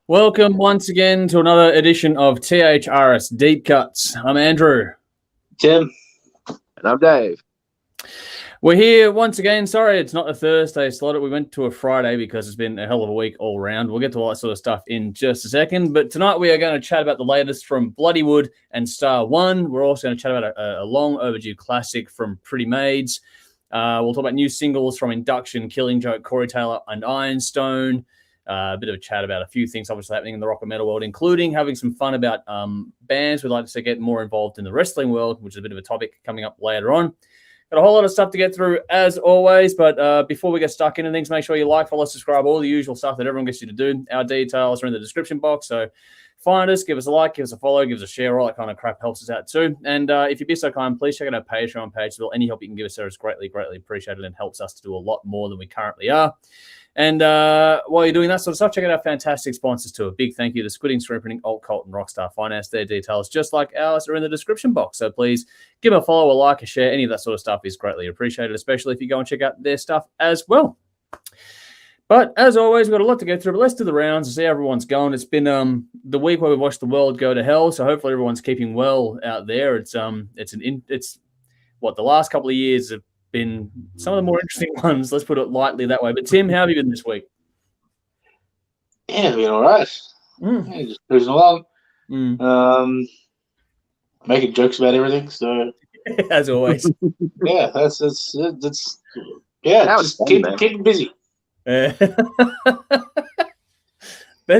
Welcome once again to another edition of THRS Deep Cuts. I'm Andrew. Tim. And I'm Dave. We're here once again. Sorry, it's not a Thursday slot. We went to a Friday because it's been a hell of a week all around. We'll get to all that sort of stuff in just a second. But tonight we are going to chat about the latest from Bloodywood and Star One. We're also going to chat about a long overdue classic from Pretty Maids. We'll talk about new singles from Induction, Killing Joke, Corey Taylor, and Ironstone. A bit of a chat about a few things obviously happening in the rock and metal world, including having some fun about bands we'd like to get more involved in the wrestling world, which is a bit of a topic coming up later on. Got a whole lot of stuff to get through as always, but before we get stuck into things, make sure you like, follow, subscribe, all the usual stuff that everyone gets you to do. Our details are in the description box, so find us, give us a like, give us a follow, give us a share, all that kind of crap helps us out too. And if you'd be so kind, please check out our Patreon page as well. Any help you can give us there is greatly, greatly appreciated and helps us to do a lot more than we currently are. And while you're doing that sort of stuff, check out our fantastic sponsors too. A big thank you to Squidding, Screen Printing, Alt Cult, and Rockstar Finance. Their details, just like ours, are in the description box. So please give them a follow, a like, a share. Any of that sort of stuff is greatly appreciated, especially if you go and check out their stuff as well. But as always, we've got a lot to go through. But let's do the rounds and see how everyone's going. It's been the week where we watched the world go to hell. So hopefully everyone's keeping well out there. It's what the last couple of years have been some of the more interesting ones. Let's put it lightly that way. But Tim, how have you been this week? Yeah, it's been all right. Yeah, just cruising along. Making jokes about everything. So as always. Yeah, that's yeah. Just keep busy. Best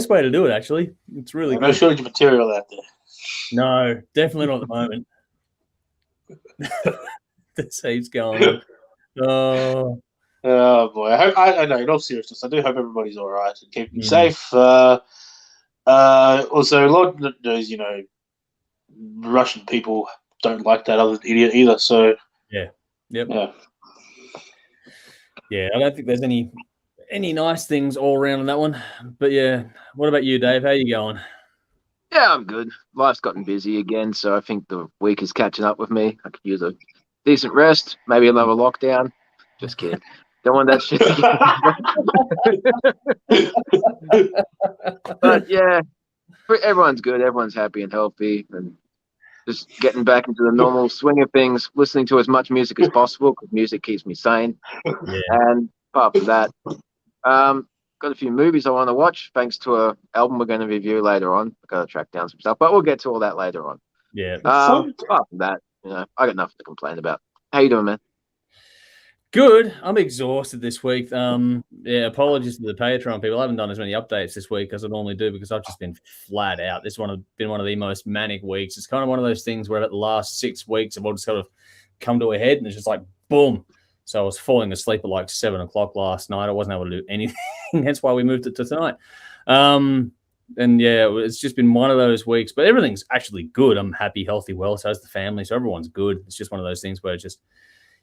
way to do it, actually. It's really good. No shortage of material out there. No, definitely not at the moment. The heaps going on. Oh boy! I know. In all seriousness, I do hope everybody's all right and keeping safe. Also, a lot of those, Russian people don't like that other idiot either. So yeah, yeah. I don't think there's any nice things all around on that one. But yeah, what about you, Dave? How you going? Yeah, I'm good. Life's gotten busy again, so I think the week is catching up with me. I could use a decent rest, maybe another lockdown. Just kidding. Don't want that shit again. But yeah, everyone's good. Everyone's happy and healthy, and just getting back into the normal swing of things. Listening to as much music as possible because music keeps me sane. Yeah. And apart from that, got a few movies I want to watch. Thanks to an album we're going to review later on. I've got to track down some stuff, but we'll get to all that later on. Yeah. Apart from that, I got nothing to complain about. How you doing, man? Good. I'm exhausted this week. Apologies to the Patreon people. I haven't done as many updates this week as I normally do because I've just been flat out. This one been one of the most manic weeks. It's kind of one of those things where at the last 6 weeks have all just kind of come to a head and it's just like boom. So I was falling asleep at like 7 o'clock last night. I wasn't able to do anything. Hence why we moved it to tonight. And yeah, it's just been one of those weeks, but everything's actually good. I'm happy, healthy, well, so is the family. So everyone's good. It's just one of those things where it's just,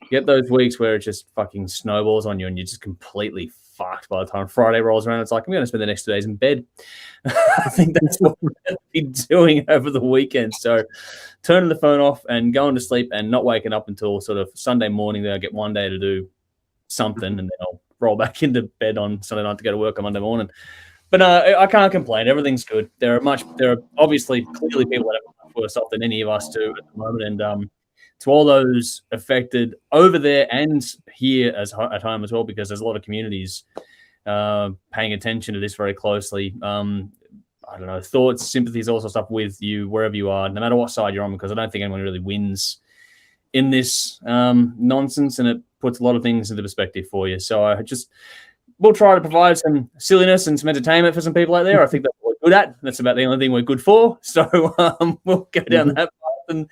you get those weeks where it just fucking snowballs on you and you're just completely fucked by the time Friday rolls around. It's like, I'm going to spend the next 2 days in bed. I think that's what we're going to be doing over the weekend. So turning the phone off and going to sleep and not waking up until sort of Sunday morning. Then I get one day to do something and then I'll roll back into bed on Sunday night to go to work on Monday morning. But I can't complain. Everything's good. There are obviously clearly people that have worse off than any of us do at the moment. And to all those affected over there and here at home as well, because there's a lot of communities paying attention to this very closely. I don't know, thoughts, sympathies, all sorts of stuff with you wherever you are, no matter what side you're on, because I don't think anyone really wins in this nonsense, and it puts a lot of things into perspective for you. So we'll try to provide some silliness and some entertainment for some people out there. I think that's what we're good at. That's about the only thing we're good for. So we'll go down that path and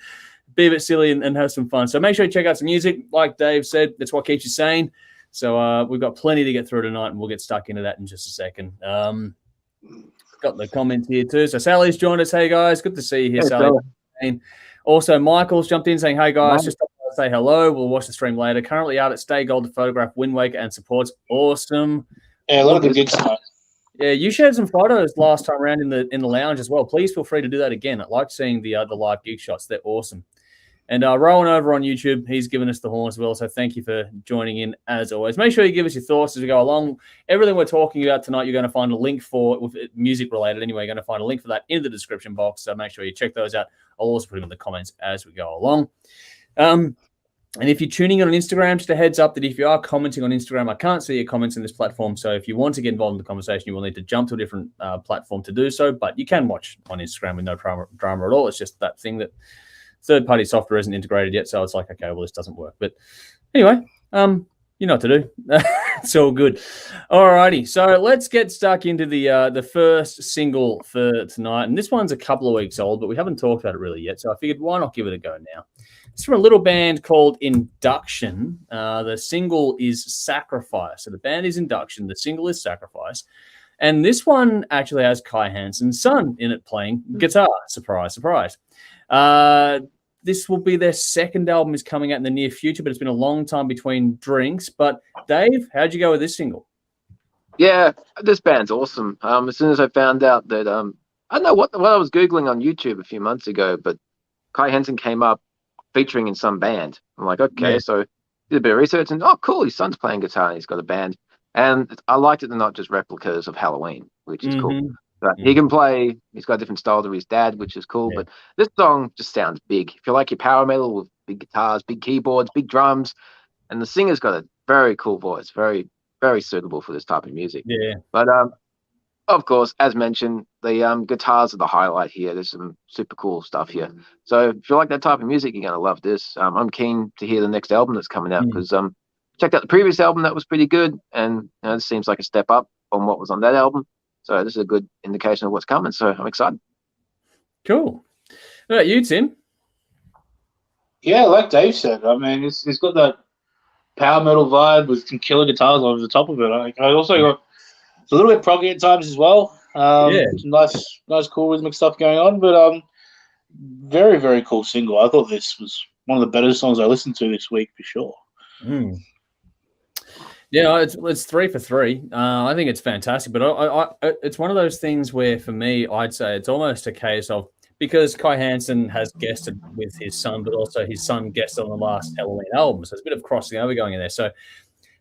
be a bit silly and have some fun. So make sure you check out some music. Like Dave said, that's what keeps you sane. So we've got plenty to get through tonight, and we'll get stuck into that in just a second. Got the comments here too. So Sally's joined us. Hey, guys. Good to see you here, Hey, Sally. And also, Michael's jumped in saying, hey, guys, just say hello. We'll watch the stream later. Currently out at Stay Gold to photograph Wind Waker and supports. Awesome. Yeah, a lot of the good stuff. Yeah, you shared some photos last time around in the lounge as well. Please feel free to do that again. I like seeing the live gig shots. They're awesome. And Rowan over on YouTube, he's given us the horn as well. So thank you for joining in as always. Make sure you give us your thoughts as we go along. Everything we're talking about tonight, you're going to find a link for, with music related anyway, you're going to find a link for that in the description box. So make sure you check those out. I'll also put them in the comments as we go along. And if you're tuning in on Instagram, just a heads up that if you are commenting on Instagram, I can't see your comments in this platform. So if you want to get involved in the conversation, you will need to jump to a different platform to do so. But you can watch on Instagram with no drama at all. It's just that thing that third-party software isn't integrated yet. So it's like, okay, well, this doesn't work. But anyway, you know what to do. It's all good. All righty. So let's get stuck into the first single for tonight. And this one's a couple of weeks old, but we haven't talked about it really yet. So I figured, why not give it a go now? It's from a little band called Induction. The single is Sacrifice. So the band is Induction. The single is Sacrifice. And this one actually has Kai Hansen's son in it playing guitar. Surprise, surprise. This will be their second album is coming out in the near future, but it's been a long time between drinks. But Dave, how'd you go with this single? Yeah, this band's awesome. As soon as I found out that, I don't know what I was Googling on YouTube a few months ago, but Kai Hansen came up featuring in some band. I'm like, okay, Yeah. so did a bit of research and, oh, cool, his son's playing guitar and he's got a band. And I liked it. They're not just replicas of Halloween, which is cool. But he can play, he's got a different style to his dad, which is cool. Yeah. But this song just sounds big. If you like your power metal with big guitars, big keyboards, big drums, and the singer's got a very cool voice, very, very suitable for this type of music. Yeah. But of course, as mentioned, the guitars are the highlight here. There's some super cool stuff here. So if you like that type of music, you're going to love this. I'm keen to hear the next album that's coming out because checked out the previous album. That was pretty good. And this seems like a step up on what was on that album. So this is a good indication of what's coming. So I'm excited. Cool. What about you, Tim? Yeah, like Dave said, I mean, it's got that power metal vibe with some killer guitars over the top of it. I also got a little bit proggy at times as well. Some nice, cool rhythmic stuff going on. But very, very cool single. I thought this was one of the better songs I listened to this week for sure. Yeah, it's 3 for 3. I think it's fantastic, but I it's one of those things where for me, I'd say it's almost a case of, because Kai Hansen has guested with his son, but also his son guested on the last Halloween album, so there's a bit of crossing over going in there. So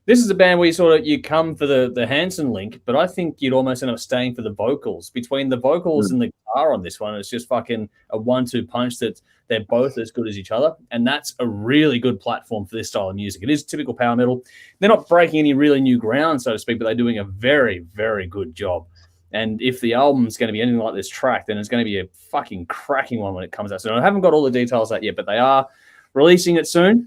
this is a band where you come for the Hansen link, but I think you'd almost end up staying for the vocals. Between the vocals and the guitar on this one, it's just fucking a 1-2 punch that they're both as good as each other. And that's a really good platform for this style of music. It is typical power metal. They're not breaking any really new ground, so to speak, but they're doing a very, very good job. And if the album's going to be anything like this track, then it's going to be a fucking cracking one when it comes out. So I haven't got all the details out yet, but they are releasing it soon.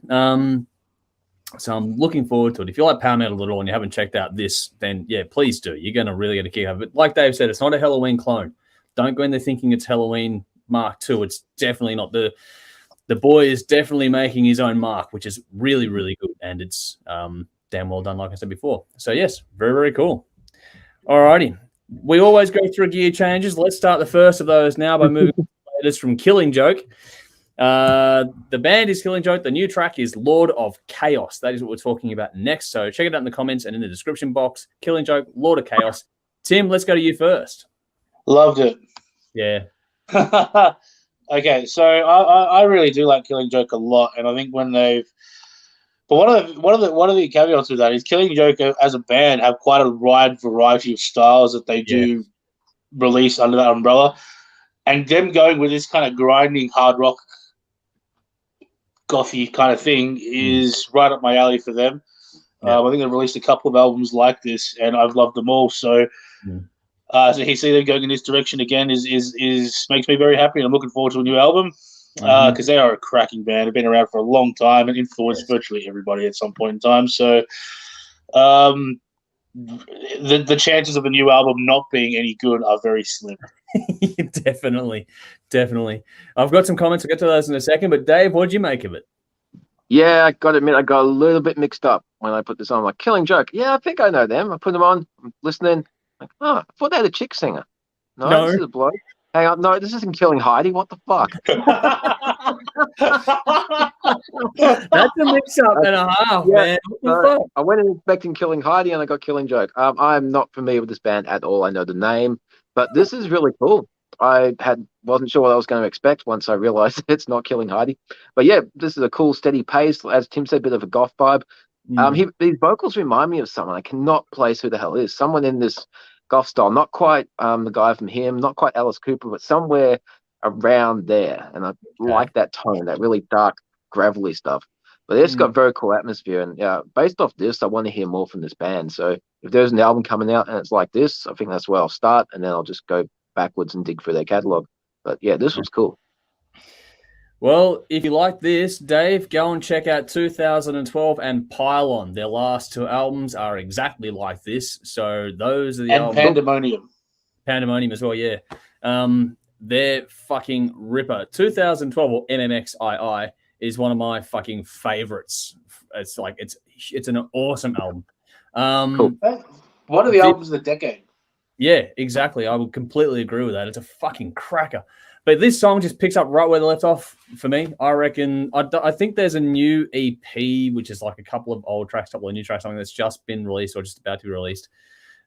So I'm looking forward to it. If you like power metal at all and you haven't checked out this, then yeah, please do. You're going to really get a kick out of it. Like Dave said, it's not a Halloween clone. Don't go in there thinking it's Halloween Mark II. It's definitely not. The boy is definitely making his own mark, which is really, really good. And it's damn well done, like I said before. So yes, very, very cool. All righty. We always go through gear changes. Let's start the first of those now by moving to the latest from Killing Joke. The band is Killing Joke. The new track is Lord of Chaos. That is what we're talking about next. So check it out in the comments and in the description box. Killing Joke, Lord of Chaos. Tim, let's go to you first. Loved it. Yeah. Okay, so I really do like Killing Joke a lot, and I think when they've, but one of the caveats with that is Killing Joke as a band have quite a wide variety of styles that they do release under that umbrella, and them going with this kind of grinding hard rock, gothy kind of thing is right up my alley for them. I think they've released a couple of albums like this, and I've loved them all. So. So he see them going in this direction again is makes me very happy, and I'm looking forward to a new album because they are a cracking band. They've been around for a long time and influenced virtually everybody at some point in time. So the chances of a new album not being any good are very slim. Definitely. I've got some comments. I'll get to those in a second. But Dave, what did you make of it? Yeah, I got to admit, I got a little bit mixed up when I put this on. I'm like, Killing Joke. Yeah, I think I know them. I put them on. I'm listening. Like, oh, I thought they had a chick singer. No, this is a bloke. Hang on, no, this isn't Killing Heidi. What the fuck? That's a mix-up and a half, man. What the fuck? I went in expecting Killing Heidi, and I got Killing Joke. I'm not familiar with this band at all. I know the name, but this is really cool. I wasn't sure what I was going to expect once I realized it's not Killing Heidi. But yeah, this is a cool, steady pace. As Tim said, a bit of a goth vibe. These vocals remind me of someone. I cannot place who the hell is. Someone in this goth style. Not quite the guy from Him, not quite Alice Cooper, but somewhere around there. And I like that tone, that really dark, gravelly stuff. But it's got very cool atmosphere. And yeah, based off this, I want to hear more from this band. So if there's an album coming out and it's like this, I think that's where I'll start. And then I'll just go backwards and dig through their catalog. But yeah, this was cool. Well, if you like this, Dave, go and check out 2012 and Pylon. Their last two albums are exactly like this. So those are the albums. Pandemonium. Pandemonium as well, yeah. They're fucking ripper. 2012 or MMXII is one of my fucking favorites. It's like it's an awesome album. Cool. One of the albums of the decade. Yeah, exactly. I would completely agree with that. It's a fucking cracker. But this song just picks up right where they left off for me. I reckon. I think there's a new EP, which is like a couple of old tracks, a couple of new tracks, something that's just been released or just about to be released.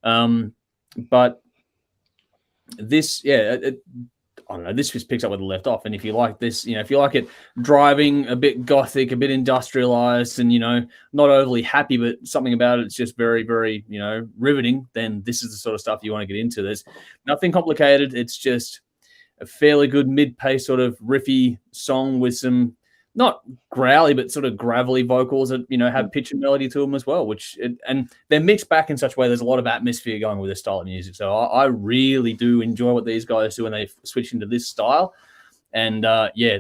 But this, I don't know. This just picks up where they left off. And if you like this, if you like it driving, a bit gothic, a bit industrialized, and not overly happy, but something about it's just very, very riveting, then this is the sort of stuff you want to get into. There's nothing complicated. It's just a fairly good mid-pace sort of riffy song with some not growly but sort of gravelly vocals that have pitch and melody to them as well, and they're mixed back in such a way there's a lot of atmosphere going with this style of music. So I really do enjoy what these guys do when they switch into this style. And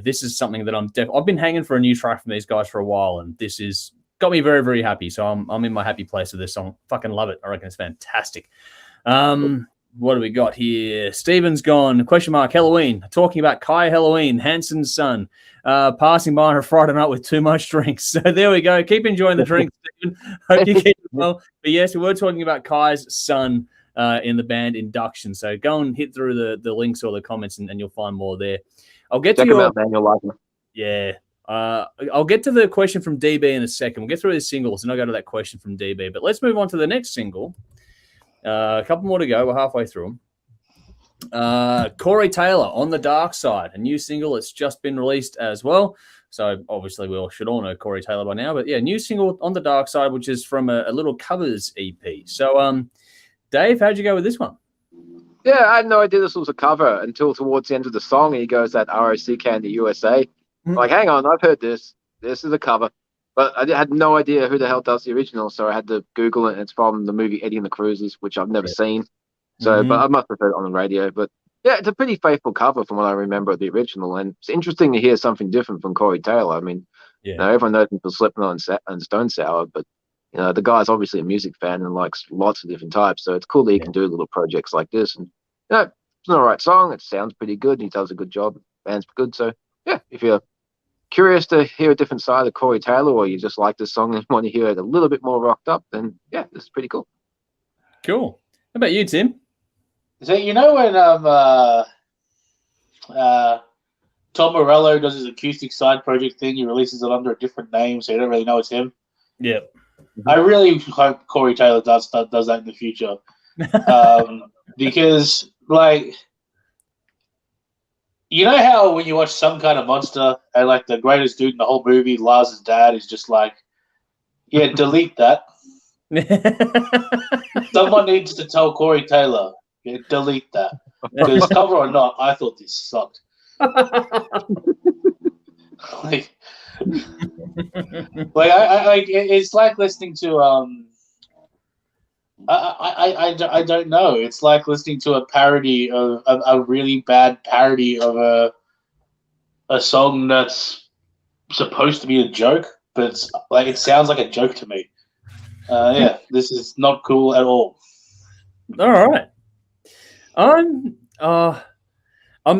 this is something that I've been hanging for a new track from these guys for a while, and this is got me very, very happy. So I'm in my happy place with this song. Fucking love it. I reckon it's fantastic. What do we got here? Steven's gone. Question mark. Halloween. Talking about Kai Halloween, Hanson's son, passing by on a Friday night with too much drinks. So there we go. Keep enjoying the drinks, Steven. Hope you keep it well. But yes, we were talking about Kai's son in the band Induction. So go and hit through the links or the comments, and you'll find more there. I'll get Check to them out, man. You'll like them. Yeah. I'll get to the question from DB in a second. We'll get through the singles, and I'll go to that question from DB. But let's move on to the next single. A couple more to go. We're halfway through them. Corey Taylor, On the Dark Side, a new single that's just been released as well. So obviously we should all know Corey Taylor by now. But yeah, new single On the Dark Side, which is from a little covers EP. So Dave, how'd you go with this one? Yeah, I had no idea this was a cover until towards the end of the song. And he goes that ROCK in the USA. Like, hang on, I've heard this. This is a cover. But I had no idea who the hell does the original, so I had to Google it, and it's from the movie Eddie and the Cruisers, which I've never seen. So, but I must have heard it on the radio. But yeah, it's a pretty faithful cover from what I remember of the original, and it's interesting to hear something different from Corey Taylor. I mean, everyone knows him for Slipknot and Stone Sour, but the guy's obviously a music fan and likes lots of different types. So it's cool that he can do little projects like this. And it's an all right song. It sounds pretty good. And he does a good job. Band's good. So yeah, if you're curious to hear a different side of Corey Taylor, or you just like this song and want to hear it a little bit more rocked up, then yeah, this is pretty cool. Cool. How about you, Tim? So when Tom Morello does his acoustic side project thing, he releases it under a different name, so you don't really know it's him. Yeah. I really hope Corey Taylor does that in the future, because how when you watch Some Kind of Monster and the greatest dude in the whole movie, Lars's dad, is just delete that. Someone needs to tell Corey Taylor, delete that. Because cover or not, I thought this sucked. It's like listening to I don't know. It's like listening to a parody of a really bad parody of a song that's supposed to be a joke, but it sounds like a joke to me. This is not cool at all. All right. I'm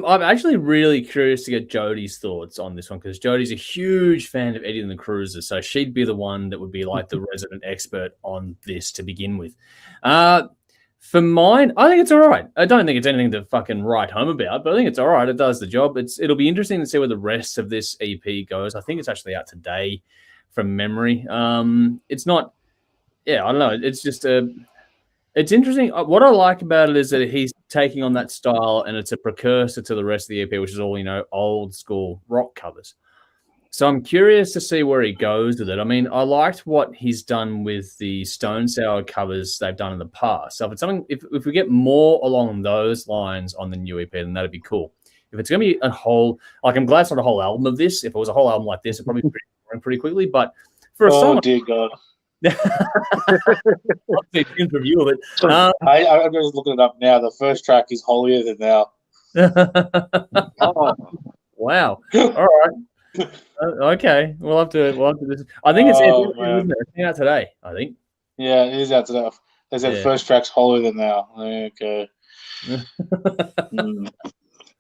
actually really curious to get Jodie's thoughts on this one, because Jodie's a huge fan of Eddie and the Cruisers, so she'd be the one that would be like the resident expert on this to begin with. For mine, I think it's all right. I don't think it's anything to fucking write home about, but I think it's all right. It does the job. It'll be interesting to see where the rest of this EP goes. I think it's actually out today from memory. It's not, I don't know. It's just it's interesting. What I like about it is that he's taking on that style, and it's a precursor to the rest of the EP, which is all, old school rock covers. So I'm curious to see where he goes with it. I mean, I liked what he's done with the Stone Sour covers they've done in the past. So if it's something, if we get more along those lines on the new EP, then that'd be cool. If it's going to be a whole, like, I'm glad it's not a whole album of this. If it was a whole album like this, it'd probably be pretty quickly. But for a song, dear God. in review of it. I'm just looking it up now. The first track is Holier Than Thou. Oh, wow! All right, okay. We'll have to. I think it's out today. I think. Yeah, it is out today. They said the first track's Holier Than Thou. Okay.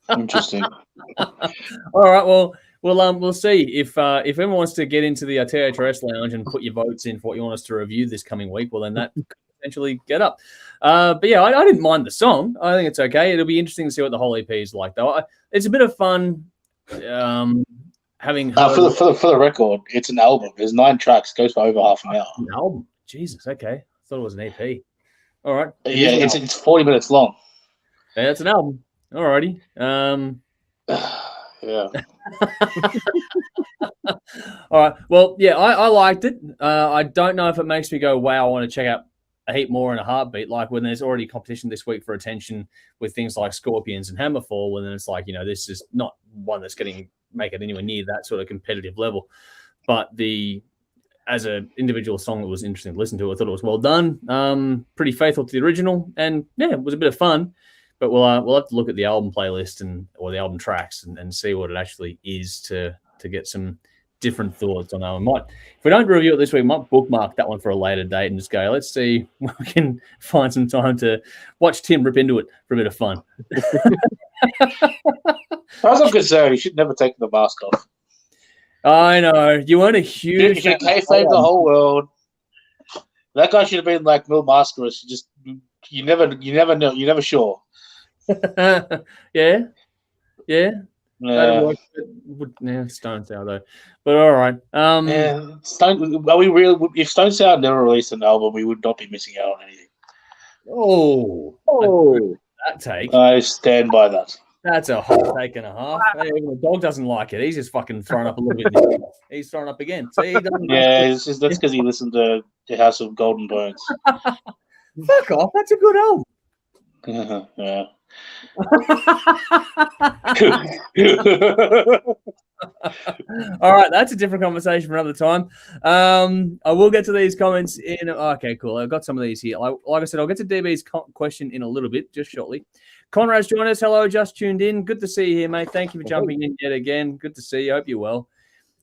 Interesting. All right. Well, we'll see if anyone wants to get into the THRS lounge and put your votes in for what you want us to review this coming week. Well, then that could potentially get up. But yeah, I didn't mind the song. I think it's okay. It'll be interesting to see what the whole EP is like, though. It's a bit of fun. Having for the record, it's an album. There's 9 tracks. Goes for over half an hour. An album. Jesus. Okay. I thought it was an EP. All right. Yeah, it's 40 minutes long. Yeah, it's an album. Alrighty. Yeah. All right. Well, yeah, I liked it. I don't know if it makes me go, wow, I want to check out a heap more in a heartbeat. Like when there's already competition this week for attention with things like Scorpions and Hammerfall, and then it's like, this is not one that's make it anywhere near that sort of competitive level. But as an individual song that was interesting to listen to, I thought it was well done. Pretty faithful to the original, and yeah, it was a bit of fun. But we'll have to look at the album playlist or the album tracks and see what it actually is to get some different thoughts on that one. If we don't review it this week, we might bookmark that one for a later date and just go, let's see when we can find some time to watch Tim rip into it for a bit of fun. As I'm concerned, you should never take the mask off. I know. You weren't a huge... You should kayfabe the whole world. That guy should have been like Mil Mascaras. You never know. You're never sure. Yeah. Stone Sour though, but all right. Are we real? If Stone Sour never released an album, we would not be missing out on anything. That take. I stand by that. That's a hot take and a half. Hey, even the dog doesn't like it. He's just fucking thrown up a little bit. He's thrown up again. See, that's because he listened to the House of Golden Bones. Fuck off. That's a good album. Yeah. All right, that's a different conversation for another time. I will get to these comments in. Okay, cool. I've got some of these here. Like I said, I'll get to DB's question in a little bit, just shortly. Conrad's joined us. Hello, just tuned in. Good to see you here, mate. Thank you for jumping in yet again. Good to see you. Hope you're well.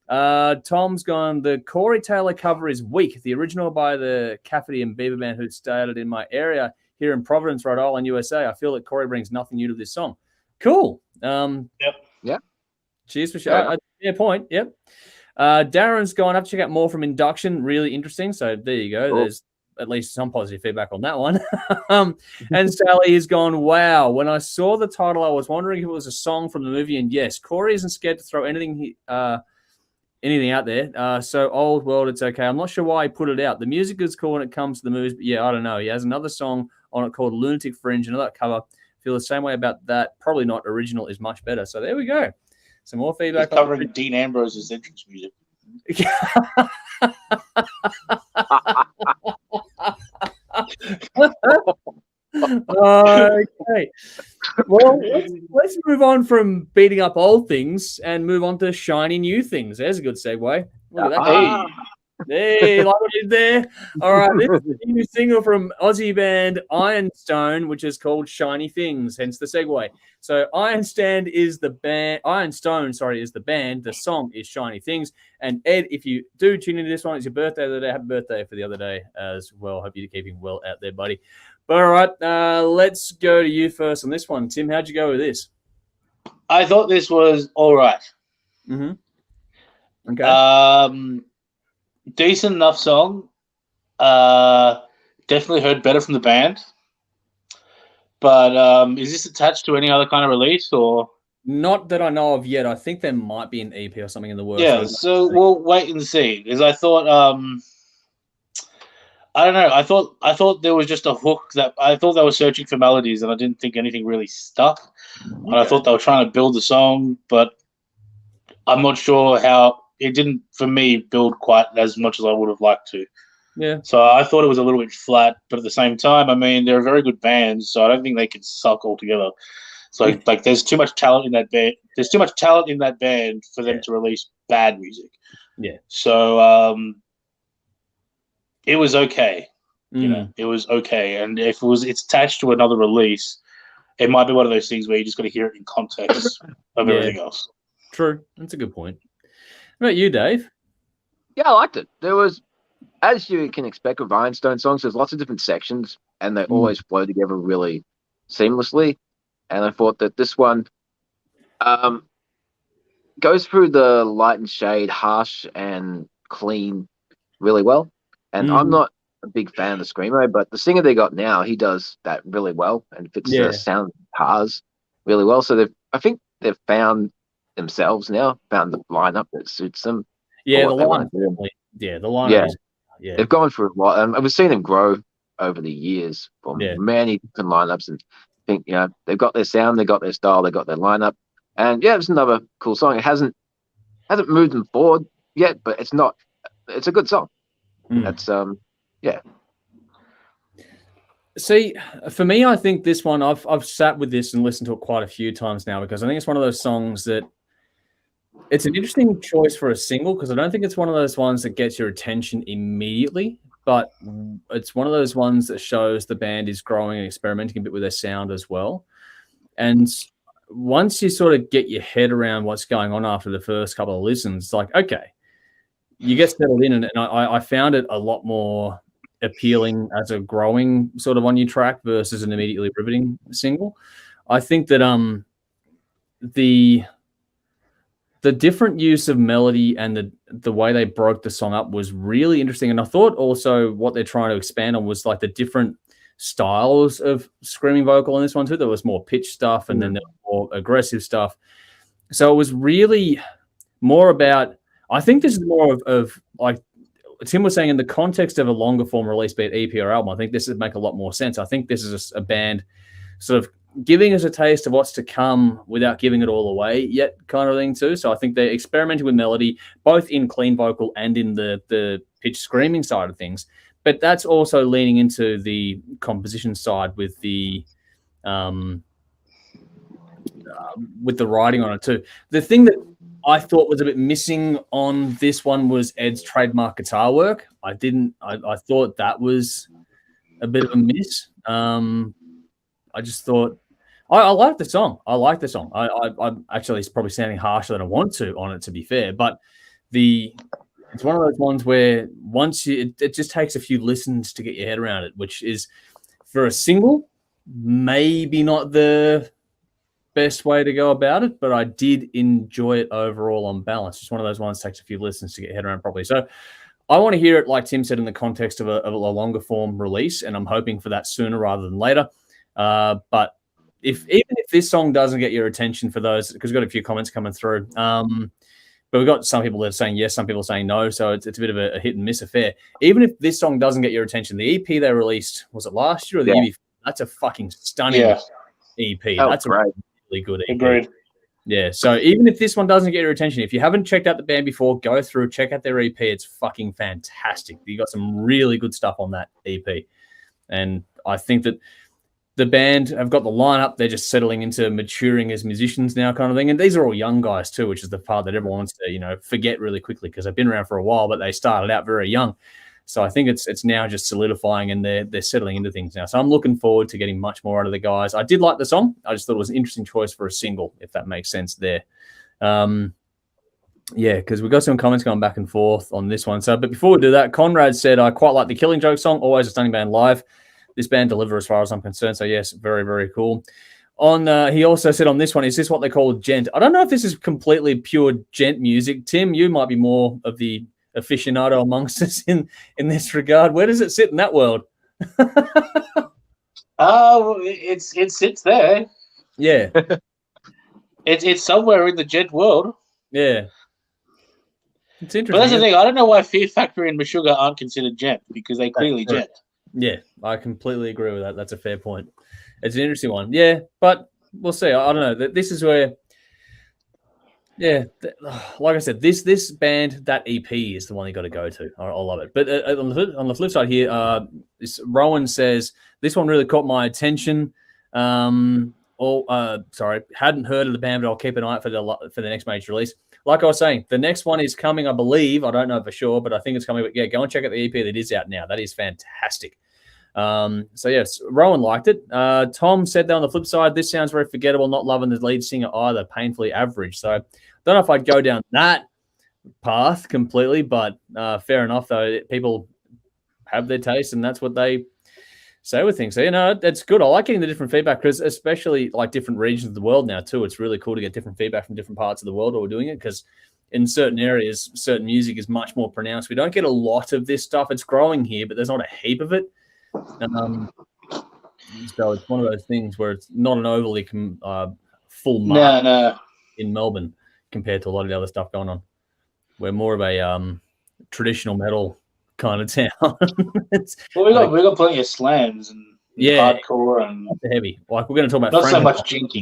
Tom's gone. The Corey Taylor cover is weak. The original by the Cafferty and Beaver Band, who started in my area here in Providence, Rhode Island, USA. I feel that Corey brings nothing new to this song. Cool. Yep. Cheers for sharing. Yeah, point. Yep. Darren's gone. I have to check out more from Induction. Really interesting. So there you go. Cool. There's at least some positive feedback on that one. And Sally has gone, wow. When I saw the title, I was wondering if it was a song from the movie. And yes, Corey isn't scared to throw anything out there. So Old World, it's okay. I'm not sure why he put it out. The music is cool when it comes to the movies, but yeah, I don't know. He has another song on it called Lunatic Fringe, another cover. Feel the same way about that. Probably not. Original is much better. So there we go. Some more feedback. He's covering Dean Ambrose's entrance music. Okay. Well, let's move on from beating up old things and move on to shiny new things. There's a good segue. Look at that. Hey, like what you did there. All right, this is a new single from Aussie band Ironstone, which is called Shiny Things, hence the segue. So Ironstone is the band. The song is Shiny Things. And Ed, if you do tune into this one, it's your birthday the other day. Happy birthday for the other day as well. Hope you're keeping well out there, buddy. But all right, let's go to you first on this one. Tim, how'd you go with this? I thought this was all right. Mm-hmm. Okay. Decent enough song. Definitely heard better from the band. But is this attached to any other kind of release or? Not that I know of yet. I think there might be an EP or something in the works. Yeah, so we'll wait and see. Because I thought I don't know. I thought there was just a hook that I thought they were searching for melodies, and I didn't think anything really stuck. And I thought they were trying to build the song, but I'm not sure how it didn't for me build quite as much as I would have liked to. Yeah. So I thought it was a little bit flat, but at the same time, I mean, they're a very good band, so I don't think they can suck altogether. So like there's too much talent in that band. There's too much talent in that band for them to release bad music. Yeah. So it was okay. You know, it was okay. And if it's attached to another release, it might be one of those things where you just got to hear it in context of everything else. True. That's a good point. What about you, Dave? Yeah, I liked it. There was, as you can expect with Ironstone songs, there's lots of different sections, and they always flow together really seamlessly. And I thought that this one goes through the light and shade, harsh and clean really well. And I'm not a big fan of the screamo, but the singer they got now, he does that really well and fits the sound of guitars really well. So I think they've found themselves now, found the lineup that suits them. Yeah, the lineup. The lineup. Yeah, they've gone through a lot, and I've seen them grow over the years from many different lineups. And I think they've got their sound, they got their style, they got their lineup, and it's another cool song. It hasn't moved them forward yet, but it's not. It's a good song. That's See, for me, I think this one, I've sat with this and listened to it quite a few times now, because I think it's one of those songs that it's an interesting choice for a single, because I don't think it's one of those ones that gets your attention immediately, but it's one of those ones that shows the band is growing and experimenting a bit with their sound as well. And once you sort of get your head around what's going on after the first couple of listens, it's like, okay, you get settled in, and I found it a lot more appealing as a growing sort of on your track versus an immediately riveting single. I think that the different use of melody and the way they broke the song up was really interesting. And I thought also what they're trying to expand on was like the different styles of screaming vocal in this one too. There was more pitch stuff, and then there was more aggressive stuff. So it was really more about, I think this is more of like Tim was saying, in the context of a longer form release, be it EP or album, I think this would make a lot more sense. I think this is a band sort of giving us a taste of what's to come without giving it all away yet, kind of thing too. So I think they're experimenting with melody, both in clean vocal and in the pitch screaming side of things. But that's also leaning into the composition side with the writing on it too. The thing that I thought was a bit missing on this one was Ed's trademark guitar work. I thought that was a bit of a miss. I just thought I like the song. I like the song. I'm actually, it's probably sounding harsher than I want to on it, to be fair. But it's one of those ones where once it just takes a few listens to get your head around it, which is, for a single, maybe not the best way to go about it, but I did enjoy it overall on balance. Just one of those ones that takes a few listens to get your head around properly. So I want to hear it, like Tim said, in the context of a longer form release, and I'm hoping for that sooner rather than later. But even if this song doesn't get your attention, for those, because we've got a few comments coming through, but we've got some people that are saying yes, some people are saying no, so it's a bit of a hit and miss affair. Even if this song doesn't get your attention, the EP they released, was it last year or the year before? That's a fucking stunning EP. That's great. A really good EP. Agreed. Yeah, so even if this one doesn't get your attention, if you haven't checked out the band before, go through, check out their EP. It's fucking fantastic. You got some really good stuff on that EP. And I think that the band have got the lineup. They're just settling into maturing as musicians now, kind of thing. And these are all young guys too, which is the part that everyone wants to, forget really quickly, because they've been around for a while, but they started out very young. So I think it's now just solidifying, and they're settling into things now. So I'm looking forward to getting much more out of the guys. I did like the song. I just thought it was an interesting choice for a single, if that makes sense there. Because we've got some comments going back and forth on this one. So, but before we do that, Conrad said, I quite like the Killing Joke song. Always a stunning band live. This band deliver as far as I'm concerned. So yes, very, very cool. He also said on this one, is this what they call gent? I don't know if this is completely pure gent music. Tim, you might be more of the aficionado amongst us in this regard. Where does it sit in that world? It sits there. Yeah. It's somewhere in the gent world. Yeah. It's interesting. But that's the thing. I don't know why Fear Factory and Meshuggah aren't considered gent, because they clearly gent. Yeah, I completely agree with that. That's a fair point. It's an interesting one. Yeah, but we'll see. I don't know. This is where, yeah, like I said, this band, that EP is the one you got to go to. I love it. But on the flip side here, Rowan says, this one really caught my attention. Hadn't heard of the band, but I'll keep an eye out for the next major release. Like I was saying, the next one is coming, I believe. I don't know for sure, but I think it's coming. But yeah, go and check out the EP that is out now. That is fantastic. So yes, Rowan liked it. Tom said that on the flip side, this sounds very forgettable, not loving the lead singer either, painfully average. So I don't know if I'd go down that path completely, but fair enough, though. People have their taste, and that's what they say with things. So, it's good. I like getting the different feedback, because especially like different regions of the world now too. It's really cool to get different feedback from different parts of the world while we're doing it, because in certain areas, certain music is much more pronounced. We don't get a lot of this stuff. It's growing here, but there's not a heap of it. So it's one of those things where it's not an overly full market in Melbourne compared to a lot of the other stuff going on. We're more of a traditional metal kind of town. We got plenty of slams and hardcore and heavy. Like, we're going to talk about not so much jinking.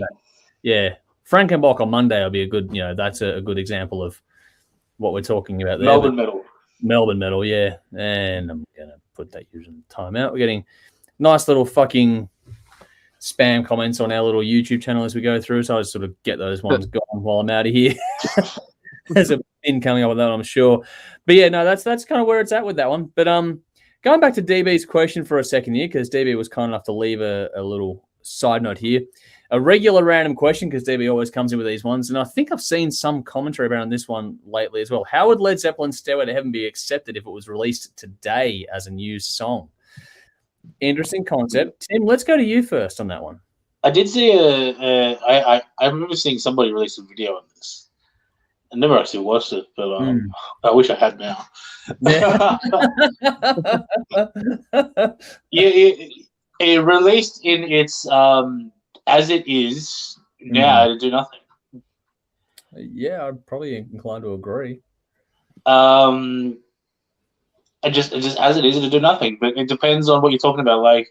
Yeah, Frankenbach on Monday will be a good. That's a good example of what we're talking about there. Melbourne metal, yeah. And I'm going to put that using timeout. We're getting nice little fucking spam comments on our little YouTube channel as we go through, so I just sort of get those ones going while I'm out of here. There's a bin coming up with that, I'm sure. But yeah, no, that's kind of where it's at with that one. But going back to DB's question for a second here, because DB was kind enough to leave a little side note here. A regular random question, because DB always comes in with these ones, and I think I've seen some commentary about on this one lately as well. How would Led Zeppelin's Stairway to Heaven be accepted if it was released today as a new song? Interesting concept. Tim, let's go to you first on that one. I did see I remember seeing somebody release a video on this. I never actually watched it, but I wish I had now. It released in its as it is now to do nothing. Yeah, I'm probably inclined to agree. And just as it is to do nothing, but it depends on what you're talking about. Like,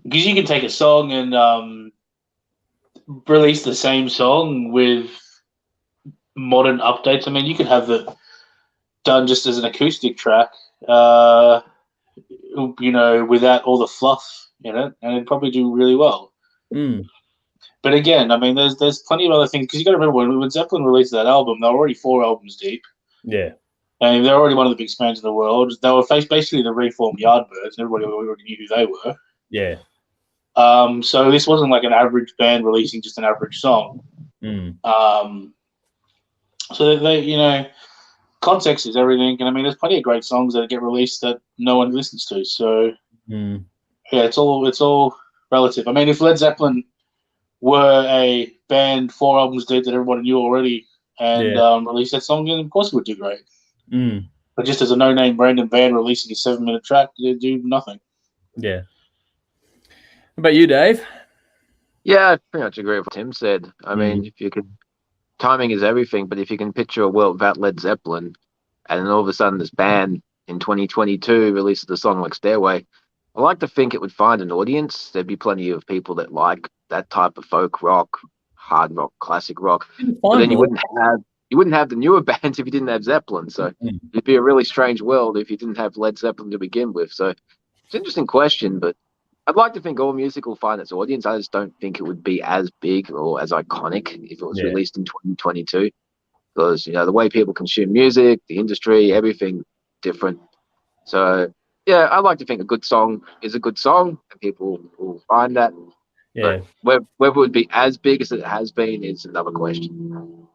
because you can take a song and release the same song with modern updates. I mean, you could have it done just as an acoustic track, without all the fluff in it, and it'd probably do really well. But again, I mean, there's plenty of other things, because you got to remember when Zeppelin released that album, they were already 4 albums deep. Yeah. And they're already one of the biggest bands in the world. They were basically the reformed Yardbirds, and everybody already knew who they were. Yeah. So this wasn't like an average band releasing just an average song. So they, context is everything. And I mean, there's plenty of great songs that get released that no one listens to. So yeah, it's all relative. I mean, if Led Zeppelin were a band 4 albums deep that everybody knew already and released that song, then of course it would do great. But just as a no-name random band releasing a 7-minute track, they do nothing. Yeah. What about you, Dave? Yeah, I pretty much agree with what Tim said. I mean, if you could, timing is everything, but if you can picture a world without Led Zeppelin, and then all of a sudden this band in 2022 releases a song like Stairway, I like to think it would find an audience. There'd be plenty of people that like that type of folk rock, hard rock, classic rock. But then you wouldn't have the newer bands if you didn't have Zeppelin. So it'd be a really strange world if you didn't have Led Zeppelin to begin with. So it's an interesting question, but I'd like to think all music will find its audience. I just don't think it would be as big or as iconic if it was released in 2022. Because, the way people consume music, the industry, everything different. So, yeah, I like to think a good song is a good song, and people will find that. Yeah. But whether it would be as big as it has been is another question.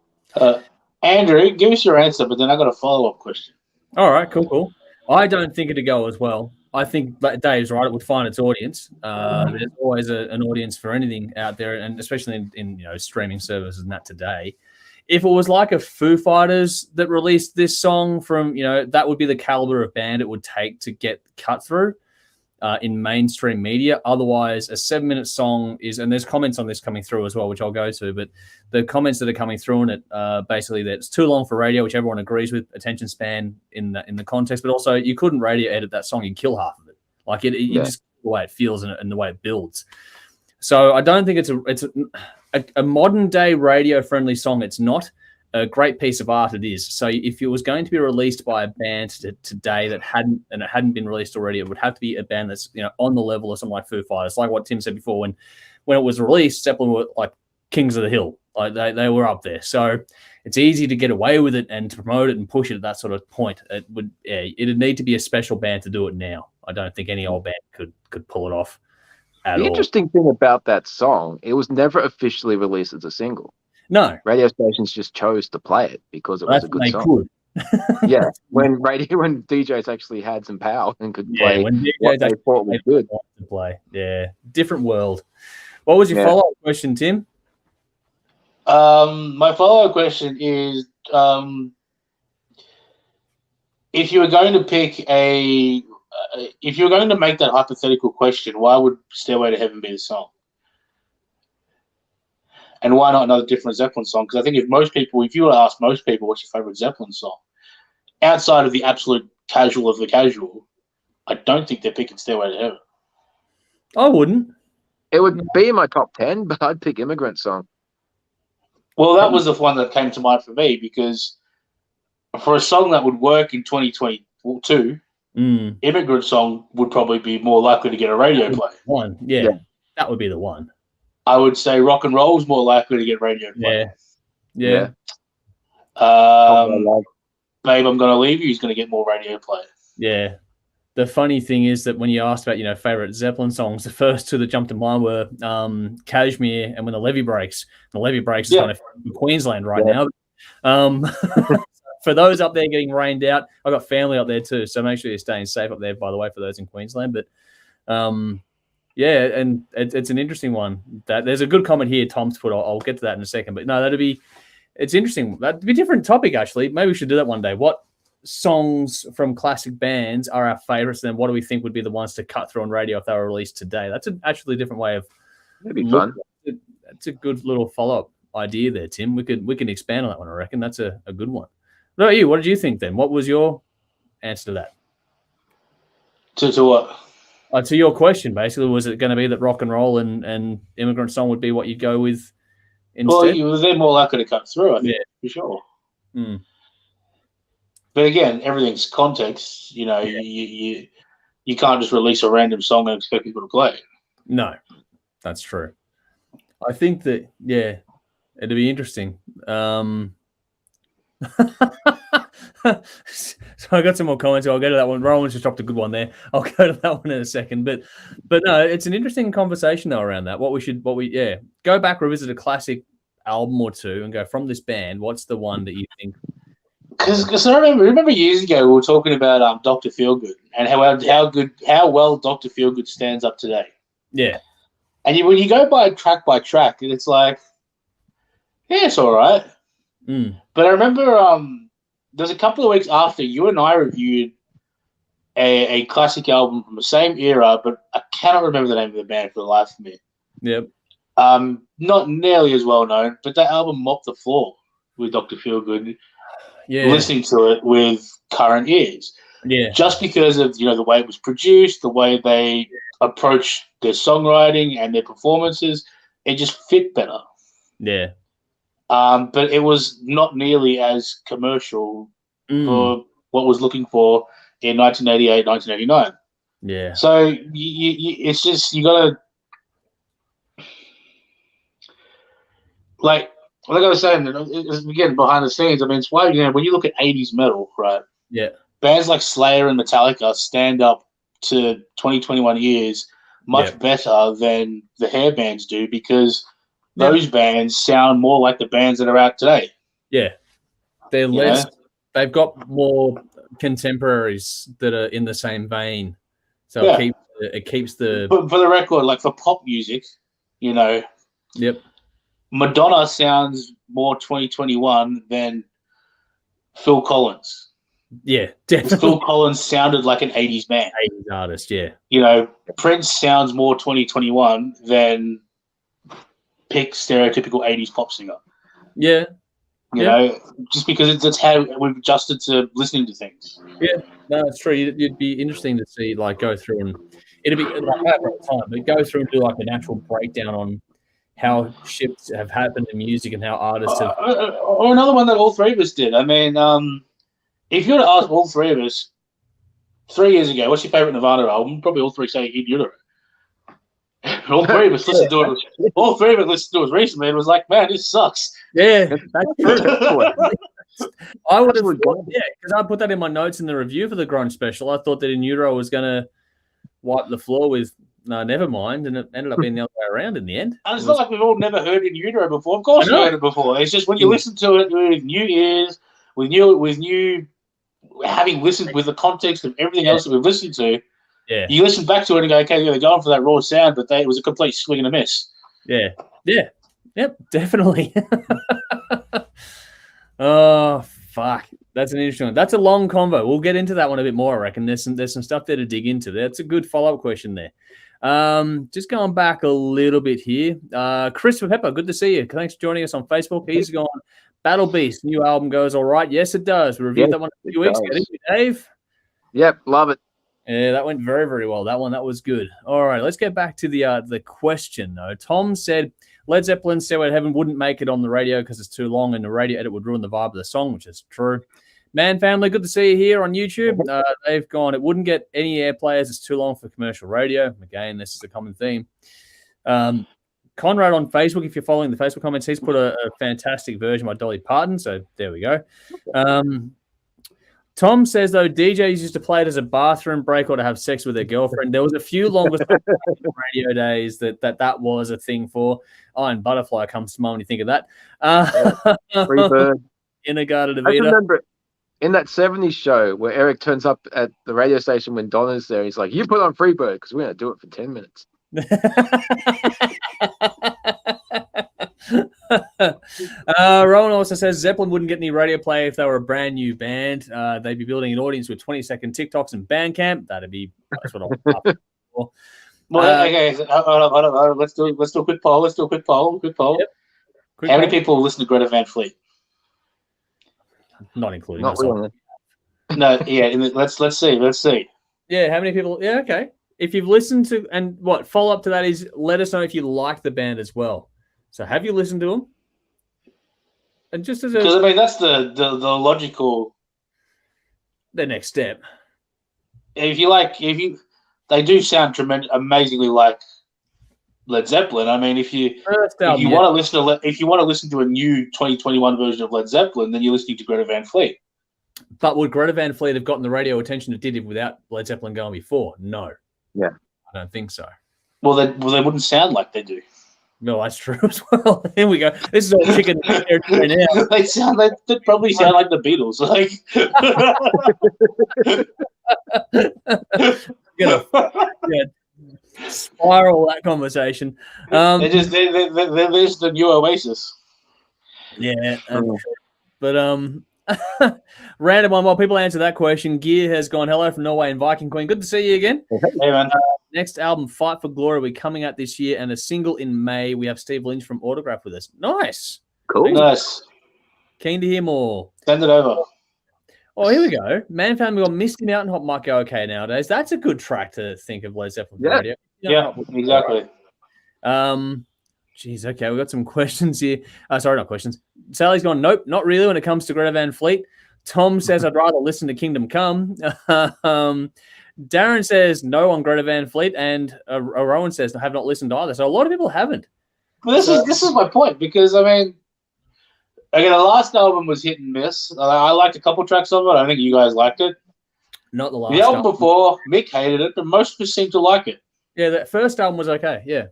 Andrew, give us your answer, but then I got a follow-up question. All right, cool. I don't think it'd go as well. I think Dave's right. It would find its audience. There's always an audience for anything out there, and especially in streaming services and that today. If it was like a Foo Fighters that released this song from, that would be the caliber of band it would take to get cut through. in mainstream media. Otherwise, a 7-minute song is, and there's comments on this coming through as well, which I'll go to, but the comments that are coming through on it, basically that it's too long for radio, which everyone agrees with, attention span in the context, but also you couldn't radio edit that song and kill half of it. Like you just the way it feels and the way it builds. So I don't think it's a modern day radio friendly song. It's not. A great piece of art it is. So if it was going to be released by a band today that hadn't been released already, it would have to be a band that's on the level of something like Foo Fighters. Like what Tim said before, when it was released, Zeppelin were like kings of the hill. Like they were up there. So it's easy to get away with it and to promote it and push it at that sort of point. It'd need to be a special band to do it now. I don't think any old band could pull it off at all. The interesting thing about that song, it was never officially released as a single. No, radio stations just chose to play it because it was a good song. Yeah, when DJs actually had some power and could play when DJs what they thought was good. To play. Yeah, different world. What was your follow-up question, Tim? My follow-up question is, if you were going to if you were going to make that hypothetical question, why would Stairway to Heaven be the song? And why not another different Zeppelin song? Because I think if you were to ask most people what's your favorite Zeppelin song, outside of the absolute casual of the casual, I don't think they're picking Stairway to Heaven. I wouldn't. It would be in my top 10, but I'd pick Immigrant Song. Well, that was the one that came to mind for me, because for a song that would work in 2022, Immigrant Song would probably be more likely to get a radio play. That would be the one. I would say Rock and Roll is more likely to get radio play. Yeah. Babe, I'm Gonna Leave You is going to get more radio play. Yeah. The funny thing is that when you asked about, favorite Zeppelin songs, the first two that jumped to mind were Kashmir and When the Levee Breaks. The Levee Breaks is kind of in Queensland right now. For those up there getting rained out, I've got family up there too, so make sure you're staying safe up there, by the way, for those in Queensland. But and it's an interesting one. That there's a good comment here Tom's put. I'll get to that in a second. But no, it's interesting. That'd be a different topic, actually. Maybe we should do that one day. What songs from classic bands are our favorites, and then what do we think would be the ones to cut through on radio if they were released today? That's actually a different way of... That'd be fun. That's a good little follow-up idea there, Tim. We can expand on that one, I reckon. That's a good one. What about you? What did you think then? What was your answer to that? To what? To your question, basically, was it going to be that Rock and Roll and Immigrant Song would be what you'd go with instead? Well, they're more likely to cut through, I think, for sure. But again, everything's context. You can't just release a random song and expect people to play it. No, that's true. I think that, it'd be interesting. So I got some more comments. I'll go to that one. Rowan's just dropped a good one there. I'll go to that one in a second. But no, it's an interesting conversation though around that. Go back, revisit a classic album or two, and go from this band. What's the one that you think? Because I remember years ago we were talking about Dr. Feelgood and how well Dr. Feelgood stands up today. Yeah, and when you go by track, it's like, it's all right. But I remember there's a couple of weeks after you and I reviewed a classic album from the same era, but I cannot remember the name of the band for the life of me. Yep. Not nearly as well known, but that album mopped the floor with Dr. Feelgood. Yeah. Listening to it with current ears. Yeah. Just because of the way it was produced, the way they approached their songwriting and their performances, it just fit better. Yeah. But it was not nearly as commercial for what was looking for in 1988, 1989. Yeah. So it's just you gotta like I was saying, again behind the scenes. I mean, it's why when you look at 80s metal, right? Yeah. Bands like Slayer and Metallica stand up to 2021 ears much better than the hair bands do because those bands sound more like the bands that are out today. Yeah. They're less. They've got more contemporaries that are in the same vein. So it keeps the. But for the record, like for pop music, Yep. Madonna sounds more 2021 than Phil Collins. Yeah, definitely. Phil Collins sounded like an 80s man. 80s artist, yeah. You know, Prince sounds more 2021 than pick stereotypical 80s pop singer. Yeah. You know, just because it's how we've adjusted to listening to things. Yeah, no, it's true. It'd be interesting to see, like, go through and it'd be like that all the time, but go through and do like an actual breakdown on how shifts have happened in music and how artists have. Or another one that all three of us did. I mean, if you were to ask all three of us 3 years ago, what's your favorite Nirvana album? Probably all three say In Utero. All three of us listened to it. All three of us listened to it recently and was like, "Man, this sucks." Yeah, that's true. I would have thought, because I put that in my notes in the review for the grunge special. I thought that In Utero was going to wipe the floor with "No, never mind," and it ended up being the other way around in the end. And it's not like we've all never heard In Utero before. Of course, we've heard it before. It's just when you listen to it with new ears, with new, having listened with the context of everything else that we've listened to. Yeah, you listen back to it and go, "Okay, yeah, they're going for that raw sound," but it was a complete swing and a miss. Yeah, yep, definitely. Oh, fuck. That's an interesting one. That's a long convo. We'll get into that one a bit more, I reckon. There's some stuff there to dig into. That's a good follow-up question there. Just going back a little bit here. Christopher Pepper, good to see you. Thanks for joining us on Facebook. He's gone, Battle Beast, new album goes all right. Yes, it does. We reviewed that one a few weeks ago, didn't we, Dave? Yep, love it. Yeah, that went very, very well. That was good. All right, let's get back to the question, though. Tom said, Led Zeppelin's Stairway to Heaven wouldn't make it on the radio because it's too long and the radio edit would ruin the vibe of the song, which is true. Man Family, good to see you here on YouTube. They've gone, it wouldn't get any airplay as it's too long for commercial radio. Again, this is a common theme. Conrad on Facebook, if you're following the Facebook comments, he's put a fantastic version by Dolly Parton, so there we go. Tom says, though, DJs used to play it as a bathroom break or to have sex with their girlfriend. There was a few longer radio days that was a thing for. Iron Butterfly comes to mind when you think of that. Freebird. Inagata I Davida. remember in that 70s show where Eric turns up at the radio station when Donna's there, he's like, "You put on Freebird because we're going to do it for 10 minutes." Rowan also says Zeppelin wouldn't get any radio play if they were a brand new band. They'd be building an audience with 20-second TikToks and Bandcamp. That's what I'm up for. Well, okay, hold on. Let's do a quick poll. Yep. How many people listen to Greta Van Fleet? Not including Not really. No, yeah. Let's see. Yeah, how many people? Yeah, okay. If you've listened to, and what follow up to that is, let us know if you like the band as well. So have you listened to them? And just as because I mean that's the logical, the next step. If they do sound amazingly like Led Zeppelin. I mean, if you want to listen to a new 2021 version of Led Zeppelin, then you're listening to Greta Van Fleet. But would Greta Van Fleet have gotten the radio attention it did without Led Zeppelin going before? No. Yeah, I don't think so. Well, they wouldn't sound like they do. No, that's true as well. Here we go. This is all chicken territory now. They probably sound like the Beatles. Like, spiral that conversation. they're just the new Oasis. Yeah, but random one. While people answer that question, Gear has gone. Hello from Norway and Viking Queen. Good to see you again. Hey man. Next album, Fight for Glory, will be coming out this year, and a single in May. We have Steve Lynch from Autograph with us. Nice. Cool. Nice. Keen to hear more. Send it over. Oh, here we go. Man Found Me got Misty Mountain Hop might go okay nowadays. That's a good track to think of Led Zeppelin for radio. Yeah, exactly. Geez, okay, we've got some questions here. Sorry, not questions. Sally's gone, nope, not really when it comes to Greta Van Fleet. Tom says, I'd rather listen to Kingdom Come. Darren says, no on Greta Van Fleet. And Rowan says, I have not listened either. So a lot of people haven't. Well, this is my point, because, I mean, again, the last album was hit and miss. I liked a couple tracks of it. I think you guys liked it. Not the last The album before, Mick hated it, but most of us seem to like it. Yeah, that first album was okay, yeah.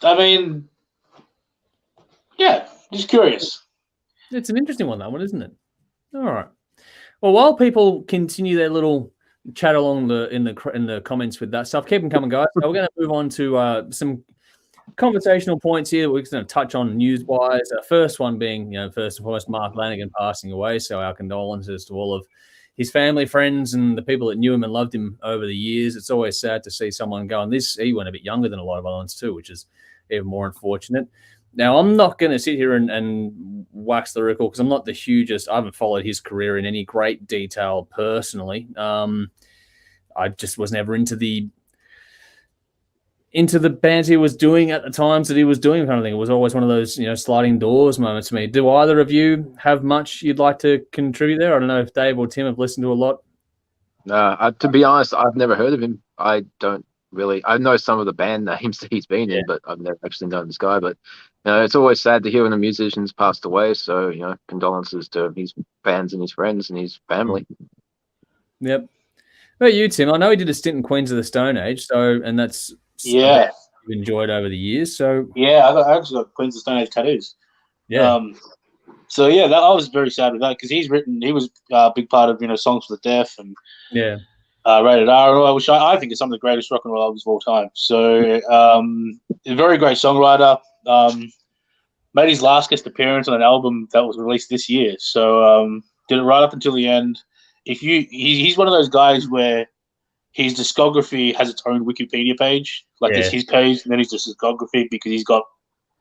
I mean, yeah, just curious. It's an interesting one, that one, isn't it? All right. Well, while people continue their little chat along in the comments with that stuff, keep them coming, guys. So we're going to move on to some conversational points here that we're going to touch on news-wise. First one being, first and foremost, Mark Lanigan passing away. So our condolences to all of his family, friends, and the people that knew him and loved him over the years. It's always sad to see someone go. And he went a bit younger than a lot of other ones too, which is even more unfortunate. Now, I'm not going to sit here and wax the lyrical because I'm not the hugest. I haven't followed his career in any great detail personally. I just was never into the bands he was doing at the times that he was doing, kind of thing. It was always one of those, sliding doors moments for me. Do either of you have much you'd like to contribute there? I don't know if Dave or Tim have listened to a lot. To be honest, I've never heard of him. I don't really. I know some of the band names that he's been in, but I've never actually known this guy. But it's always sad to hear when a musician's passed away. So condolences to his fans and his friends and his family. Yep. What about you, Tim? I know he did a stint in Queens of the Stone Age, and that's you've enjoyed over the years. So I actually got Queens of the Stone Age tattoos. Yeah. I was very sad with that because he was a big part of Songs for the Deaf and Rated R, which I think is some of the greatest rock and roll albums of all time. So a very great songwriter. Made his last guest appearance on an album that was released this year. So did it right up until the end. He's one of those guys where his discography has its own Wikipedia page, it's his page, and then his discography because he's got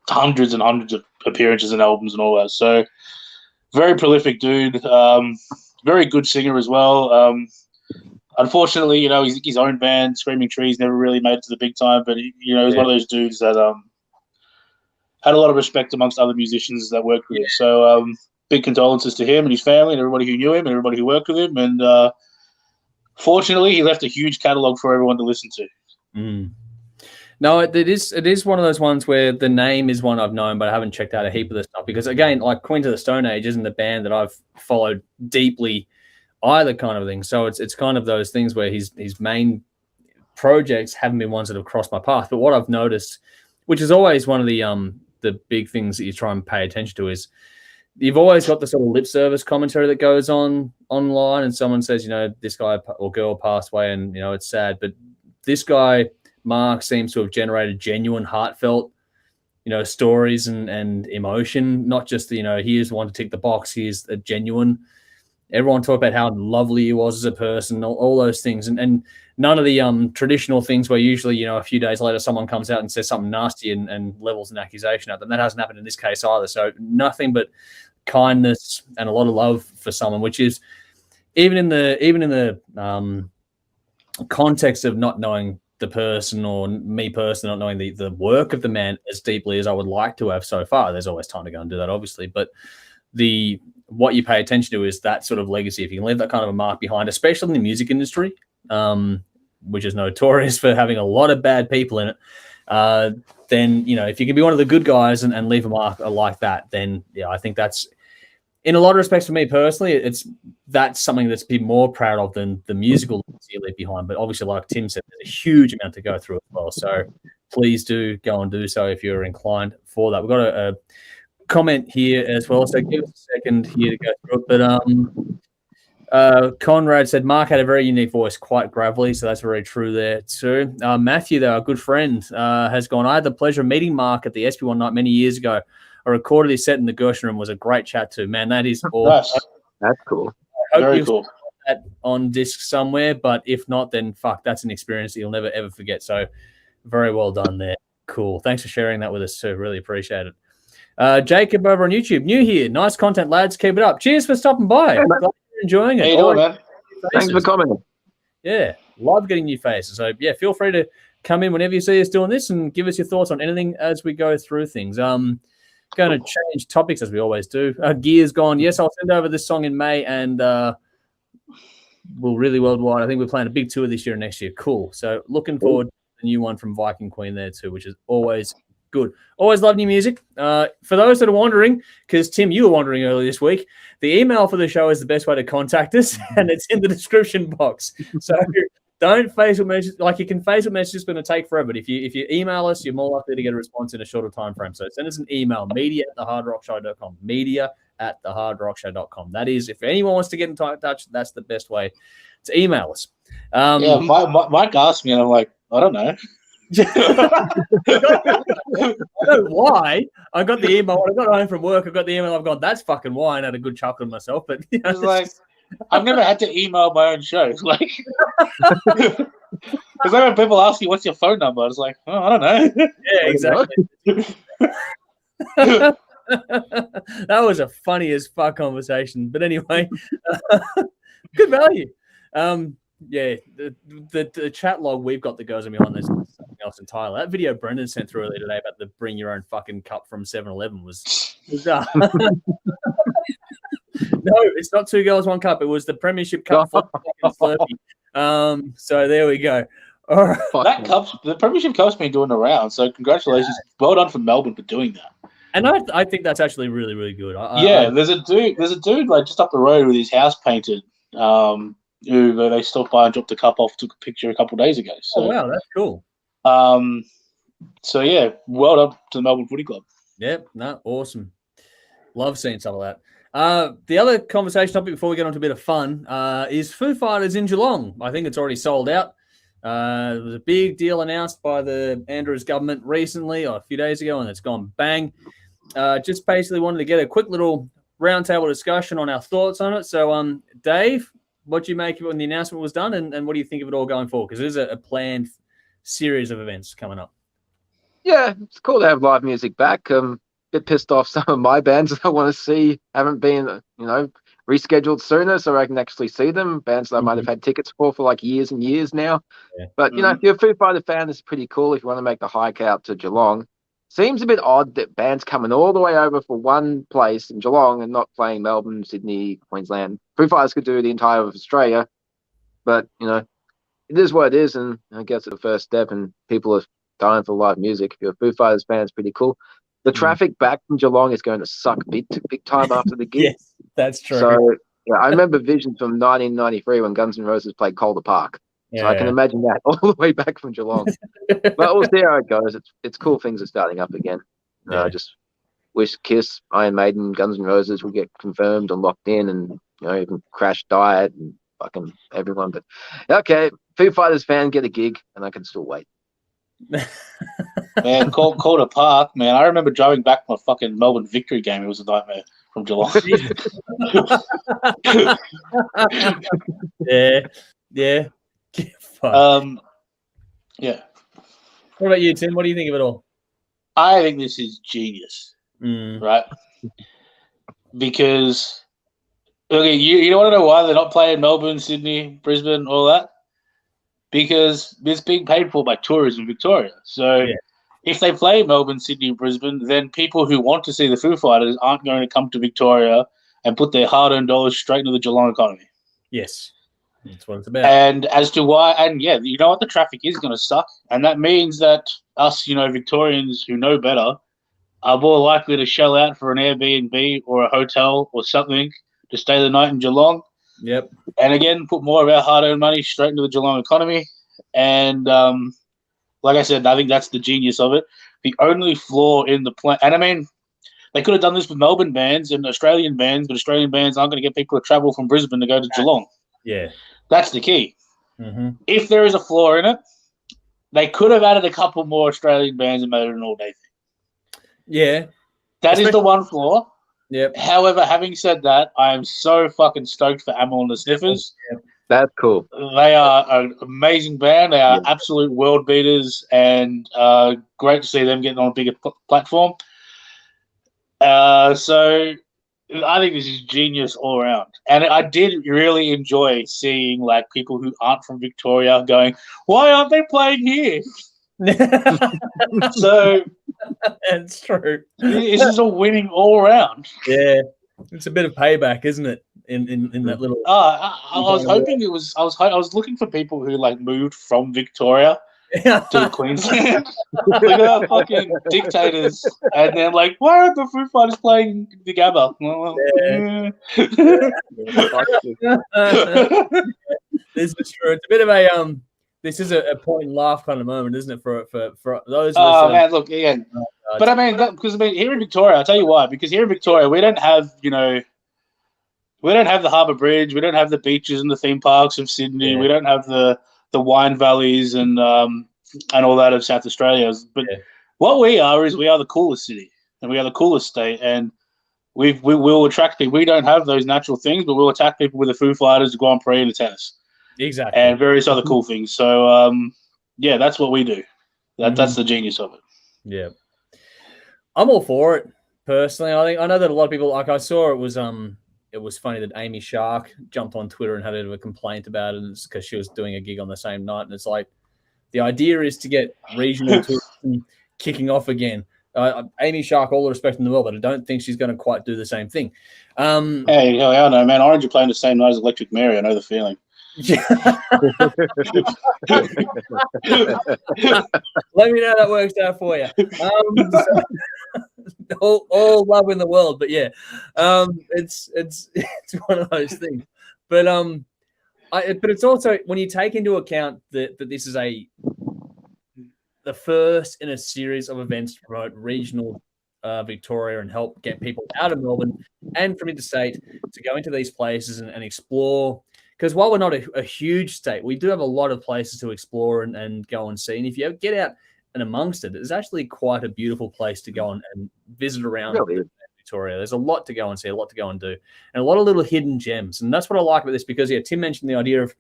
hundreds and hundreds of appearances and albums and all that. So very prolific dude, very good singer as well. Unfortunately, his own band, Screaming Trees, never really made it to the big time, but he's one of those dudes that had a lot of respect amongst other musicians that worked with him. So big condolences to him and his family and everybody who knew him and everybody who worked with him. And fortunately, he left a huge catalog for everyone to listen to. Mm. No, it is one of those ones where the name is one I've known, but I haven't checked out a heap of the stuff because, again, like Queens of the Stone Age isn't the band that I've followed deeply either, kind of thing. So it's kind of those things where his main projects haven't been ones that have crossed my path. But what I've noticed, which is always one of the big things that you try and pay attention to, is you've always got the sort of lip service commentary that goes on online, and someone says, this guy or girl passed away, and it's sad. But this guy, Mark, seems to have generated genuine, heartfelt, stories and emotion. Not just here's one to tick the box. Here's a genuine. Everyone talked about how lovely he was as a person, all those things, and none of the traditional things where usually a few days later someone comes out and says something nasty and levels an accusation at them. That hasn't happened in this case either. So nothing but kindness and a lot of love for someone, which is even in the context of not knowing the person, or me personally not knowing the work of the man as deeply as I would like to have so far. There's always time to go and do that, obviously, but what you pay attention to is that sort of legacy. If you can leave that kind of a mark behind, especially in the music industry, which is notorious for having a lot of bad people in it, then if you can be one of the good guys and leave a mark like that, then I think that's, in a lot of respects, for me personally, that's something that's be more proud of than the musical legacy you leave behind. But obviously, like Tim said, there's a huge amount to go through as well. So please do go and do so if you're inclined for that. We've got a comment here as well, so give us a second here to go through it. But Conrad said Mark had a very unique voice, quite gravelly, so that's very true there too. Matthew, though, our good friend, has gone, I had the pleasure of meeting Mark at the SB one night many years ago. I recorded his set in the Gershon room. Was a great chat too. Man, that is awesome. That's cool. Very cool. That on disc somewhere, but if not, then fuck, that's an experience that you'll never ever forget. So very well done there. Cool. Thanks for sharing that with us too. Really appreciate it. Jacob over on YouTube, new here. Nice content, lads. Keep it up. Cheers for stopping by. Glad you're enjoying it. How you doing, man? Thanks for commenting. Yeah, love getting new faces. So yeah, feel free to come in whenever you see us doing this and give us your thoughts on anything as we go through things. Going to change topics as we always do. Gear's gone. Yes, I'll send over this song in May, and we'll really worldwide. I think we're playing a big tour this year and next year. Cool. So looking forward to the new one from Viking Queen there too, which is always good. Always love new music. For those that are wondering, because Tim, you were wondering earlier this week, the email for the show is the best way to contact us, and it's in the description box. So don't Facebook messages. Like, you can Facebook messages, it's going to take forever. But if you email us, you're more likely to get a response in a shorter time frame. So send us an email, media@thehardrockshow.com, media@thehardrockshow.com. That is, if anyone wants to get in touch, that's the best way to email us. Mike asked me, and I'm like, I don't know. I don't know why. I got the email when I got home from work. I got the email. I've gone, that's fucking why. And had a good chuckle myself. But you know, it's like, I've never had to email my own show. Like, because when people ask you, what's your phone number? It's like, oh, I don't know. Yeah, exactly. That was a funny as fuck conversation. But anyway, good value. Yeah, the chat log we've got that goes on behind this is something else entirely. That video Brendan sent through earlier today about the bring your own fucking cup from 7-Eleven was bizarre. No, it's not 2 girls, 1 cup. It was the Premiership Cup for Slurpee. So there we go. All right. That cup's, the Premiership Cup's been doing the round, so congratulations. Yeah. Well done for Melbourne for doing that. And I think that's actually really, really good. There's a dude like just up the road with his house painted. Who they stopped by and dropped the cup off, took a picture a couple of days ago. So, oh wow, that's cool. So yeah, well done to the Melbourne Footy Club. Yep, no, awesome. Love seeing some of that. The other conversation topic before we get on to a bit of fun is Foo Fighters in Geelong. I think it's already sold out. There was a big deal announced by the Andrews government recently, or a few days ago, and it's gone bang. Just basically wanted to get a quick little roundtable discussion on our thoughts on it. So, Dave, what do you make of it when the announcement was done, and what do you think of it all going forward? Because there's a planned series of events coming up. Yeah, it's cool to have live music back. Bit pissed off some of my bands that I want to see haven't been, rescheduled sooner, so I can actually see them. Bands that I might have had tickets for like years and years now. Yeah. But if you're a Foo Fighter fan, it's pretty cool if you want to make the hike out to Geelong. Seems a bit odd that bands coming all the way over for one place in Geelong and not playing Melbourne, Sydney, Queensland. Foo Fighters could do the entire of Australia, but it is what it is, and I guess it's the first step. And people are dying for live music. If you're a Foo Fighters fan, it's pretty cool. The traffic back from Geelong is going to suck big time after the gig. Yes, that's true. So I remember visions from 1993 when Guns N' Roses played Calder Park. So I can imagine that all the way back from Geelong. But we'll see how it goes. It's cool things are starting up again. I just wish Kiss, Iron Maiden, Guns N' Roses will get confirmed and locked in, and even Crash Diet and fucking everyone. But okay, Foo Fighters fan, get a gig, and I can still wait. Man, Calder Park, man. I remember driving back from a fucking Melbourne Victory game. It was a nightmare from Geelong. Yeah. Yeah. What about you, Tim? What do you think of it all? I think this is genius, right? Because, okay, you don't want to know why they're not playing Melbourne, Sydney, Brisbane, all that? Because it's being paid for by Tourism Victoria. So if they play Melbourne, Sydney, Brisbane, then people who want to see the Foo Fighters aren't going to come to Victoria and put their hard-earned dollars straight into the Geelong economy. Yes. That's what it's about. And as to why, and you know what, the traffic is going to suck. And that means that us, Victorians who know better are more likely to shell out for an Airbnb or a hotel or something to stay the night in Geelong. Yep. And again, put more of our hard-earned money straight into the Geelong economy. And like I said, I think that's the genius of it. The only flaw in the plan, and I mean, they could have done this with Melbourne bands and Australian bands, but Australian bands aren't going to get people to travel from Brisbane to go to Geelong. Yeah. That's the key. If there is a flaw in it, they could have added a couple more Australian bands and made it an all-day thing. Yeah. That is the one flaw. Yep. However, having said that, I am so fucking stoked for Amyl and the Sniffers. Yep. That's cool. They are an amazing band. They are absolute world beaters, and great to see them getting on a bigger platform. So I think this is genius all around. And I did really enjoy seeing like people who aren't from Victoria going, why aren't they playing here? So that's true. This is a winning all around. Yeah. It's a bit of payback, isn't it? In that little I was hoping it was I was looking for people who like moved from Victoria to Queensland. Look at our fucking dictators. And then like, why aren't the Foo Fighters playing the Gabba? This is true. It's a bit of a this is a point and laugh kind of moment, isn't it? For those. Oh man, look again. But I mean, because here in Victoria, I'll tell you why. Because here in Victoria, we don't have we don't have the Harbour Bridge. We don't have the beaches and the theme parks of Sydney. Yeah. We don't have the wine valleys and all that of South Australia. But what we are is we are the coolest city and we are the coolest state, and we will attract people. We don't have those natural things, but we'll attack people with the Foo Fighters, the Grand Prix, and the tennis. Exactly. And various other cool things. So, yeah, that's what we do. That's the genius of it. Yeah. I'm all for it, personally. I know that a lot of people, like I saw it was funny that Amy Shark jumped on Twitter and had a bit of a complaint about it because she was doing a gig on the same night. And it's like, the idea is to get regional tourism kicking off again. Amy Shark, all the respect in the world, but I don't think she's going to quite do the same thing. Hey, I know, man. Orange are playing the same night as Electric Mary. I know the feeling. Yeah. Let me know how that works out for you. All love in the world, but yeah, it's one of those things. But but it's also when you take into account that this is the first in a series of events to promote regional Victoria and help get people out of Melbourne and from interstate to go into these places and explore. Because while we're not a huge state, we do have a lot of places to explore and go and see. And if you get out and amongst it, it's actually quite a beautiful place to go and visit around Victoria. There's a lot to go and see, a lot to go and do, and a lot of little hidden gems. And that's what I like about this because, Tim mentioned the idea of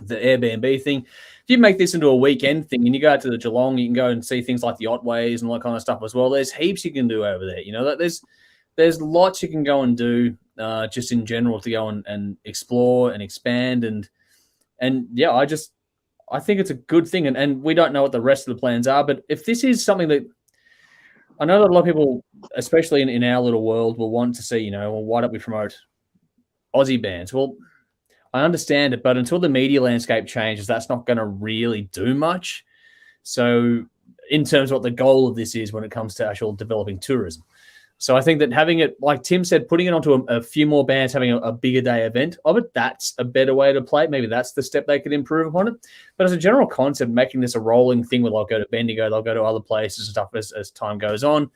the Airbnb thing. If you make this into a weekend thing and you go out to the Geelong, you can go and see things like the Otways and all that kind of stuff as well. There's heaps you can do over there. There's lots you can go and do just in general to go and explore and expand. And yeah, I think it's a good thing. And we don't know what the rest of the plans are. But if this is something that I know that a lot of people, especially in our little world, will want to see, well, why don't we promote Aussie bands? Well, I understand it, but until the media landscape changes, that's not going to really do much. So in terms of what the goal of this is when it comes to actual developing tourism. So I think that having it, like Tim said, putting it onto a few more bands, having a bigger day event of it, that's a better way to play. Maybe that's the step they could improve upon it. But as a general concept, making this a rolling thing where they'll go to Bendigo, they'll go to other places and stuff as time goes on,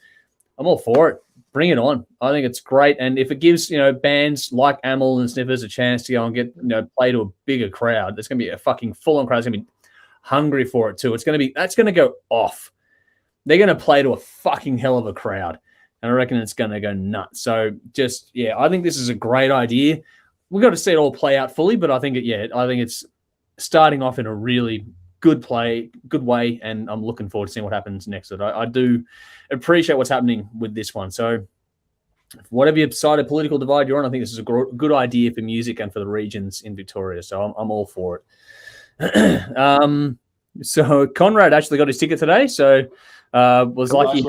I'm all for it. Bring it on. I think it's great. And if it gives, bands like Amel and Sniffers a chance to go and get, play to a bigger crowd, there's going to be a fucking full-on crowd. It's going to be hungry for it too. That's going to go off. They're going to play to a fucking hell of a crowd. And I reckon it's going to go nuts. So I think this is a great idea. We've got to see it all play out fully, but I think it's starting off in a really good way, and I'm looking forward to seeing what happens next. I do appreciate what's happening with this one. So whatever side of political divide you're on, I think this is a good idea for music and for the regions in Victoria. So I'm all for it. So Conrad actually got his ticket today. So was lucky.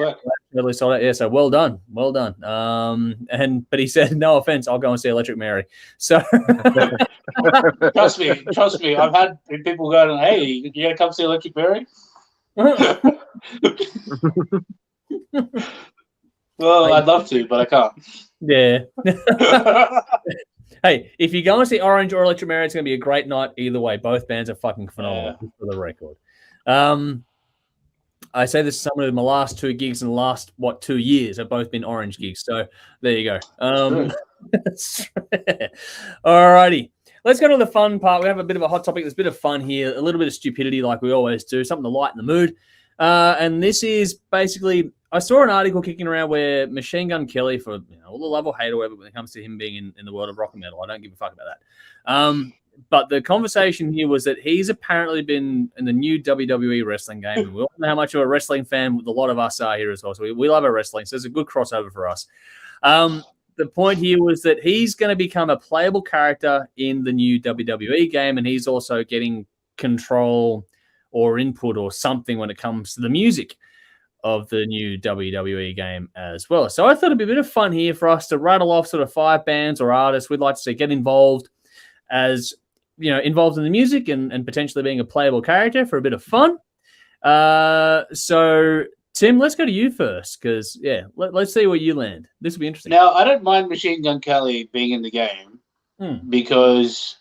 Really sold out. Yeah, so well done. But he said, no offense, I'll go and see Electric Mary. So trust me. I've had people going, hey, you gonna come see Electric Mary? Well, I'd love to, but I can't. Yeah. Hey, if you go and see Orange or Electric Mary, it's going to be a great night either way. Both bands are fucking phenomenal, for the record. I say this is some of my last two gigs in the last, 2 years have both been Orange gigs. So there you go. All righty. Let's go to the fun part. We have a bit of a hot topic. There's a bit of fun here, a little bit of stupidity like we always do, something to lighten the mood. And this is basically, I saw an article kicking around where Machine Gun Kelly, for all the love or hate or whatever, when it comes to him being in the world of rock and metal, I don't give a fuck about that. But the conversation here was that he's apparently been in the new WWE wrestling game. And we all know how much of a wrestling fan a lot of us are here as well. So we love our wrestling. So it's a good crossover for us. The point here was that he's going to become a playable character in the new WWE game. And he's also getting control or input or something when it comes to the music of the new WWE game as well. So I thought it'd be a bit of fun here for us to rattle off sort of 5 bands or artists we'd like to see get involved as involved in the music and potentially being a playable character for a bit of fun. So, Tim, let's go to you first because, let's see where you land. This will be interesting. Now, I don't mind Machine Gun Kelly being in the game because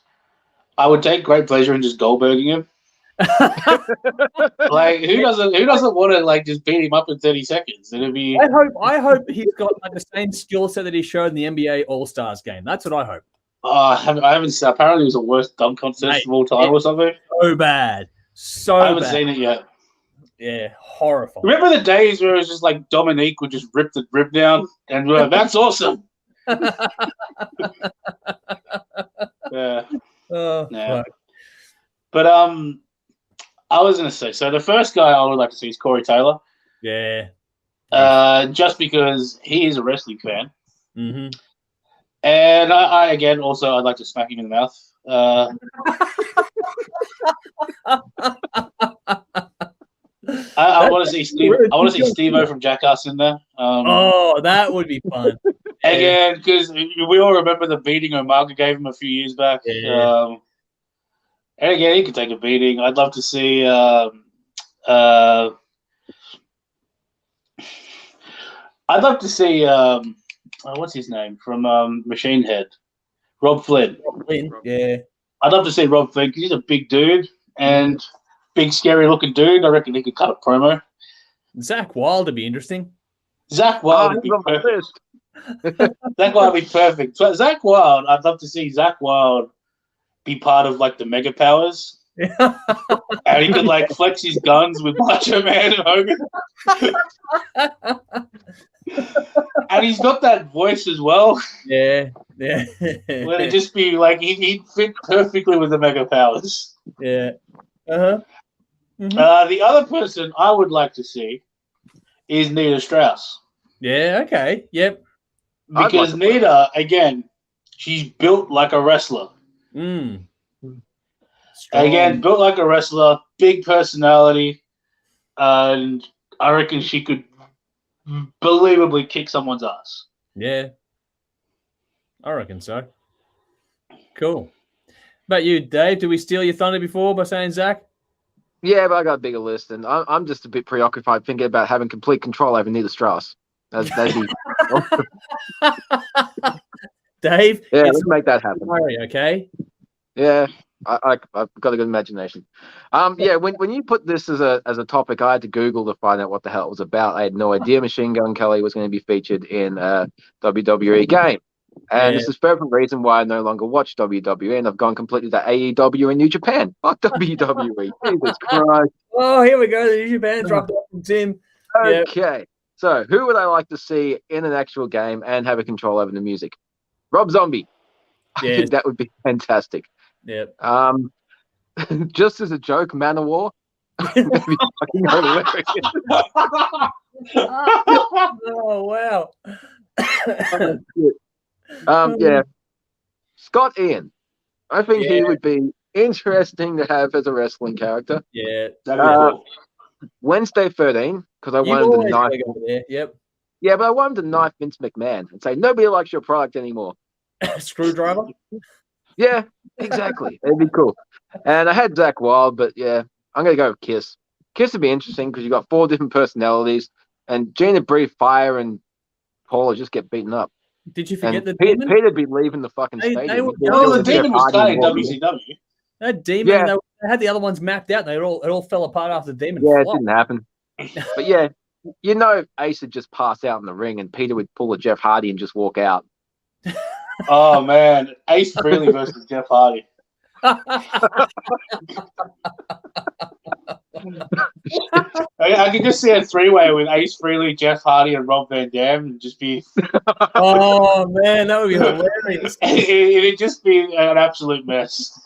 I would take great pleasure in just Goldberging him. Like, who doesn't want to just beat him up in 30 seconds? It'd be. I hope he's got the same skill set that he showed in the NBA All-Stars game. That's what I hope. I haven't seen. Apparently, it was the worst dunk contest of all time or something. So bad. So I haven't bad. seen it yet. Yeah, horrifying. Remember the days where it was just like Dominique would just rip the rib down, and we're like, that's awesome. Yeah. Oh, Yeah. fuck. But I was gonna say, so the first guy I would like to see is Corey Taylor. Yeah. Just because he is a wrestling fan. Mm-hmm. And I again also I'd like to smack him in the mouth. I want to see Steve. I want to see Steve-O from Jackass in there. Oh, that would be fun. Again, because we all remember the beating Umaga gave him a few years back. Yeah. And again, he could take a beating. I'd love to see. I'd love to see. What's his name from Machine Head? Rob Flynn. Yeah. I'd love to see Rob Flynn because he's a big dude and big, scary looking dude. I reckon he could cut a promo. Zach Wilde would be interesting. Zach Wilde would be perfect. Zach Wilde would be perfect. So Zach Wilde, I'd love to see Zach Wilde be part of like the Mega Powers. Yeah. And he could like flex his guns with Macho Man and Hogan. And he's got that voice as well. Yeah. Yeah. Where it just be like he'd fit perfectly with the Mega Powers. Yeah. Uh-huh. Mm-hmm. The other person I would like to see is Nita Strauss. Yeah, okay. Yep. Because Nita, again, she's built like a wrestler. Mm. Again, built like a wrestler, big personality, and I reckon she could believably kick someone's ass. Yeah. I reckon so. Cool. About you, Dave? Did we steal your thunder before by saying Zach? Yeah, but I got a bigger list, and I'm just a bit preoccupied thinking about having complete control over Nita Strauss. That'd be... Dave? Yeah, let's make that happen. Okay? Yeah, I've got a good imagination. Yeah, when you put this as a topic, I had to Google to find out what the hell it was about. I had no idea Machine Gun Kelly was going to be featured in a WWE game. And this is further reason why I no longer watch WWE, and I've gone completely to AEW and New Japan. Fuck WWE. Jesus Christ. Oh, here we go. The New Japan dropped off from Tim. Okay. Yep. So who would I like to see in an actual game and have a control over the music? Rob Zombie. I think that would be fantastic. Yep. Just as a joke, Manowar. That'd be fucking hilarious. Oh, wow. Yeah. Scott Ian. I think he would be interesting to have as a wrestling character. Yeah. Wednesday 13, because I want him to knife. Yep. Yeah, but I want him to knife Vince McMahon and say nobody likes your product anymore. Screwdriver? Yeah, exactly. It'd be cool. And I had Zach Wilde, but yeah, I'm gonna go with Kiss. Kiss would be interesting because you got 4 different personalities, and Gina breathe fire and Paula just get beaten up. Did you forget the demon? Peter'd be leaving the fucking stadium. The demon was playing WCW. That demon, they had the other ones mapped out. It all fell apart after the demon. Yeah, it didn't happen. But yeah, you know, Ace would just pass out in the ring, and Peter would pull a Jeff Hardy and just walk out. Oh man, Ace Frehley versus Jeff Hardy. I can just see a 3-way with Ace Frehley, Jeff Hardy, and Rob Van Dam, and just be. Oh man, that would be hilarious. It'd just be an absolute mess.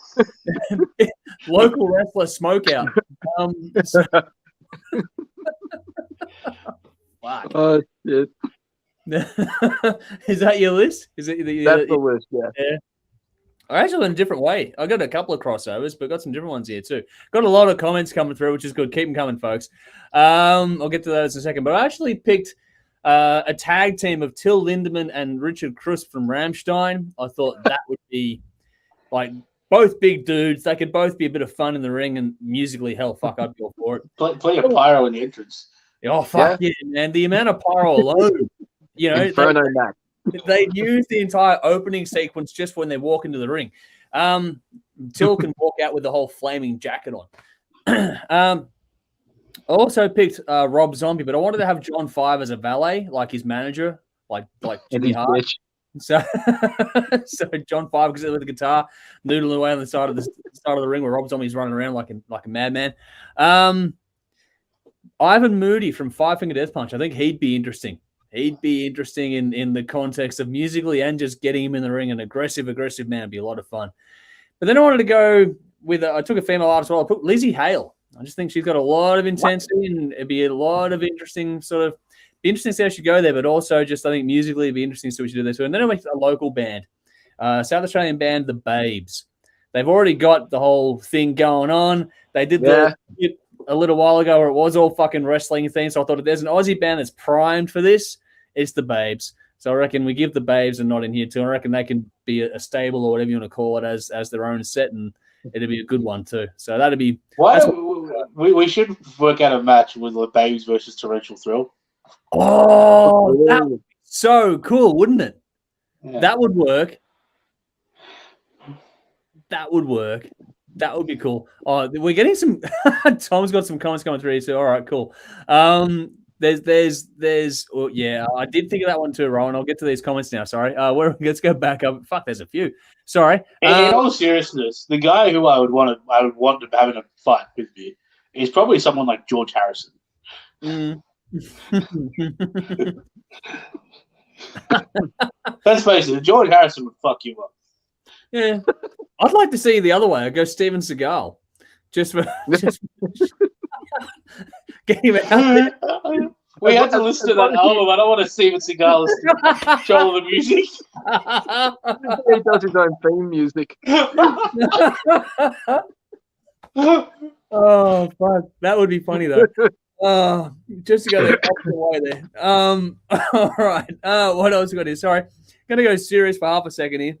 Local wrestler smokeout. Fuck. Oh shit. Is that your list? Is it that's the list? Yeah. I actually went a different way. I got a couple of crossovers, but got some different ones here too. Got a lot of comments coming through, which is good. Keep them coming, folks. I'll get to those in a second. But I actually picked a tag team of Till Lindemann and Richard Krust from Rammstein. I thought that would be like both big dudes. They could both be a bit of fun in the ring and musically, hell, fuck, I'd go for it. Play a pyro in the entrance. Oh, fuck yeah, man. The amount of pyro alone, you know. Inferno Mac. They use the entire opening sequence just when they walk into the ring. Till can walk out with the whole flaming jacket on. I also picked Rob Zombie, but I wanted to have John 5 as a valet, like his manager, like Jimmy Hart. So, so John Five goes with the guitar, noodling away on the side of the ring where Rob Zombie's running around like a madman. Ivan Moody from Five Finger Death Punch. I think he'd be interesting. He'd be interesting in the context of musically and just getting him in the ring. An aggressive man would be a lot of fun. But then I wanted to go with I took a female artist as well. I put Lizzie Hale. I just think she's got a lot of intensity and it'd be a lot of interesting be interesting to see how she go there, but also just I think musically it'd be interesting to see what she do there too. And then I went to a local band, South Australian band, The Babes. They've already got the whole thing going on. They did a little while ago where it was all fucking wrestling thing. So I thought if there's an Aussie band that's primed for this, it's The Babes. So I reckon we give The Babes a nod in here too. I reckon they can be a stable or whatever you want to call it as their own set, and it'd be a good one too. So that'd be. We should work out a match with The Babes versus Torrential Thrill. Oh, that would be so cool, wouldn't it? Yeah. That would work. That would be cool. Oh, we're getting some. Tom's got some comments coming through. So all right, cool. There's. Oh, yeah, I did think of that one too, Rowan. I'll get to these comments now. Sorry. Let's go back up. Fuck, there's a few. Sorry. In all seriousness, the guy who I would want to have in a fight with me is probably someone like George Harrison. Let's face it, George Harrison would fuck you up. Yeah, I'd like to see the other way. I'd go Steven Seagal, just for get him out there. We had to listen to that album. I don't want to Steven Seagal control the music. He does his own theme music. Oh, fuck. That would be funny, though. Just to go the opposite way there. All right. What else we got here? Sorry. Going to go serious for half a second here.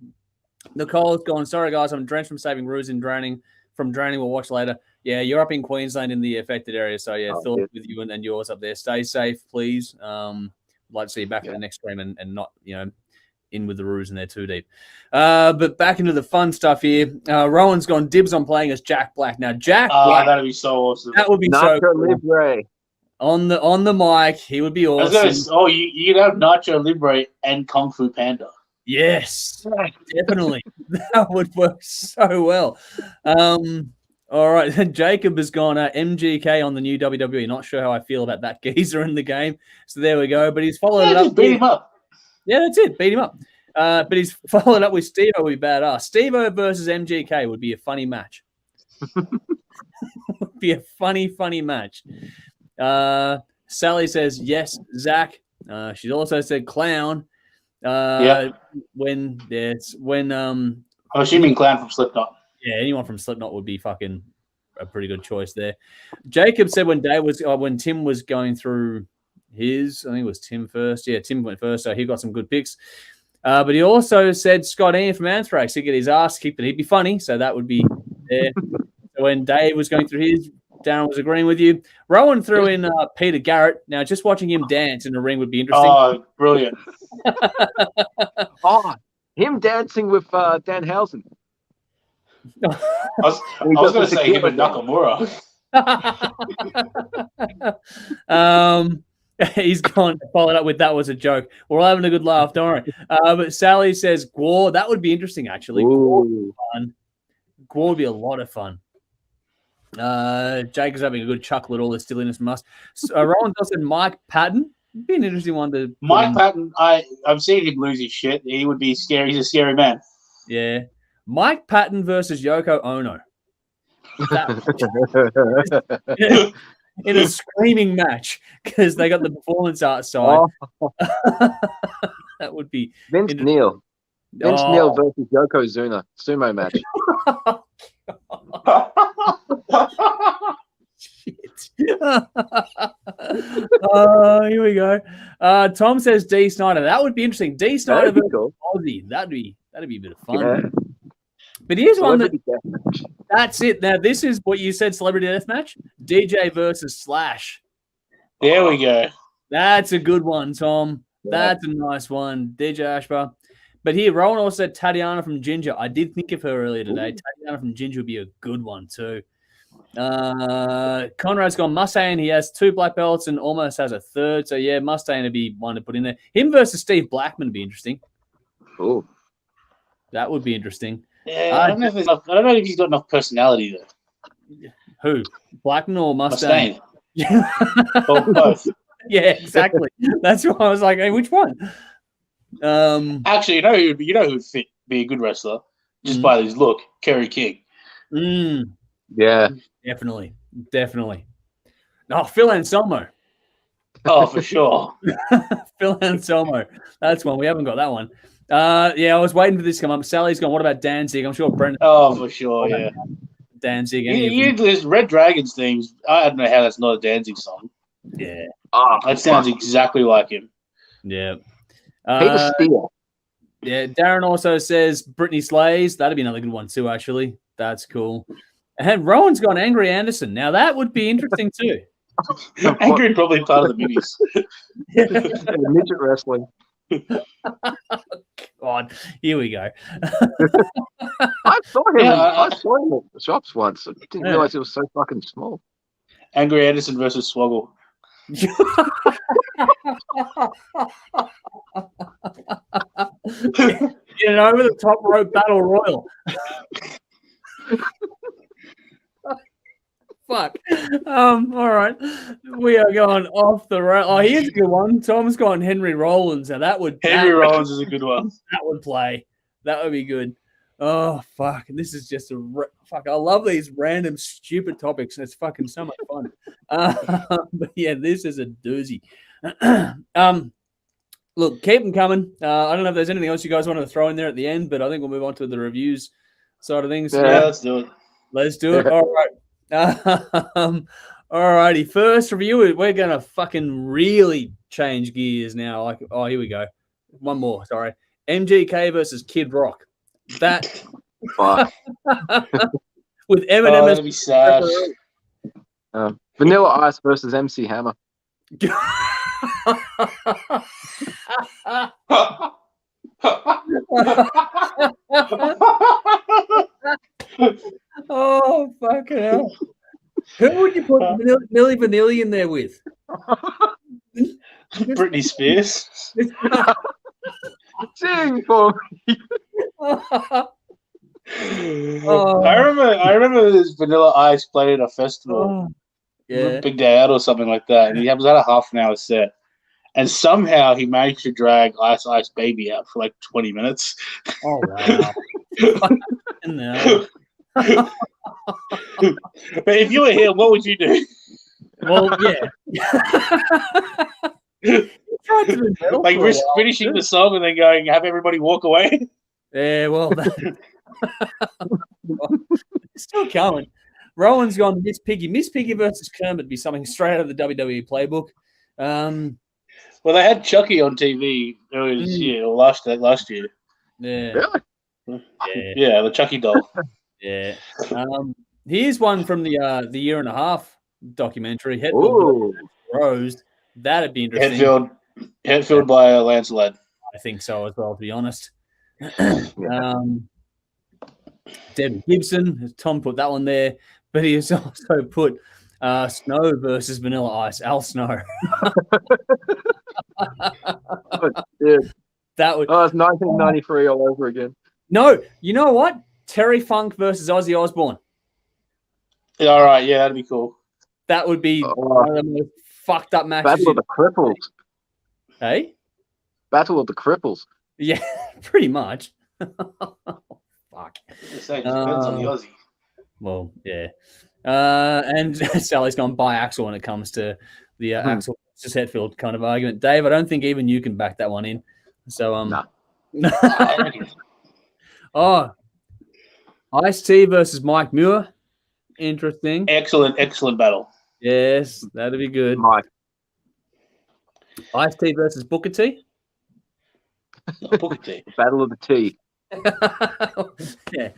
Nicole's gone, sorry, guys, I'm drenched from saving Ruse and drowning. We'll watch later. Yeah, you're up in Queensland in the affected area. So, yeah, thoughts with you and yours up there. Stay safe, please. I'd like to see you back in the next stream and not, in with the Ruse and they're too deep. But back into the fun stuff here. Rowan's gone dibs on playing as Jack Black. Now, Jack Black. That'd be so awesome. That would be Nacho so cool. Libre. On the mic, he would be awesome. You'd have Nacho Libre and Kung Fu Panda. Yes, definitely. That would work so well. All right. Jacob has gone MGK on the new WWE. Not sure how I feel about that geezer in the game. So there we go. But he's followed it up. Just beat him up. Yeah, that's it. Beat him up. But he's followed up with Steve-O would be badass. Steve-O versus MGK would be a funny match. Would be a funny match. Sally says, yes, Zach. She's also said clown. When I'm assuming clown from Slipknot. Yeah, anyone from Slipknot would be fucking a pretty good choice there. Jacob said when Tim was going through his, I think it was Tim first. Yeah, Tim went first, so he got some good picks. But he also said Scott Ian from Anthrax. He'd get his ass kicked, but he'd be funny, so that would be there. So when Dave was going through his, Darren was agreeing with you. Rowan threw in Peter Garrett. Now, just watching him dance in the ring would be interesting. Oh, brilliant. Him dancing with Danhausen. I was going to say him and Nakamura. He's gone followed up with that was a joke. We're all having a good laugh, don't worry. But Sally says Gore. That would be interesting, actually. Gore would be fun. Gore would be a lot of fun. Jake is having a good chuckle at all the silliness from us. Rowan said Mike Patton. It'd be an interesting one to. Mike Patton, I've seen him lose his shit. He would be scary. He's a scary man. Yeah. Mike Patton versus Yoko Ono. In a screaming match because they got the performance art side. That would be Vince Neil. Vince Neil versus Yokozuna sumo match. Shit. Here we go. Tom says D. Snyder. That would be interesting. D. Snyder versus Aussie. That'd be a bit of fun. Yeah. But here's one that's it. Now this is what you said, celebrity deathmatch. DJ versus Slash. There we go. That's a good one, Tom. That's a nice one. DJ Ashbar. But here, Rowan also said Tatiana from Ginger. I did think of her earlier today. Tatiana from Ginger would be a good one too. Conrad's gone Mustang. He has 2 black belts and almost has a 3rd. So yeah, Mustang would be one to put in there. Him versus Steve Blackman would be interesting. Cool. That would be interesting. Yeah, I don't know if I don't know if he's got enough personality though. Who? Blackman or Mustang? Mustaine. Or both. Yeah, exactly. That's why I was like, hey, which one? Actually, you know who'd be a good wrestler just by his look, Kerry King. Yeah, definitely. No, Phil Anselmo. Oh, for sure. Phil Anselmo. That's one. We haven't got that one. Yeah, I was waiting for this to come up. Sally's gone, what about Danzig? I'm sure Brendan. Oh, for sure, yeah. Danzig. There's Red Dragons themes. I don't know how that's not a Danzig song. Yeah. Oh, that sounds exactly like him. Yeah. Peter Steele. Yeah, Darren also says Britney Slays. That'd be another good one too, actually. That's cool. And Rowan's got Angry Anderson. Now that would be interesting too. Angry probably part of the minis. Midget wrestling. God, here we go. I saw him. I saw him at the shops once. I didn't realize it was so fucking small. Angry Anderson versus Swoggle. Over the top rope battle royal. Fuck. All right. We are going off the rail. Oh, here's a good one. Tom's gone Henry Rollins. Now Henry Rollins is a good one. That would play. That would be good. Oh, fuck. This is just fuck. I love these random stupid topics. It's fucking so much fun. But yeah, this is a doozy. Look, keep them coming. I don't know if there's anything else you guys want to throw in there at the end, but I think we'll move on to the reviews side of things. Yeah, let's do it. Let's do it. All right. All righty. First review, we're gonna fucking really change gears now. Like, oh, here we go. One more. Sorry. MGK versus Kid Rock. That with Eminem. That'd be sad. Vanilla Ice versus MC Hammer. Oh, fucking hell. Who would you put Milli Vanilli in there with? Britney Spears. Sing for me. I remember this Vanilla Ice played at a festival. Yeah. Big Day Out or something like that. And he was at a half an hour set. And somehow he managed to drag Ice Ice Baby out for like 20 minutes. Oh, wow. No. But if you were here, what would you do? Well, yeah. Like finishing the song and then going, have everybody walk away? Yeah, well, it's still coming. Rowan's gone Miss Piggy. Miss Piggy versus Kermit would be something straight out of the WWE playbook. Well, they had Chucky on TV earlier this year or last year. Yeah. Really? Yeah, the Chucky doll. Yeah. Here's one from the year and a half documentary. Ooh. Rose. That'd be interesting. Hetfield by Lance Ladd. I think so as well, to be honest. Debbie Gibson. Tom put that one there, but he has also put Snow versus Vanilla Ice. Al Snow. Dude. That would. Oh, it's 1993 all over again. No, you know what? Terry Funk versus Ozzy Osbourne. Yeah, all right. Yeah, that'd be cool. That would be one of the most fucked up matches. Battle of the Cripples. Hey? Battle of the Cripples. Yeah, pretty much. Fuck. It depends on the Aussie. Well, yeah. And Sally's gone by Axel when it comes to the Axel versus Hetfield kind of argument. Dave, I don't think even you can back that one in. So, No. Oh, Ice-T versus Mike Muir. Interesting. Excellent battle. Yes, that'd be good. Mike. Ice-T versus Booker T. Booker T. Battle of the T. Yeah.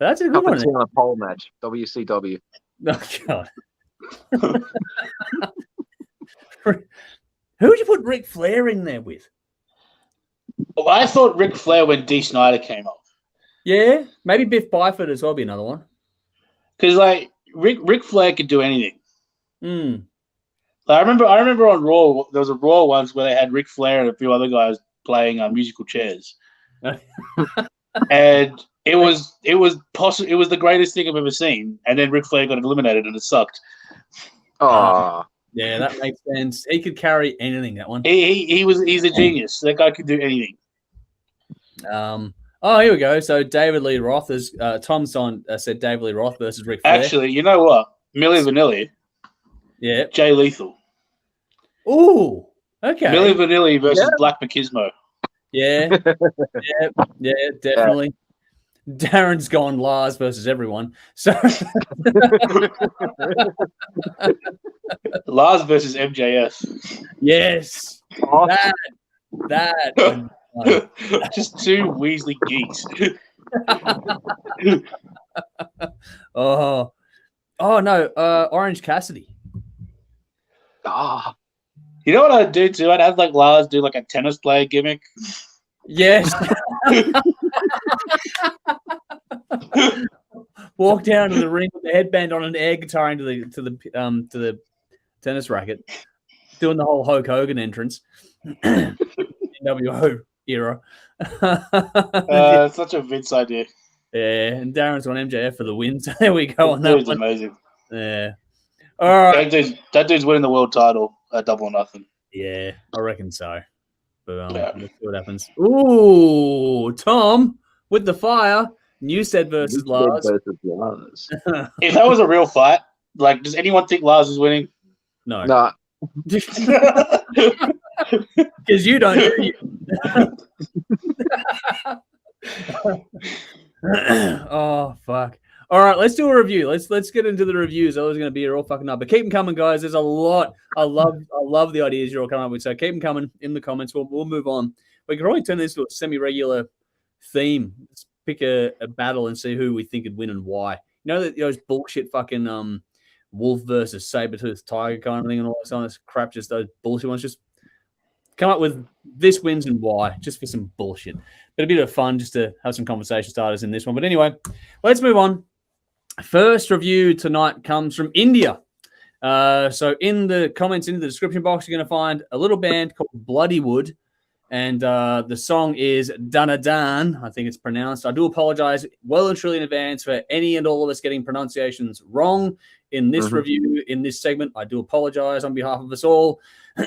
That's a good one. On a pole match. WCW. Oh, God. Who would you put Ric Flair in there with? Well, I thought Ric Flair when Dee Snider came up. Yeah, maybe Biff Byford as well be another one. Because like Ric Flair could do anything. Mm. I remember on Raw there was a Raw once where they had Ric Flair and a few other guys playing musical chairs, and it was the greatest thing I've ever seen. And then Ric Flair got eliminated, and it sucked. Oh, yeah, that makes sense. He could carry anything. That one. He's a genius. That guy could do anything. Oh, here we go. So David Lee Roth is Tom Son said David Lee Roth versus Ric Flair. Actually, you know what? Milli Vanilli. Yeah. Jay Lethal. Ooh. Okay. Milli Vanilli versus Black Machismo. Yeah. yeah, definitely. Yeah. Darren's gone Lars versus everyone. So Lars versus MJF. Yes. That. Just two Weasley geeks. Oh no, Orange Cassidy. oh. You know what I'd do too? I'd have like Lars do like a tennis player gimmick. Yes. Walk down to the ring with the headband on, an air guitar into the tennis racket, doing the whole Hulk Hogan entrance. NWO era. Such a Vince idea. Yeah, and Darren's on MJF for the win. So there we go on that Dude's one. amazing. Yeah. All right. That dude's winning the world title at Double or Nothing. Yeah, I reckon so. But let's see what happens. Ooh, Tom with the fire. Newstead versus Lars. If that was a real fight, like, does anyone think Lars is winning? No. Nah. Because you don't, do you? Oh, fuck. All right, let's do a review. Let's get into the reviews. I was going to be here all fucking up, but keep them coming, guys. There's a lot. I love the ideas you're all coming up with. So keep them coming in the comments. We'll move on. We can probably turn this into a semi-regular theme. Let's pick a battle and see who we think would win and why. You know that those bullshit fucking wolf versus saber-toothed tiger kind of thing and all that kind of crap. Just those bullshit ones. Just come up with this wins and why, just for some bullshit. But a bit of fun just to have some conversation starters in this one. But anyway, let's move on. First review tonight comes from India. So in the comments, in the description box, you're going to find a little band called Bloodywood. And the song is Danadan, I think it's pronounced. I do apologize well and truly in advance for any and all of us getting pronunciations wrong in this review, in this segment. I do apologize on behalf of us all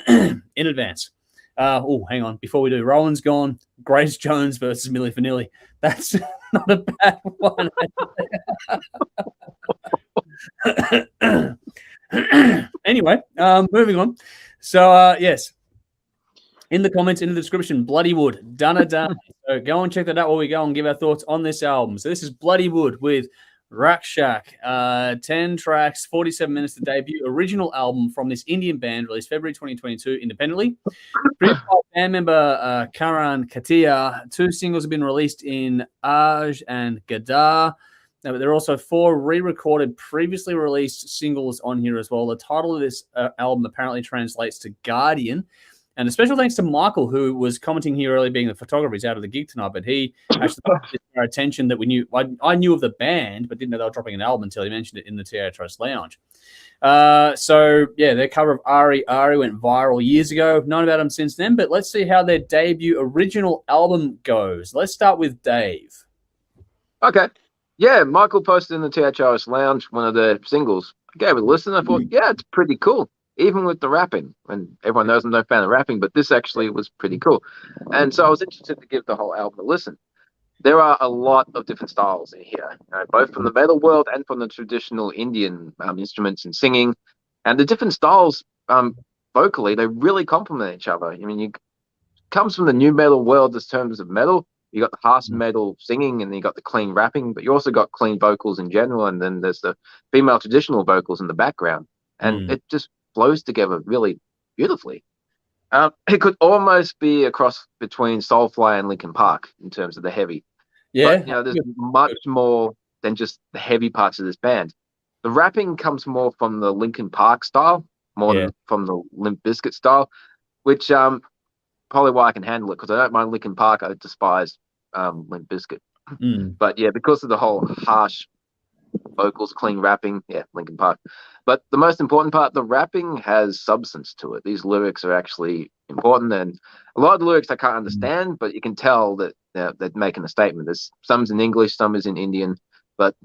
in advance. Hang on. Before we do, Rowan's gone. Grace Jones versus Milli Vanilli. That's not a bad one. Anyway, moving on. So, yes. In the comments, in the description, Bloodywood, Danadan. So go and check that out while we go and give our thoughts on this album. So this is Bloodywood with Rakshak, 10 tracks, 47 minutes to debut, original album from this Indian band released February 2022 independently. Produced by band member Karan Katia. 2 singles have been released in Aj and Gadar. Now, there are also 4 re-recorded, previously released singles on here as well. The title of this album apparently translates to Guardian. And a special thanks to Michael, who was commenting here earlier, being the photographer. He's out of the gig tonight, but he actually brought our attention that we knew. I knew of the band, but didn't know they were dropping an album until he mentioned it in the THRS Lounge. So, yeah, their cover of Ari went viral years ago. I've known about them since then, but let's see how their debut original album goes. Let's start with Dave. Okay. Yeah, Michael posted in the THRS Lounge one of their singles. I gave it a listen. I thought, yeah, it's pretty cool. Even with the rapping, and everyone knows I'm no fan of rapping, but this actually was pretty cool. And so I was interested to give the whole album a listen. There are a lot of different styles in here, both from the metal world and from the traditional Indian instruments and singing. And the different styles vocally, they really complement each other. I mean, it comes from the new metal world in terms of metal. You got the harsh metal singing, and then you got the clean rapping, but you also got clean vocals in general, and then there's the female traditional vocals in the background. And it just flows together really beautifully. It could almost be a cross between Soulfly and Linkin Park in terms of the heavy. Yeah. But, there's much more than just the heavy parts of this band. The rapping comes more from the Linkin Park style, more than from the Limp Bizkit style, which probably why I can handle it, because I don't mind Linkin Park. I despise Limp Bizkit. But yeah, because of the whole harsh vocals, clean rapping. Yeah, Linkin Park. But the most important part, the rapping has substance to it. These lyrics are actually important, and a lot of the lyrics I can't understand, but you can tell that they're making a statement. There's some's in English, some is in Indian, but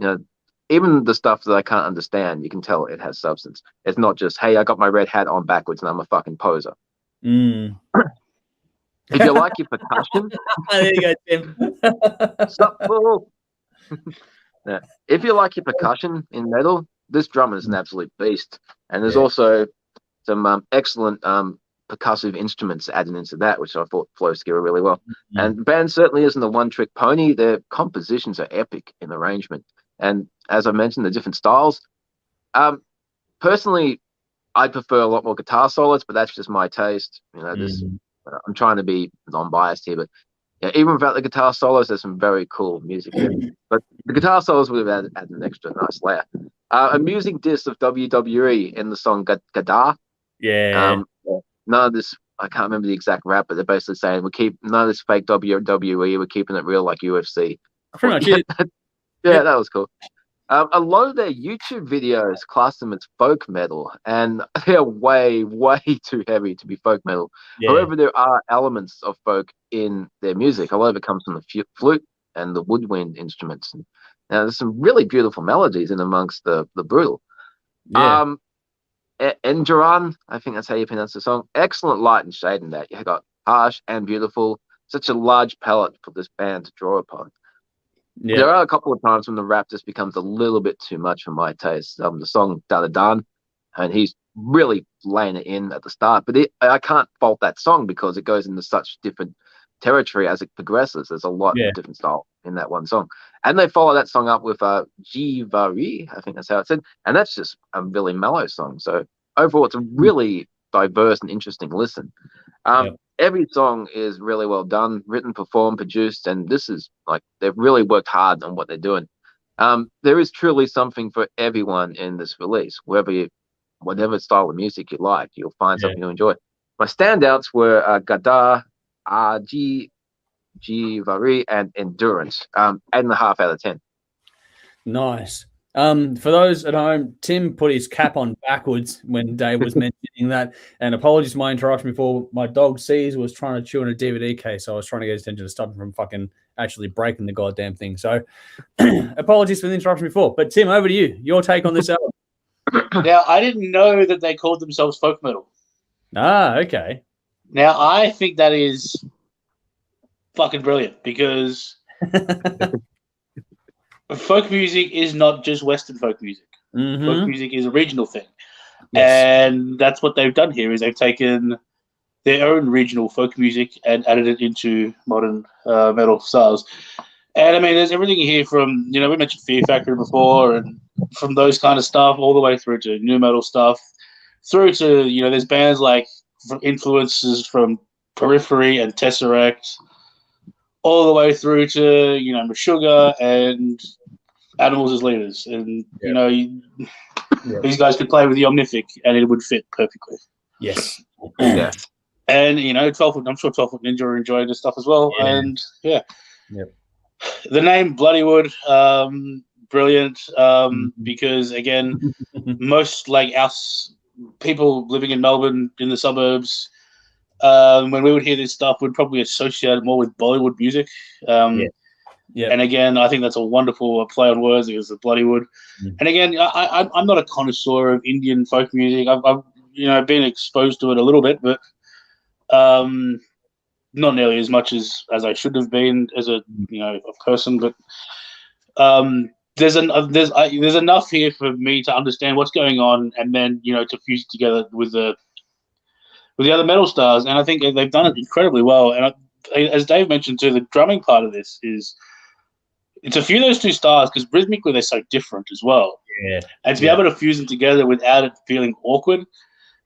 even the stuff that I can't understand, you can tell it has substance. It's not just, hey, I got my red hat on backwards and I'm a fucking poser. Mm. If you like your percussion, there you go, Tim. sup, fool? Yeah. If you like your percussion in metal, this drummer is an absolute beast. And there's also some excellent percussive instruments added into that, which I thought flows together really well. Mm-hmm. And the band certainly isn't a one-trick pony. Their compositions are epic in arrangement. And as I mentioned, the different styles. Personally, I prefer a lot more guitar solos, but that's just my taste. I'm trying to be non-biased here, but even without the guitar solos, there's some very cool music here. But the guitar solos would have added an extra nice layer. Amusing diss of WWE in the song Gadar. Yeah. None of this, I can't remember the exact rap, but they're basically saying none of this fake WWE, we're keeping it real like UFC. Pretty much it. Yeah, that was cool. A lot of their YouTube videos class them as folk metal, and they're way, way too heavy to be folk metal. Yeah. However, there are elements of folk in their music. A lot of it comes from the flute and the woodwind instruments. And there's some really beautiful melodies in amongst the brutal. Yeah. Enduran, I think that's how you pronounce the song. Excellent light and shade in that. You got harsh and beautiful. Such a large palette for this band to draw upon. Yeah. There are a couple of times when the rap just becomes a little bit too much for my taste. The song Da Dan, and he's really laying it in at the start. But I can't fault that song because it goes into such different territory as it progresses. There's a lot of different style in that one song. And they follow that song up with Jivari, I think that's how it said. And that's just a really mellow song. So overall, it's a really diverse and interesting listen. Every song is really well done, written, performed, produced, and this is they've really worked hard on what they're doing. There is truly something for everyone in this release. Whatever style of music you like, you'll find something to enjoy. My standouts were Gadar, Jivari, and Endurance. 8.5 out of 10. Nice. For those at home, Tim put his cap on backwards when Dave was mentioning that. And apologies for my interruption before. My dog Caesar was trying to chew on a DVD case, so I was trying to get his attention to stop him from fucking actually breaking the goddamn thing. So apologies for the interruption before. But Tim, over to you. Your take on this album. Now, I didn't know that they called themselves folk metal. Ah, okay. Now, I think that is fucking brilliant because folk music is not just Western folk music. Mm-hmm. Folk music is a regional thing. Yes. And that's what they've done here is they've taken their own regional folk music and added it into modern metal styles. And, I mean, there's everything here from, we mentioned Fear Factory before, and from those kind of stuff all the way through to new metal stuff, through to, there's bands like from influences from Periphery and THRS, all the way through to, Meshuggah and Animals as Leaders. And, these guys could play with the Omnific and it would fit perfectly. Yes. Yeah. And, 12-foot, I'm sure 12-foot Ninja are enjoying this stuff as well. Yeah. And, the name Bloodywood, brilliant, because, again, most, us people living in Melbourne in the suburbs, when we would hear this stuff, we'd probably associate it more with Bollywood music. And again, I think that's a wonderful play on words. It was the Bloodywood. And again, I'm not a connoisseur of Indian folk music. I've been exposed to it a little bit, but not nearly as much as I should have been as a a person. But there's enough here for me to understand what's going on, and then to fuse it together with the other metal stars. And I think they've done it incredibly well. And as Dave mentioned too, the drumming part of this it's a few of those two stars because rhythmically they're so different as well. Yeah. And to be able to fuse them together without it feeling awkward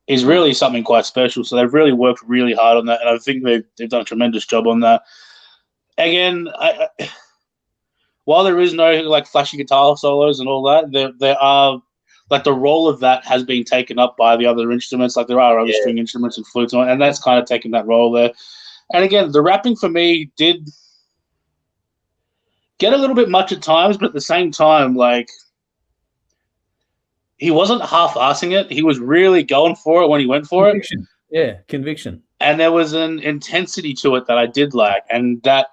is really something quite special. So they've really worked really hard on that, and I think they've done a tremendous job on that. Again, while there is no flashy guitar solos and all that, there are the role of that has been taken up by the other instruments. There are other string instruments and flutes, and that's kind of taken that role there. And again, the rapping for me did get a little bit much at times, but at the same time, he wasn't half-assing it. He was really going for it when he went for Conviction. Yeah, conviction. And there was an intensity to it that I did like, and that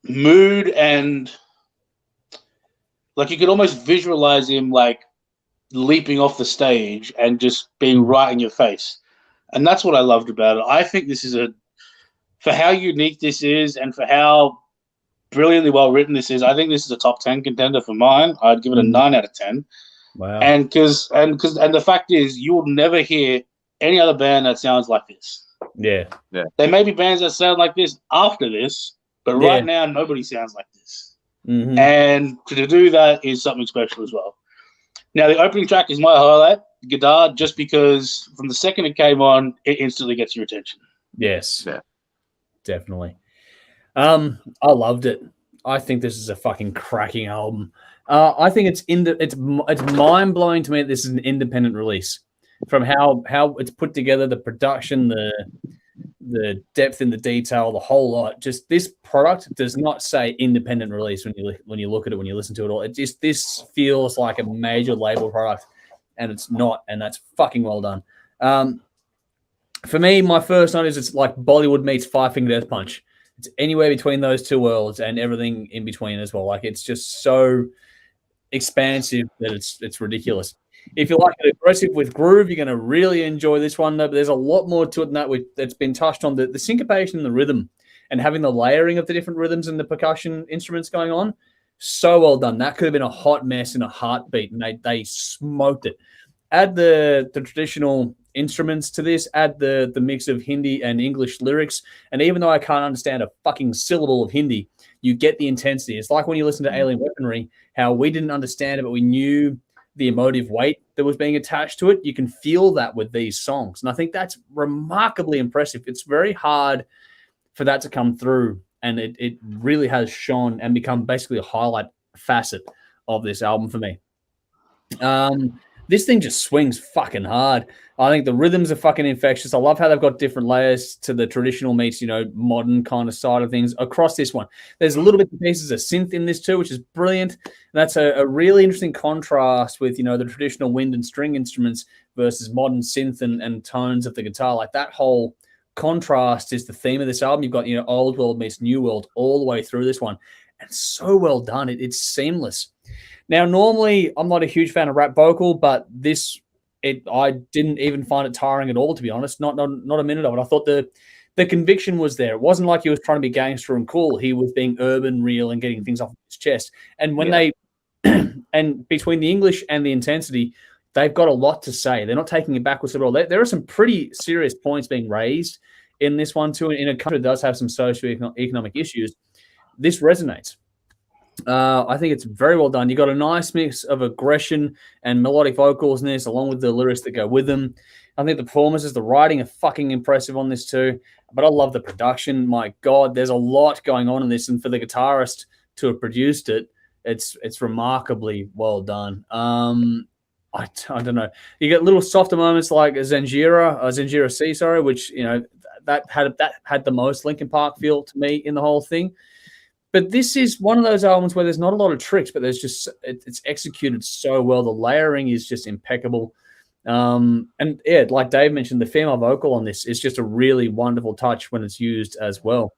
mood, and like you could almost visualize him like leaping off the stage and just being right in your face. And that's what I loved about it. I think this is for how unique this is and for how brilliantly well written this is, I think this is a top 10 contender for mine. I'd give it a 9 out of 10. Wow. And the fact is, you will never hear any other band that sounds like this. Yeah. There may be bands that sound like this after this, but right now nobody sounds like this. Mm-hmm. And to do that is something special as well. Now, the opening track is my highlight, Guitar, just because from the second it came on, it instantly gets your attention. Yes. Yeah. Definitely. I loved it. I think this is a fucking cracking album. I think it's mind blowing to me that this is an independent release. From how it's put together, the production, the depth in the detail, the whole lot. Just this product does not say independent release when you look at it, when you listen to it all. This feels like a major label product, and it's not, and that's fucking well done. For me, my first note is it's like Bollywood meets Five Finger Death Punch. It's anywhere between those two worlds and everything in between as well. Like, it's just so expansive that it's ridiculous. If you like it aggressive with groove, you're going to really enjoy this one. But there's a lot more to it than that that's been touched on. The syncopation and the rhythm and having the layering of the different rhythms and the percussion instruments going on, so well done. That could have been a hot mess in a heartbeat, and they smoked it. Add the traditional instruments to this, add the mix of Hindi and English lyrics, and even though I can't understand a fucking syllable of Hindi, you get the intensity. It's like when you listen to Alien Weaponry, how we didn't understand it, but we knew the emotive weight that was being attached to it. You can feel that with these songs, and I think that's remarkably impressive. It's very hard for that to come through, and it really has shone and become basically a highlight facet of this album for me. This thing just swings fucking hard. I think the rhythms are fucking infectious. I love how they've got different layers to the traditional meets, modern kind of side of things across this one. There's a little bit of pieces of synth in this too, which is brilliant. And that's a really interesting contrast with, the traditional wind and string instruments versus modern synth and tones of the guitar. Like, that whole contrast is the theme of this album. You've got, old world meets new world all the way through this one. And so well done. It's seamless. Now, normally, I'm not a huge fan of rap vocal, but I didn't even find it tiring at all, to be honest. Not a minute of it. I thought the conviction was there. It wasn't like he was trying to be gangster and cool. He was being urban, real, and getting things off his chest. And when and between the English and the intensity, they've got a lot to say. They're not taking it backwards at all. There are some pretty serious points being raised in this one, too. In a country that does have some socioeconomic issues, this resonates. I think it's very well done. You got a nice mix of aggression and melodic vocals in this, along with the lyrics that go with them. I think the performances, the writing are fucking impressive on this too. But I love the production. My God, there's a lot going on in this, and for the guitarist to have produced it, it's remarkably well done. I don't know. You get little softer moments like Zengira C, which that had the most Linkin Park feel to me in the whole thing. But this is one of those albums where there's not a lot of tricks, but there's just it's executed so well. The layering is just impeccable. And yeah, like Dave mentioned, the female vocal on this is just a really wonderful touch when it's used as well.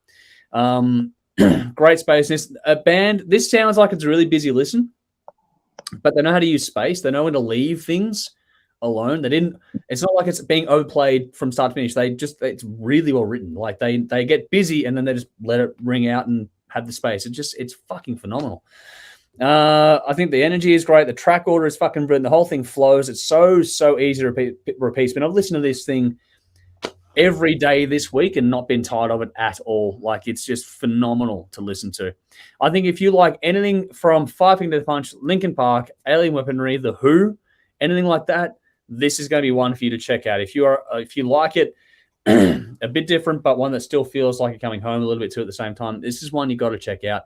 Great space. A band, this sounds like it's a really busy listen, but they know how to use space. They know when to leave things alone. It's not like it's being overplayed from start to finish. It's really well written. Like they get busy and then they just let it ring out and have the space. It's fucking phenomenal. I think the energy is great. The track order is fucking brilliant. The whole thing flows. It's so easy to repeat. But I've listened to this thing every day this week and not been tired of it at all. Like, it's just phenomenal to listen to. I think if you like anything from Five Finger Death Punch, Linkin Park, Alien Weaponry, The Who, anything like that, this is going to be one for you to check out. If you like it, a bit different, but one that still feels like you're coming home a little bit too at the same time, this is one you got to check out.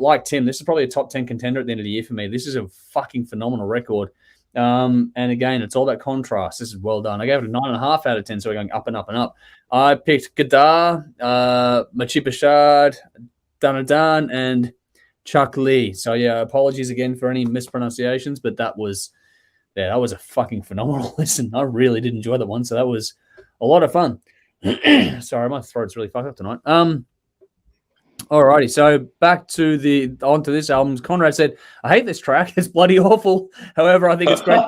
Like Tim, this is probably a top 10 contender at the end of the year for me. This is a fucking phenomenal record. And again, it's all that contrast. This is well done. I gave it a 9.5 out of 10, so we're going up and up and up. I picked Gadar, Machi Bashad, Danadan, and Chuck Lee. So yeah, apologies again for any mispronunciations, but that was a fucking phenomenal listen. I really did enjoy that one. So that was a lot of fun. Sorry, my throat's really fucked up tonight. Alrighty, so back to onto this album. Conrad said, I hate this track. It's bloody awful. However, I think it's great.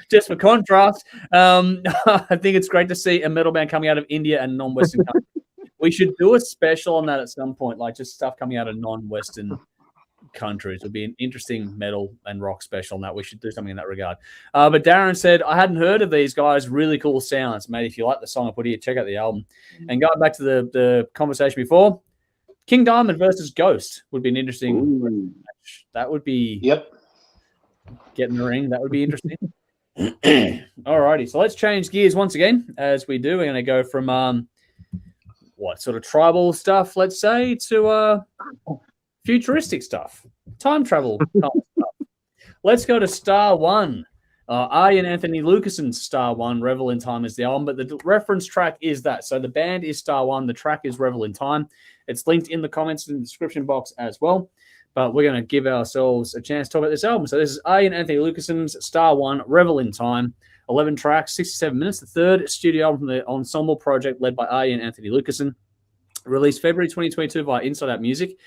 Just for contrast, I think it's great to see a metal band coming out of India and non-Western countries. We should do a special on that at some point, like just stuff coming out of non-Western countries. It would be an interesting metal and rock special on that. We should do something in that regard. But Darren said, I hadn't heard of these guys. Really cool sounds. Mate, if you like the song I put here, check out the album. And going back to the conversation before, King Diamond versus Ghost would be an interesting match. That would be get in the ring. That would be interesting. Alrighty, so let's change gears once again. As we do, we're going to go from what sort of tribal stuff, let's say, to futuristic stuff, time travel stuff. Let's go to Star One. Ari and Anthony Lucason's Star One, Revel in Time is the album, but the reference track is that. So the band is Star One, the track is Revel in Time. It's linked in the comments in the description box as well. But we're going to give ourselves a chance to talk about this album. So this is Ari and Anthony Lucason's Star One, Revel in Time. 11 tracks, 67 minutes. The third studio album from the ensemble project led by Ari and Anthony Lucason. Released February 2022 via Inside Out Music.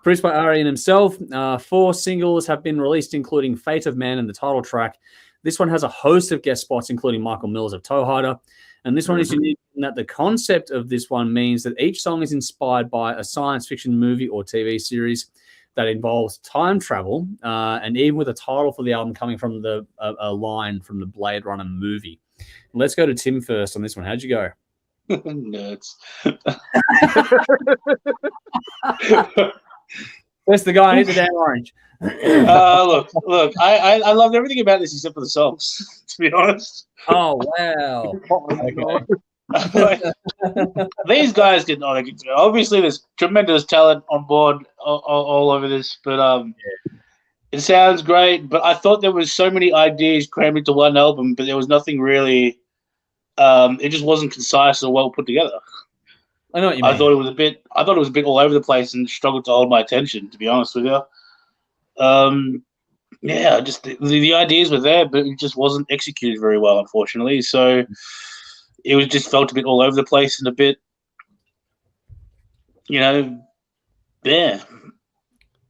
Produced by Ari and himself. 4 singles have been released, including Fate of Man and the title track. This one has a host of guest spots, including Michael Mills of Toehider. And this one is unique in that the concept of this one means that each song is inspired by a science fiction movie or TV series that involves time travel, and even with a title for the album coming from a line from the Blade Runner movie. Let's go to Tim first on this one. How'd you go? Nerds. That's the guy who hit the damn orange. Look, I loved everything about this except for the songs, to be honest. Oh, wow. Okay. These guys did not. Obviously, there's tremendous talent on board all over this, but it sounds great. But I thought there was so many ideas crammed into one album, but there was nothing really. It just wasn't concise or well put together. I know what you mean. I thought it was a bit all over the place and struggled to hold my attention, to be honest with you. Just the ideas were there, but it just wasn't executed very well, unfortunately. So it was just felt a bit all over the place and a bit,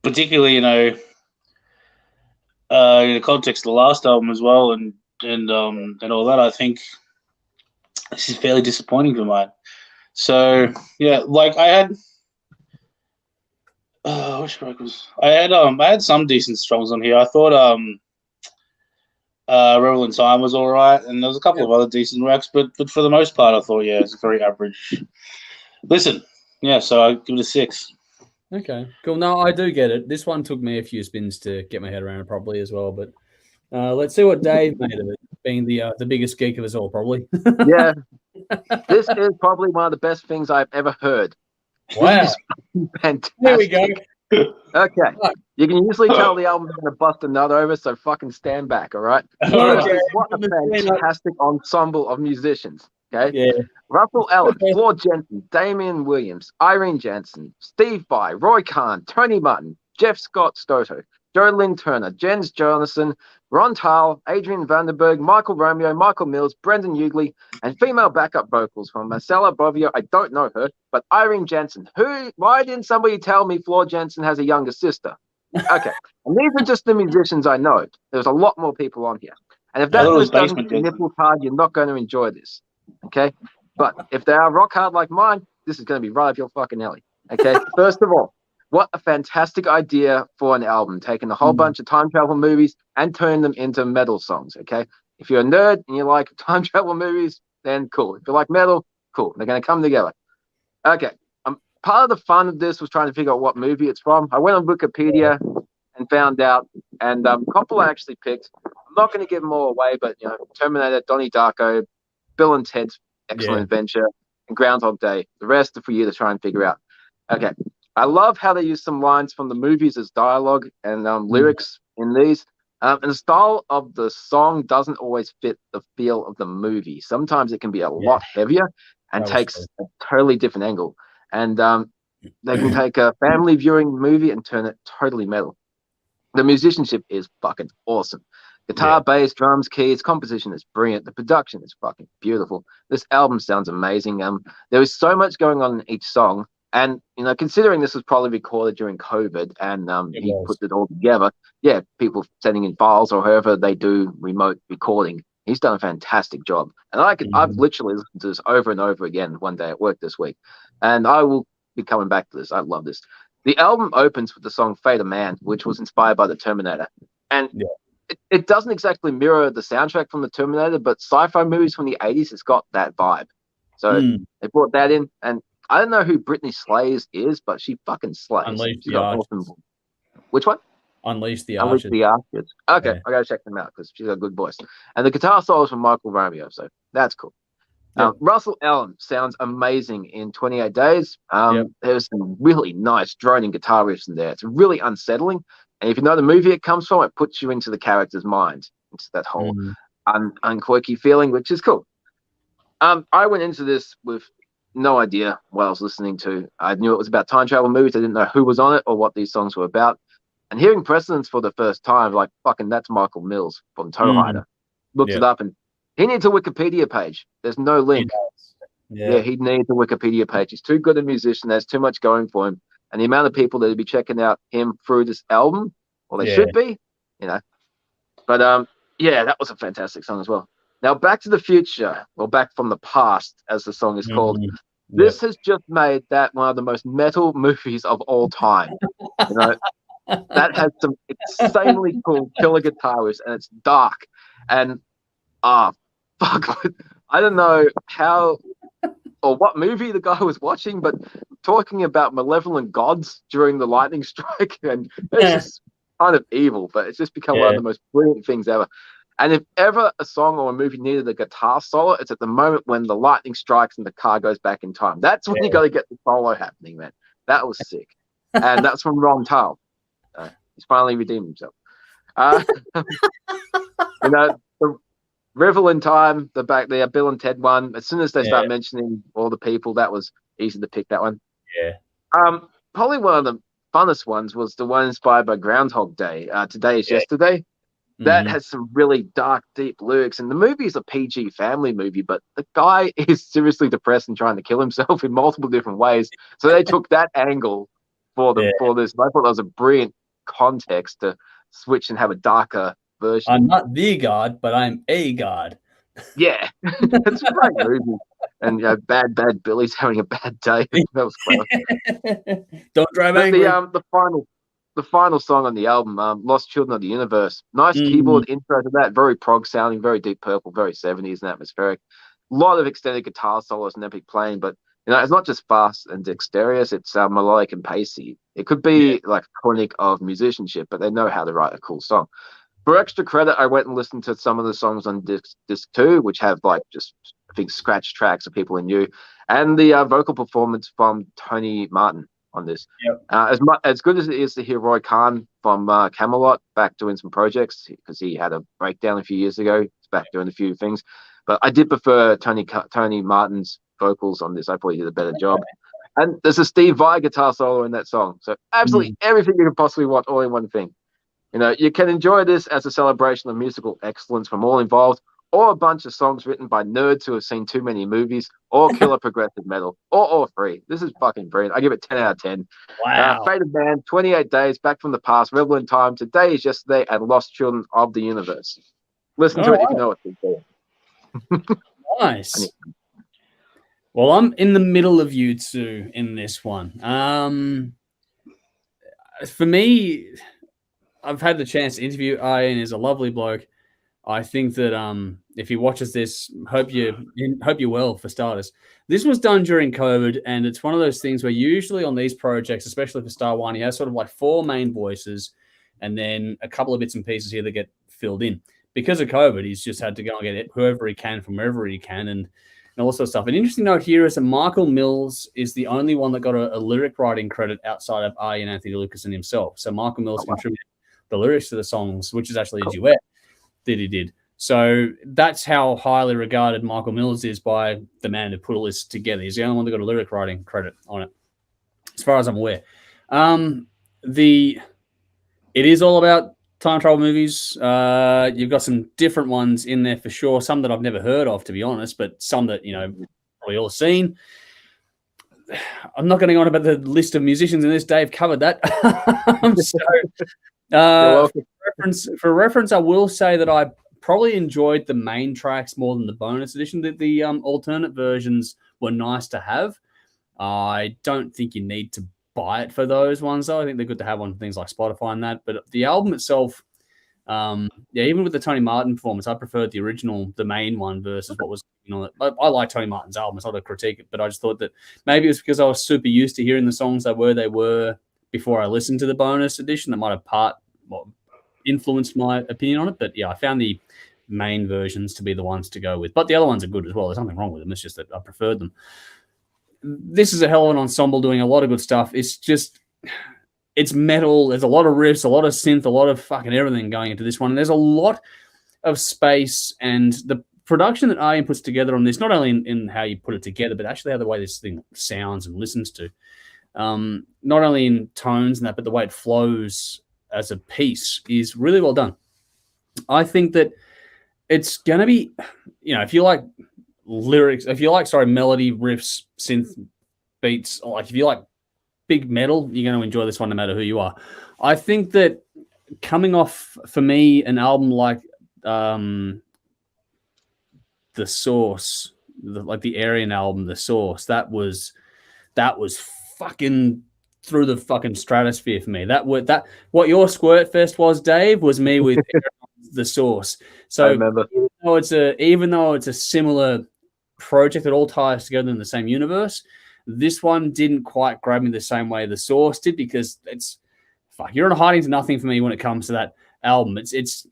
particularly, in the context of the last album as well, and all that. I think this is fairly disappointing for mine. So yeah, like I had. Which track was I had some decent songs on here. I thought Revel in Time was all right, and there was a couple of other decent tracks, but for the most part, I thought it's a very average. Listen, so I give it a 6. Okay, cool. No, I do get it. This one took me a few spins to get my head around it properly as well, but let's see what Dave made of it, being the biggest geek of us all, probably. Yeah, this is probably one of the best things I've ever heard. Wow. Fantastic. There we go. Okay. You can usually tell the album's going to bust a nut over, so fucking stand back, all right? Okay. What a fantastic ensemble of musicians, okay? Yeah. Russell Ellis, Floor Jensen, Damian Williams, Irene Jansen, Steve Vai, Roy Khan, Tony Martin, Jeff Scott Stoto, Joe Lynn Turner, Jens Jonathan, Ron Tile, Adrian Vandenberg, Michael Romeo, Michael Mills, Brendan Hughley, and female backup vocals from Marcella Bovio. I don't know her, but Irene Jansen. Why didn't somebody tell me Floor Jensen has a younger sister? Okay. And these are just the musicians I know. There's a lot more people on here. And if that list doesn't nipple hard, you're not going to enjoy this. Okay? But if they are rock hard like mine, this is going to be right up your fucking alley. Okay? First of all, what a fantastic idea for an album, taking a whole bunch of time travel movies and turning them into metal songs, okay? If you're a nerd and you like time travel movies, then cool. If you like metal, cool. They're going to come together. Okay. Part of the fun of this was trying to figure out what movie it's from. I went on Wikipedia and found out, and Coppola actually picked, I'm not going to give them all away, but, Terminator, Donnie Darko, Bill and Ted's Excellent Adventure, and Groundhog Day. The rest are for you to try and figure out. Okay. I love how they use some lines from the movies as dialogue and lyrics in these. And the style of the song doesn't always fit the feel of the movie. Sometimes it can be a lot heavier and takes a totally different angle. And They can take a family viewing movie and turn it totally metal. The musicianship is fucking awesome. Guitar, bass, drums, keys, composition is brilliant. The production is fucking beautiful. This album sounds amazing. There is so much going on in each song, and considering this was probably recorded during COVID, and he put it all together. Yeah, people sending in files or however they do remote recording. He's done a fantastic job, and I've literally listened to this over and over again one day at work this week, and I will be coming back to this. I love this. The album opens with the song "Fate of Man," which was inspired by the Terminator, and it doesn't exactly mirror the soundtrack from the Terminator, but sci-fi movies from the 80s, it's got that vibe. So they brought that in, and I don't know who Britney Slays is, but she fucking slays. Unleash the Archers. Awesome... Which one? Unleash the Archers. Unleash the Archers. Okay, I gotta check them out because she's got a good voice. And the guitar solo is from Michael Romeo, so that's cool. Russell Allen sounds amazing in 28 Days. There's some really nice droning guitar riffs in there. It's really unsettling. And if you know the movie it comes from, it puts you into the character's mind. It's that whole unquirky feeling, which is cool. I went into this with no idea what I was listening to. I knew it was about time travel movies. I didn't know who was on it or what these songs were about. And hearing Precedence for the first time, like, fucking, that's Michael Mills from Toe Hider. Looked it up, and he needs a Wikipedia page. There's no link. He needs a Wikipedia page. He's too good a musician. There's too much going for him. And the amount of people that would be checking out him through this album, well, they should be, But, that was a fantastic song as well. Now, Back to the Future, or Back from the Past, as the song is called, this has just made that one of the most metal movies of all time. That has some insanely cool killer guitarists, and it's dark. And, fuck, I don't know how or what movie the guy was watching, but talking about malevolent gods during the lightning strike, and it's just kind of evil, but it's just become one of the most brilliant things ever. And if ever a song or a movie needed a guitar solo, it's at the moment when the lightning strikes and the car goes back in time. That's when you got to get the solo happening, man. That was sick. And that's from Ron Tull. He's finally redeemed himself. The Revel in Time, the Bill and Ted one. As soon as they start mentioning all the people, that was easy to pick that one. Probably one of the funnest ones was the one inspired by Groundhog Day. Today is Yesterday. That has some really dark, deep lyrics. And the movie is a PG family movie, but the guy is seriously depressed and trying to kill himself in multiple different ways. So they took that angle for this. I thought that was a brilliant context to switch and have a darker version. I'm not the god, but I'm a god. Yeah, it's a great movie. And bad Billy's having a bad day. That was clever. Don't drive angry. The final song on the album, Lost Children of the Universe. Nice keyboard intro to that. Very prog sounding, very Deep Purple, very 70s and atmospheric. A lot of extended guitar solos and epic playing, but it's not just fast and dexterous, it's melodic and pacey. It could be like a clinic of musicianship, but they know how to write a cool song. For extra credit, I went and listened to some of the songs on disc 2, which have like just, I think, scratch tracks of people I knew, and the vocal performance from Tony Martin on this. As good as it is to hear Roy Khan from Camelot back doing some projects, because he had a breakdown a few years ago. He's back doing a few things, but I did prefer Tony Martin's vocals on this. I thought he did a better job. And there's a Steve Vai guitar solo in that song, so absolutely everything you could possibly want all in one thing. You can enjoy this as a celebration of musical excellence from all involved, or a bunch of songs written by nerds who have seen too many movies, or killer progressive metal, or all three. This is fucking brilliant. I give it 10 out of 10. Wow. Fate of Man, 28 Days, Back from the Past, Revel in Time, Today is Yesterday, and Lost Children of the Universe. Listen to it if you know what to Nice. Well, I'm in the middle of you two in this one. For me, I've had the chance to interview Ian. Is a lovely bloke. I think that if he watches this, hope you're well, for starters. This was done during COVID, and it's one of those things where usually on these projects, especially for Star One, he has sort of like 4 main voices and then a couple of bits and pieces here that get filled in. Because of COVID, he's just had to go and get whoever he can from wherever he can and all that sort of stuff. An interesting note here is that Michael Mills is the only one that got a lyric writing credit outside of Ian Anthony Lucas and himself. So Michael Mills contributed the lyrics to the songs, which is actually a duet that he did. So that's how highly regarded Michael Mills is by the man who put all this together. He's the only one that got a lyric writing credit on it. as far as I'm aware. It is all about time travel movies. You've got some different ones in there for sure. Some that I've never heard of, to be honest, but some that, probably all seen. I'm not going to go on about the list of musicians in this. Dave covered that. For reference, I will say that I probably enjoyed the main tracks more than the bonus edition. The alternate versions were nice to have. I don't think you need to buy it for those ones, though. I think they're good to have on things like Spotify and that. But the album itself, even with the Tony Martin performance, I preferred the original, the main one, versus what was on it. I like Tony Martin's album. It's not a critique, but I just thought that maybe it was because I was super used to hearing the songs they were before I listened to the bonus edition. That might have influenced my opinion on it. But yeah, I found the main versions to be the ones to go with. But the other ones are good as well. There's nothing wrong with them. It's just that I preferred them. This is a hell of an ensemble doing a lot of good stuff. It's metal. There's a lot of riffs, a lot of synth, a lot of fucking everything going into this one. And there's a lot of space, and the production that Arjen puts together on this, not only in how you put it together, but actually how the way this thing sounds and listens to, not only in tones and that, but the way it flows as a piece is really well done. I think that it's going to be, if you like lyrics, melody, riffs, synth, beats, like if you like big metal, you're going to enjoy this one no matter who you are. I think that coming off, for me, an album like The Source, the Aryan album, The Source, that was fucking through the fucking stratosphere for me. What your Squirt Fest was, Dave, was me with The Source. So I remember. Even though it's a similar project that all ties together in the same universe, this one didn't quite grab me the same way The Source did, because you're not hiding to nothing for me when it comes to that album. It's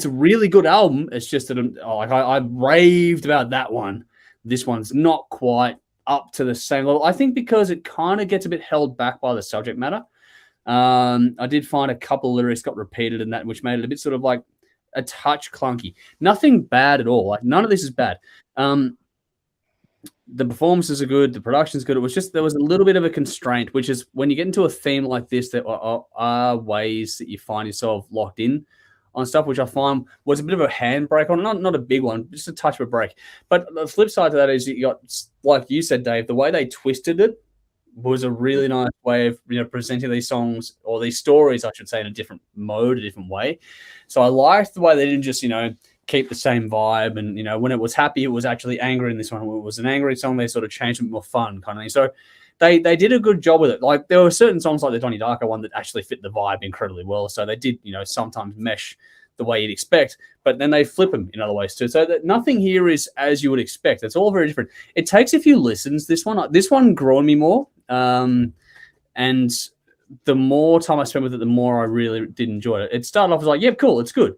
a really good album. It's just that I raved about that one. This one's not quite up to the same level. I think because it kind of gets a bit held back by the subject matter. I did find a couple of lyrics got repeated in that, which made it a bit sort of like a touch clunky. Nothing bad at all. Like, none of this is bad. The performances are good. The production's good. It was just, there was a little bit of a constraint, which is when you get into a theme like this, there are ways that you find yourself locked in on stuff, which I find was a bit of a handbrake on, not a big one, just a touch of a break. But the flip side to that is you got, like you said, Dave, the way they twisted it was a really nice way of presenting these songs, or these stories, I should say, in a different mode, a different way. So I liked the way they didn't just keep the same vibe, and when it was happy, it was actually angry. In this one, when it was an angry song, they sort of changed it more fun kind of thing. So they did a good job with it. Like, there were certain songs like the Donnie Darko one that actually fit the vibe incredibly well. So they did sometimes mesh the way you'd expect, but then they flip them in other ways too. So that nothing here is as you would expect. It's all very different. It takes a few listens. This one grew on me more. And the more time I spent with it, the more I really did enjoy it. It started off as like, yeah, cool, it's good.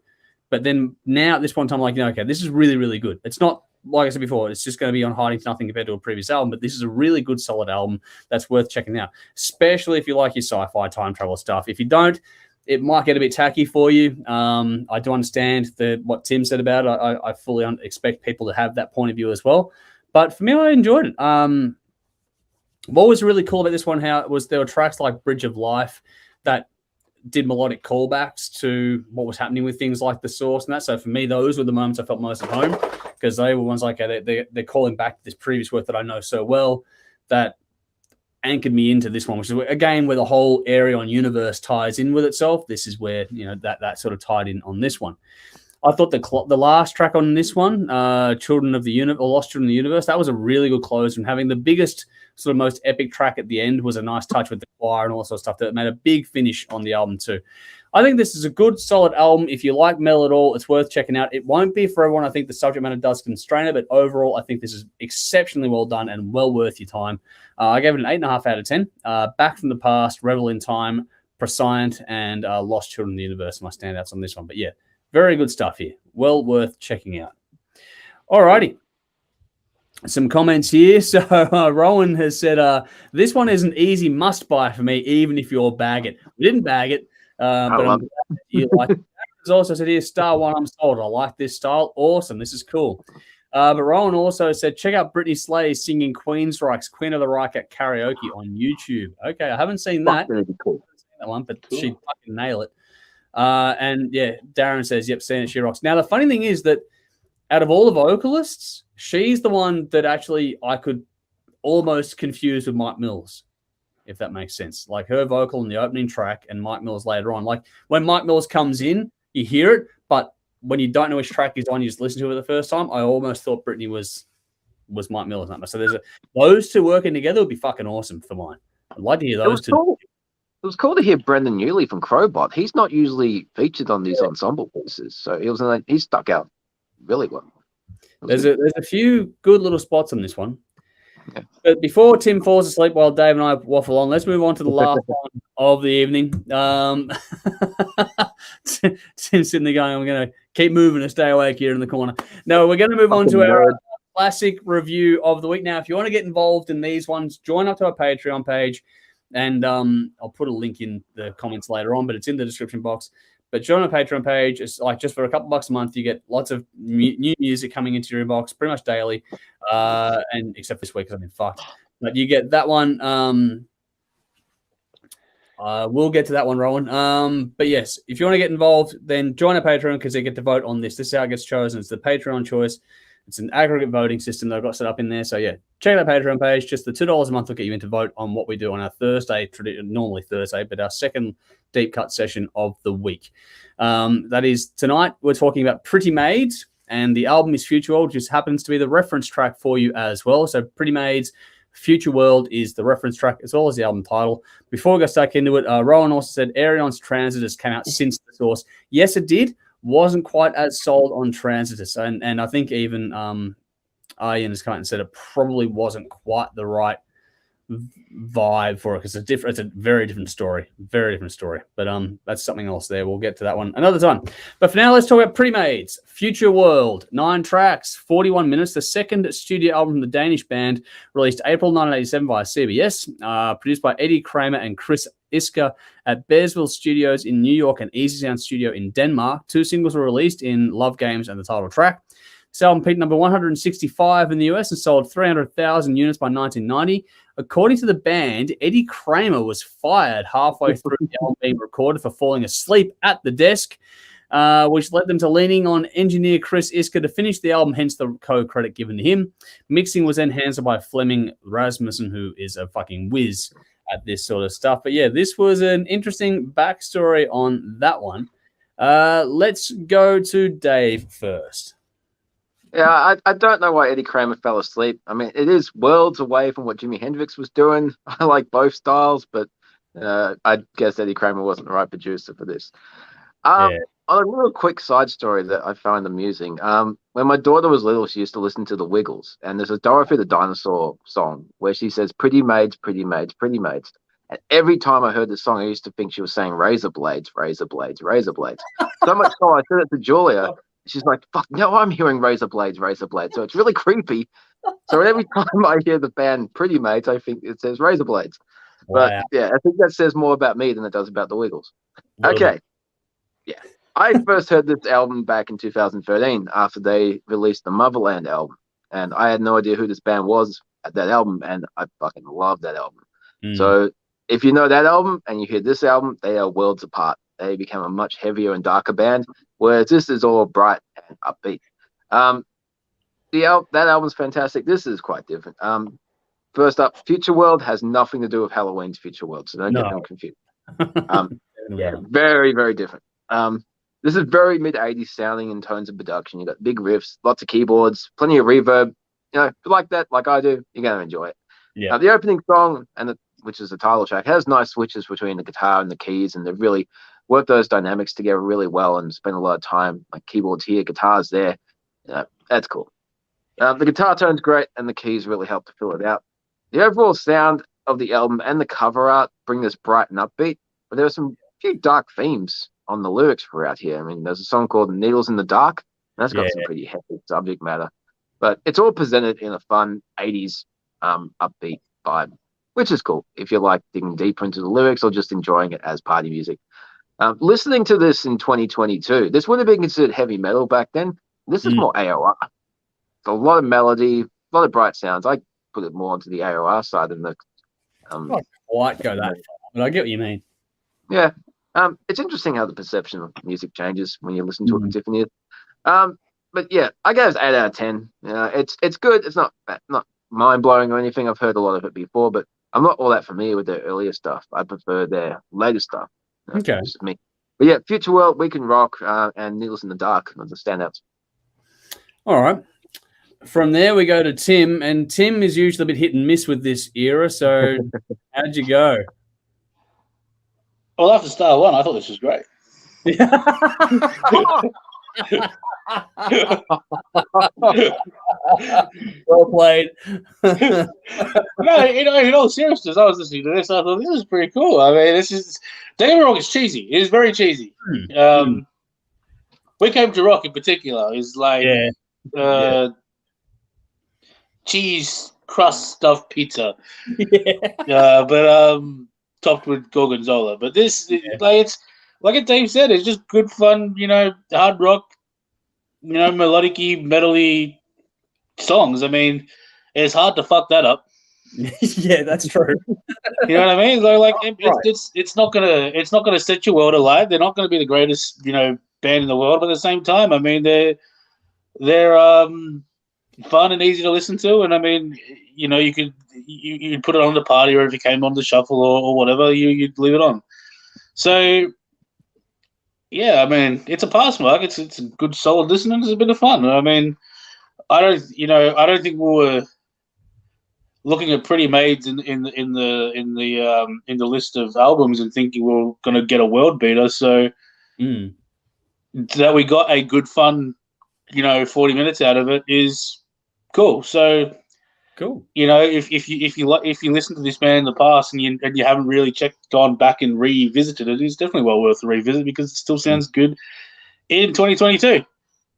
But then now at this point in time, I'm like, okay, this is really, really good. It's not, like I said before, it's just going to be on hiding to nothing compared to a previous album, but this is a really good, solid album that's worth checking out, especially if you like your sci-fi time travel stuff. If you don't, it might get a bit tacky for you. I do understand what Tim said about it. I fully expect people to have that point of view as well. But for me, I enjoyed it. What was really cool about this one, there were tracks like Bridge of Life that did melodic callbacks to what was happening with things like The Source and that. So for me, those were the moments I felt most at home, because they were ones like they're calling back to this previous work that I know so well that anchored me into this one, which is again where the whole Arion universe ties in with itself. This is where that sort of tied in on this one. I thought the last track on this one, Children of the Universe, or Lost Children of the Universe, that was a really good close. And having the biggest, sort of most epic track at the end was a nice touch with the choir and all sorts of stuff that made a big finish on the album too. I think this is a good, solid album. If you like metal at all, it's worth checking out. It won't be for everyone. I think the subject matter does constrain it, but overall, I think this is exceptionally well done and well worth your time. I gave it an 8.5 out of 10. Back from the Past, Revel in Time, Prescient, and Lost Children of the Universe are my standouts on this one. But yeah, very good stuff here. Well worth checking out. Alrighty. Some comments here. So Rowan has said, this one is an easy must-buy for me, even if you'll bag it. We didn't bag it, but I'm glad you like it. Has also said here, Star One, I'm sold. I like this style. Awesome. This is cool. But Rowan also said, check out Britney Slay singing Queensryche's Queen of the Reich at karaoke on YouTube. Okay, I haven't seen that. Really cool. That one, but Cool. she fucking nail it. And yeah, Darren says, yep, seen it, she rocks. Now, the funny thing is that out of all the vocalists, she's the one that actually I could almost confuse with Mike Mills, if that makes sense. Like her vocal in the opening track and Mike Mills later on. Like when Mike Mills comes in, you hear it, but when you don't know which track he's on, you just listen to it the first time. I almost thought Britney was Mike Mills. So those two working together would be fucking awesome for mine. I'd like to hear those two. Cool. It was cool to hear Brendan Urie from Crowbot. He's not usually featured on these ensemble pieces, so he stuck out really well. There's a few good little spots on this one. Yeah. But before Tim falls asleep while Dave and I waffle on, let's move on to the last one of the evening. Tim's sitting there going, I'm going to keep moving to stay awake here in the corner. No, we're going to move on to our classic review of the week. Now, if you want to get involved in these ones, join up to our Patreon page. And I'll put a link in the comments later on, but it's in the description box. But join our Patreon page. It's like just for a couple bucks a month, you get lots of new music coming into your inbox pretty much daily. And except this week because I've been fucked. But you get that one. We'll get to that one, Rowan. But yes, if you want to get involved, then join our Patreon because they get to vote on this. This is how it gets chosen. It's the Patreon choice. It's an aggregate voting system that I've got set up in there. So, yeah, check out our Patreon page. Just the $2 a month will get you in to vote on what we do on our Thursday, normally Thursday, but our second deep cut session of the week. That is tonight. We're talking about Pretty Maids, and the album is Future World, which just happens to be the reference track for you as well. So, Pretty Maids, Future World is the reference track as well as the album title. Before we go stuck into it, Rowan also said Aerion's Transitus came out since the source. Yes, it did. Wasn't quite as sold on Transitus, and I think even Ian has come out and said it probably wasn't quite the right vibe for it because it's a very different story, But that's something else there. We'll get to that one another time. But for now, let's talk about Pretty Maids, Future World, 9 tracks, 41 minutes. The second studio album from the Danish band, released April 1987 via CBS, produced by Eddie Kramer and Chris Isker at Bearsville Studios in New York and Easy Sound Studio in Denmark. 2 singles were released in Love Games and the title track. This album peaked number 165 in the US and sold 300,000 units by 1990. According to the band, Eddie Kramer was fired halfway through the album being recorded for falling asleep at the desk, which led them to leaning on engineer Chris Isker to finish the album, hence the co-credit given to him. Mixing was then handled by Flemming Rasmussen, who is a fucking whiz at this sort of stuff. But yeah, this was an interesting backstory on that one. Let's go to Dave first. Yeah, I don't know why Eddie Kramer fell asleep. I mean, it is worlds away from what Jimi Hendrix was doing. I like both styles, but I guess Eddie Kramer wasn't the right producer for this. A real quick side story that I found amusing. When my daughter was little, she used to listen to the Wiggles, and there's a Dorothy the Dinosaur song where she says, "Pretty maids, pretty maids, pretty maids." And every time I heard this song, I used to think she was saying razor blades, razor blades, razor blades. So much so I said it to Julia. She's like, fuck, no, I'm hearing razor blades, razor blades. So it's really creepy. So every time I hear the band Pretty Maids, I think it says razor blades. But yeah, I think that says more about me than it does about the Wiggles. Okay. Yeah. I first heard this album back in 2013 after they released the Motherland album. And I had no idea who this band was at that album. And I fucking love that album. So if you know that album and you hear this album, they are worlds apart. They became a much heavier and darker band, whereas this is all bright and upbeat. That album's fantastic. This is quite different. First up, Future World has nothing to do with Halloween's Future World, so don't get them confused. Very, very different. This is very mid-'80s sounding in tones of production. You got big riffs, lots of keyboards, plenty of reverb. You know, if you like that, like I do, you're going to enjoy it. Yeah. The opening song, which is the title track, has nice switches between the guitar and the keys, and they've really worked those dynamics together really well and spent a lot of time, like keyboards here, guitars there. That's cool. The guitar tone's great, and the keys really help to fill it out. The overall sound of the album and the cover art bring this bright and upbeat, but there are some few dark themes on the lyrics throughout here. I mean, there's a song called Needles in the Dark, and that's got some pretty heavy subject matter. But it's all presented in a fun 80s upbeat vibe, which is cool if you like digging deeper into the lyrics or just enjoying it as party music. Listening to this in 2022, this would have been considered heavy metal back then. This is more AOR. a lot of melody, a lot of bright sounds. I put it more onto the AOR side than the. Not quite go that far, but I get what you mean. Yeah. It's interesting how the perception of music changes when you listen to it with different ears. But yeah, I gave it 8 out of 10. It's good. It's not mind blowing or anything. I've heard a lot of it before, but I'm not all that familiar with their earlier stuff. I prefer their later stuff. Okay. This is me. But yeah, Future World, We Can Rock, and Needles in the Dark are the standouts. All right. From there, we go to Tim, and Tim is usually a bit hit and miss with this era. So, how'd you go? Well, after Star One, I thought this was great. Well played. No, in all seriousness, I was listening to this. I thought this is pretty cool. I mean, this is. Don't get me wrong, it's cheesy. It is very cheesy. We Came to Rock in particular is like cheese crust stuffed pizza. But topped with gorgonzola. But this, it's like Dave said, it's just good fun. Hard rock. Melodic-y, metal-y songs. I mean, it's hard to fuck that up. Yeah, that's true. You know what I mean? It's not gonna set your world alight. They're not gonna be the greatest, band in the world, but at the same time, I mean, they're fun and easy to listen to, and I mean, you could put it on the party, or if it came on the shuffle or whatever, you'd leave it on. So, yeah, I mean, it's a pass mark. It's a good, solid listen, and it's a bit of fun. I mean, I don't think we were looking at Pretty Maids in the list of albums and thinking we were going to get a world beater. So that we got a good, fun, 40 minutes out of it is cool. So cool. If you listen to this band in the past and you haven't really gone back and revisited it, it's definitely well worth a revisit because it still sounds good in 2022.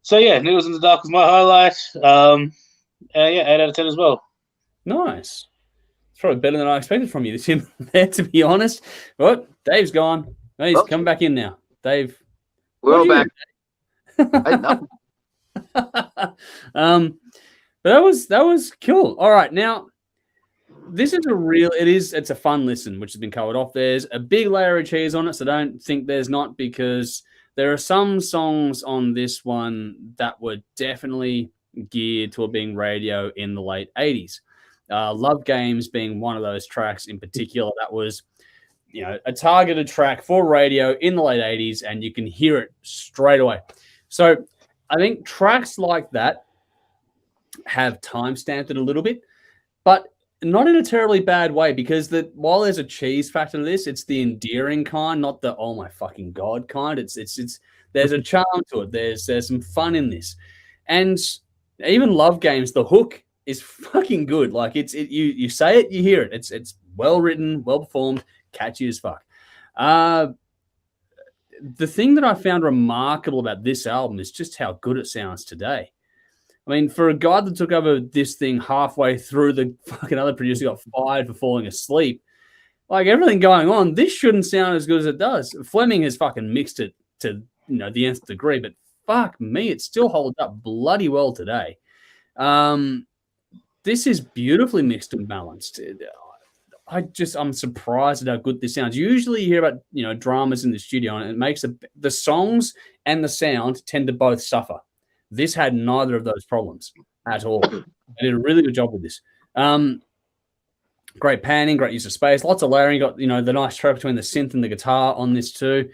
So yeah, Needles in the Dark was my highlight. 8 out of 10 as well. Nice. It's probably better than I expected from you, Tim. There, to be honest. But Dave's gone. No, he's coming back in now. Dave. We're all back. But that was cool. All right, now this is it's a fun listen, which has been covered off. There's a big layer of cheese on it, so don't think there's not, because there are some songs on this one that were definitely geared toward being radio in the late 80s. Love Games being one of those tracks in particular that was, a targeted track for radio in the late 80s, and you can hear it straight away. So I think tracks like that have time-stamped it a little bit, but not in a terribly bad way, because while there's a cheese factor to this, it's the endearing kind, not the oh my fucking god kind. It's there's a charm to it. There's some fun in this, and even Love Games, the hook is fucking good. Like you say it, you hear it. It's well written, well performed, catchy as fuck. The thing that I found remarkable about this album is just how good it sounds today. I mean, for a guy that took over this thing halfway through, the fucking other producer got fired for falling asleep. Like, everything going on, this shouldn't sound as good as it does. Fleming has fucking mixed it to, the nth degree, but fuck me, it still holds up bloody well today. This is beautifully mixed and balanced. I'm surprised at how good this sounds. Usually you hear about, dramas in the studio, and it makes the songs and the sound tend to both suffer. This had neither of those problems at all. They did a really good job with this. Great panning, great use of space, lots of layering. You got, the nice track between the synth and the guitar on this too.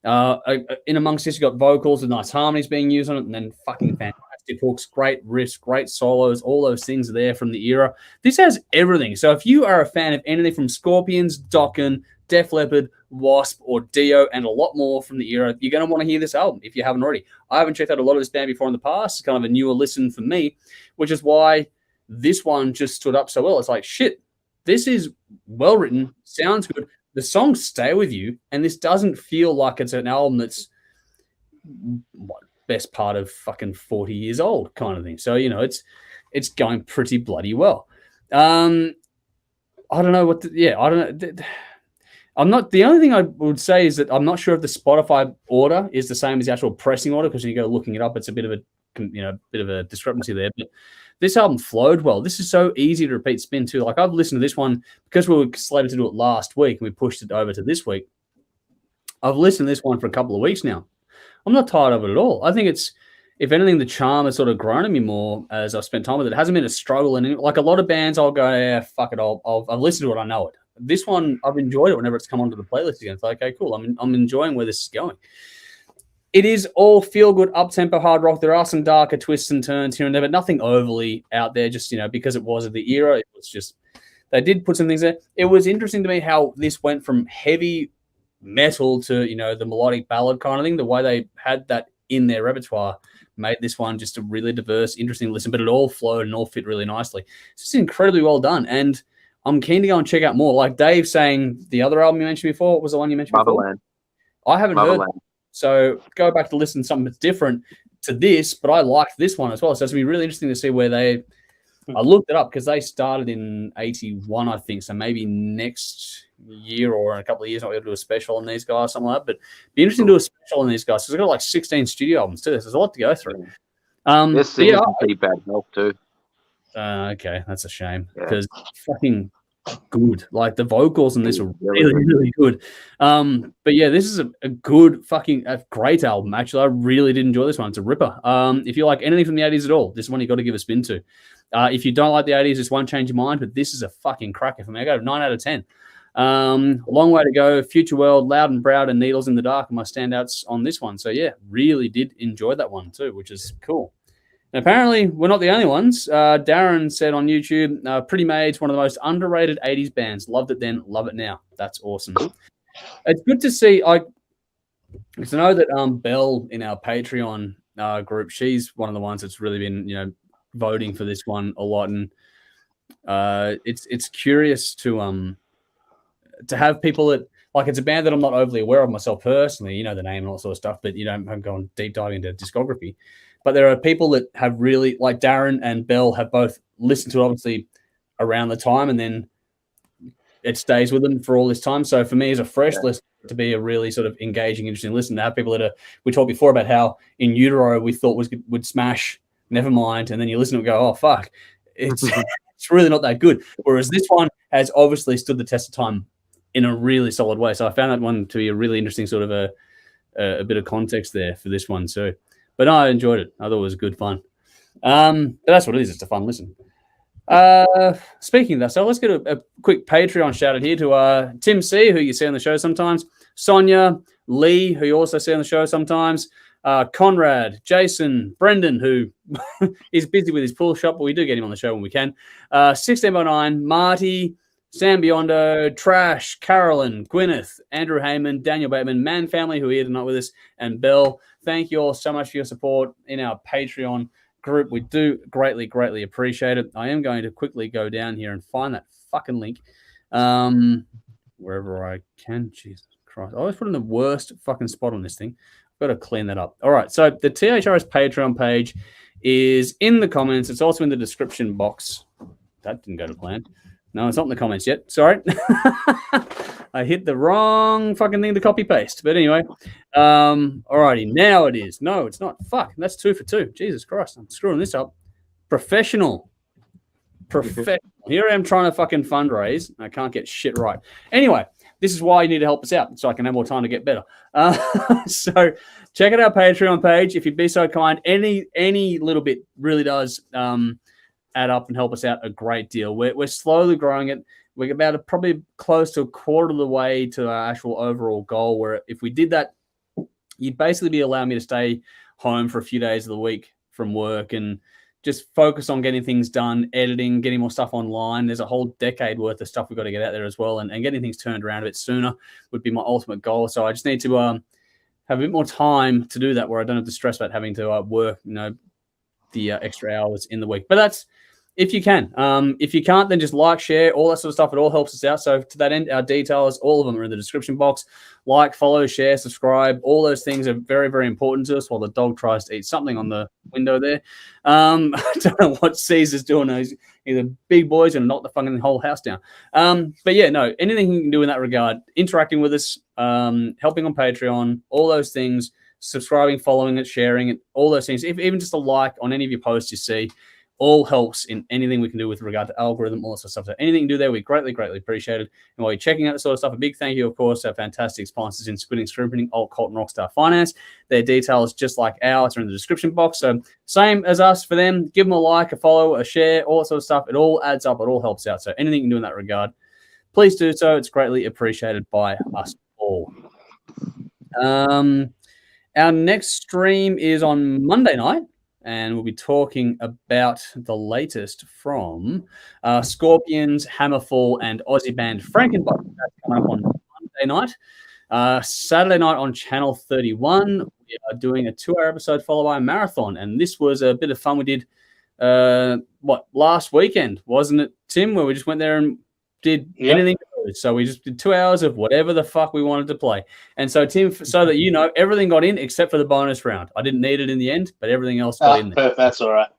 In amongst this, you got vocals with nice harmonies being used on it, and then fucking fantastic hooks, great riffs, great solos. All those things are there from the era. This has everything. So if you are a fan of anything from Scorpions, Dokken, Def Leppard, Wasp, or Dio, and a lot more from the era, you're going to want to hear this album if you haven't already. I haven't checked out a lot of this band before in the past. It's kind of a newer listen for me, which is why this one just stood up so well. It's like, shit, this is well written, sounds good. The songs stay with you, and this doesn't feel like it's an album that's best part of fucking 40 years old kind of thing. So, it's going pretty bloody well. I don't know what I don't know. I'm not. The only thing I would say is that I'm not sure if the Spotify order is the same as the actual pressing order, because when you go looking it up, it's a bit of a bit of a discrepancy there. But this album flowed well. This is so easy to repeat spin too. Like I've listened to this one because we were slated to do it last week and we pushed it over to this week. I've listened to this one for a couple of weeks now. I'm not tired of it at all. I think it's, if anything, the charm has sort of grown on me more as I've spent time with it. It hasn't been a struggle. And like a lot of bands, I'll go, yeah, fuck it. I've listened to it. I know it. This one, I've enjoyed it whenever it's come onto the playlist again. It's like, okay, cool. I'm enjoying where this is going. It is all feel-good, up-tempo hard rock. There are some darker twists and turns here and there, but nothing overly out there, just, because it was of the era. It was just, they did put some things there. It was interesting to me how this went from heavy metal to, the melodic ballad kind of thing. The way they had that in their repertoire made this one just a really diverse, interesting listen, but it all flowed and all fit really nicely. It's just incredibly well done. And I'm keen to go and check out more. Like Dave saying the other album you mentioned before, what was the one you mentioned Motherland. before? I haven't heard that. So go back to listen to something that's different to this, but I liked this one as well. So it's going to be really interesting to see where I looked it up because they started in 81, I think. So maybe next year or in a couple of years, I'll be able to do a special on these guys, something like that. But it'd be interesting to do a special on these guys because they've got like 16 studio albums too. There's a lot to go through. This thing is pretty bad health too. Okay, that's a shame because fucking good. Like the vocals in this are really, really good. But yeah, this is a good a great album. Actually, I really did enjoy this one. It's a ripper. If you like anything from the 80s at all, this is one you got to give a spin to. If you don't like the 80s, this won't change your mind, but this is a fucking cracker for me. I go 9 out of 10. Long way to go. Future World, Loud and Proud, and Needles in the Dark are my standouts on this one. So yeah, really did enjoy that one too, which is cool. And apparently, we're not the only ones. Darren said on YouTube, Pretty Maids, one of the most underrated 80s bands. Loved it then, love it now. That's awesome. It's good to see. Because I know that Belle in our Patreon group, she's one of the ones that's really been, voting for this one a lot. And it's curious to have people that, like, it's a band that I'm not overly aware of myself personally, the name and all that sort of stuff, but I'm going deep diving into discography. But there are people that have really, like Darren and Belle, have both listened to it obviously around the time, and then it stays with them for all this time. So for me as a fresh listener, to be a really sort of engaging, interesting listen, to have people that we talked before about how In Utero we thought would smash Nevermind, and then you listen to it and go, oh, fuck, it's really not that good. Whereas this one has obviously stood the test of time in a really solid way. So I found that one to be a really interesting sort of a bit of context there for this one too. But no, I enjoyed it. I thought it was good fun. But that's what it is. It's a fun listen. Speaking of that, so let's get a quick Patreon shout out here to Tim C, who you see on the show sometimes, Sonia, Lee, who you also see on the show sometimes, Conrad, Jason, Brendan, who is busy with his pool shop, but we do get him on the show when we can, 16x9, Marty, Sam Biondo, Trash, Carolyn, Gwyneth, Andrew Heyman, Daniel Bateman, Man Family, who are here tonight with us, and Belle. Thank you all so much for your support in our Patreon group. We do greatly, greatly appreciate it. I am going to quickly go down here and find that fucking link wherever I can. Jesus Christ. I always put in the worst fucking spot on this thing. I've got to clean that up. All right, so the THRS Patreon page is in the comments. It's also in the description box. That didn't go to plan. No, it's not in the comments yet. Sorry. I hit the wrong fucking thing to copy paste. But anyway, alrighty, now it is. No, it's not. Fuck, that's 2 for 2. Jesus Christ, I'm screwing this up. Professional. Here I am trying to fucking fundraise. I can't get shit right. Anyway, this is why you need to help us out so I can have more time to get better. So check out our Patreon page. If you'd be so kind, any little bit really does add up and help us out a great deal. We're slowly growing it. We're about probably close to a quarter of the way to our actual overall goal, where if we did that, you'd basically be allowing me to stay home for a few days of the week from work and just focus on getting things done, editing, getting more stuff online. There's a whole decade worth of stuff we've got to get out there as well, and getting things turned around a bit sooner would be my ultimate goal. So I just need to have a bit more time to do that, where I don't have to stress about having to work, the extra hours in the week. But that's if you can. If you can't, then just like, share, all that sort of stuff. It all helps us out. So to that end, our details, all of them are in the description box. Like, follow, share, subscribe. All those things are very, very important to us while the dog tries to eat something on the window there. I don't know what Caesar's doing. He's a big boy's going to knock the fucking whole house down. But yeah, no, anything you can do in that regard, interacting with us, helping on Patreon, all those things subscribing, following it, sharing it, all those things. If even just a like on any of your posts you see, all helps in anything we can do with regard to algorithm, all that sort of stuff. So anything you do there, we greatly, greatly appreciate it. And while you're checking out this sort of stuff, a big thank you, of course, to our fantastic sponsors in Squidding, Scrimping, Alt Cult, and Rockstar Finance. Their details, just like ours, are in the description box. So same as us for them. Give them a like, a follow, a share, all that sort of stuff. It all adds up. It all helps out. So anything you can do in that regard, please do so. It's greatly appreciated by us all. Our next stream is on Monday night, and we'll be talking about the latest from Scorpions, Hammerfall, and Aussie band Frankenbite. That's coming up on Monday night. Saturday night on Channel 31, we are doing a 2-hour episode followed by a marathon, and this was a bit of fun we did, last weekend, wasn't it, Tim, where we just went there and did anything. So we just did 2 hours of whatever the fuck we wanted to play. And so, Tim, so that you know, everything got in except for the bonus round. I didn't need it in the end, but everything else got in there. That's all right.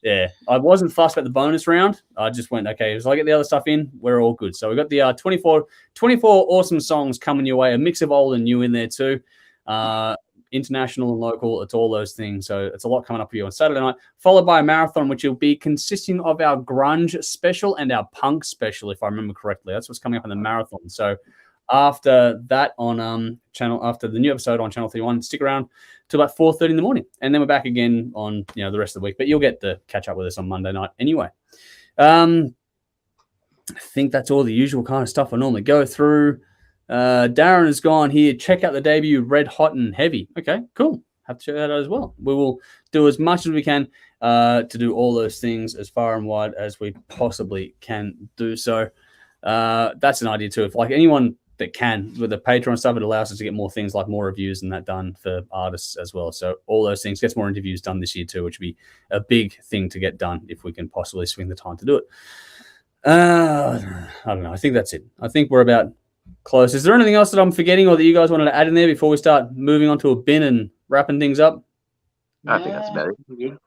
Yeah, I wasn't fussed about the bonus round. I just went, okay, as I get the other stuff in, we're all good. So we got the 24 awesome songs coming your way, a mix of old and new in there too. International and local, it's all those things. So it's a lot coming up for you on Saturday night, followed by a marathon, which will be consisting of our grunge special and our punk special, if I remember correctly. That's what's coming up in the marathon. So after that on after the new episode on Channel 31, stick around till about 4:30 in the morning. And then we're back again on the rest of the week. But you'll get to catch up with us on Monday night anyway. I think that's all the usual kind of stuff I normally go through. Darren has gone here. Check out the debut, Red Hot and Heavy. Okay, cool. Have to check that out as well. We will do as much as we can to do all those things as far and wide as we possibly can do so. That's an idea too. If like anyone that can with the Patreon stuff, it allows us to get more things like more reviews and that done for artists as well. So all those things, gets more interviews done this year too, which would be a big thing to get done if we can possibly swing the time to do it. I don't know. I think that's it. I think we're about close. Is there anything else that I'm forgetting or that you guys wanted to add in there before we start moving on to a bin and wrapping things up? I think that's about it.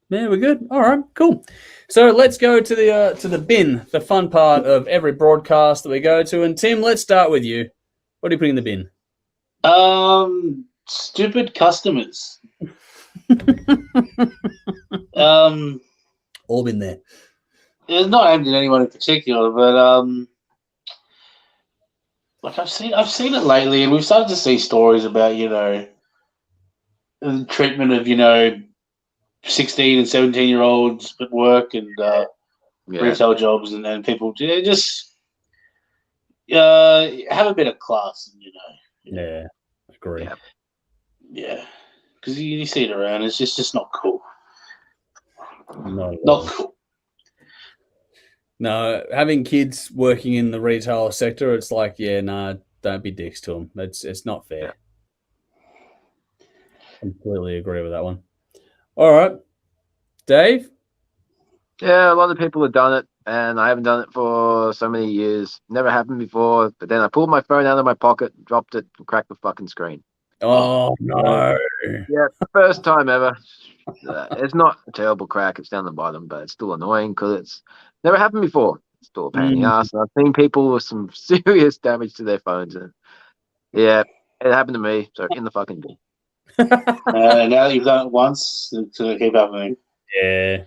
Yeah, we're good. All right, cool. So let's go to the bin, the fun part of every broadcast that we go to. And Tim, let's start with you. What are you putting in the bin? Stupid customers. All been there. It's not aimed at anyone in particular, but like I've seen it lately, and we've started to see stories about the treatment of 16 and 17-year-olds at work and retail jobs, and people just have a bit of class, Yeah, agree. Yeah, because you see it around. It's just not cool. Not cool. No, having kids working in the retail sector, it's like, don't be dicks to them. It's not fair. Completely agree with that one. All right, Dave? Yeah, a lot of people have done it, and I haven't done it for so many years. Never happened before, but then I pulled my phone out of my pocket, dropped it, and cracked the fucking screen. Oh, no. Yeah, first time ever. It's not a terrible crack. It's down the bottom, but it's still annoying because it's never happened before. It's still a pain in the ass. And I've seen people with some serious damage to their phones. And yeah, it happened to me. So in the fucking bin. Now that you've done it once, it's going to keep happening. Yeah.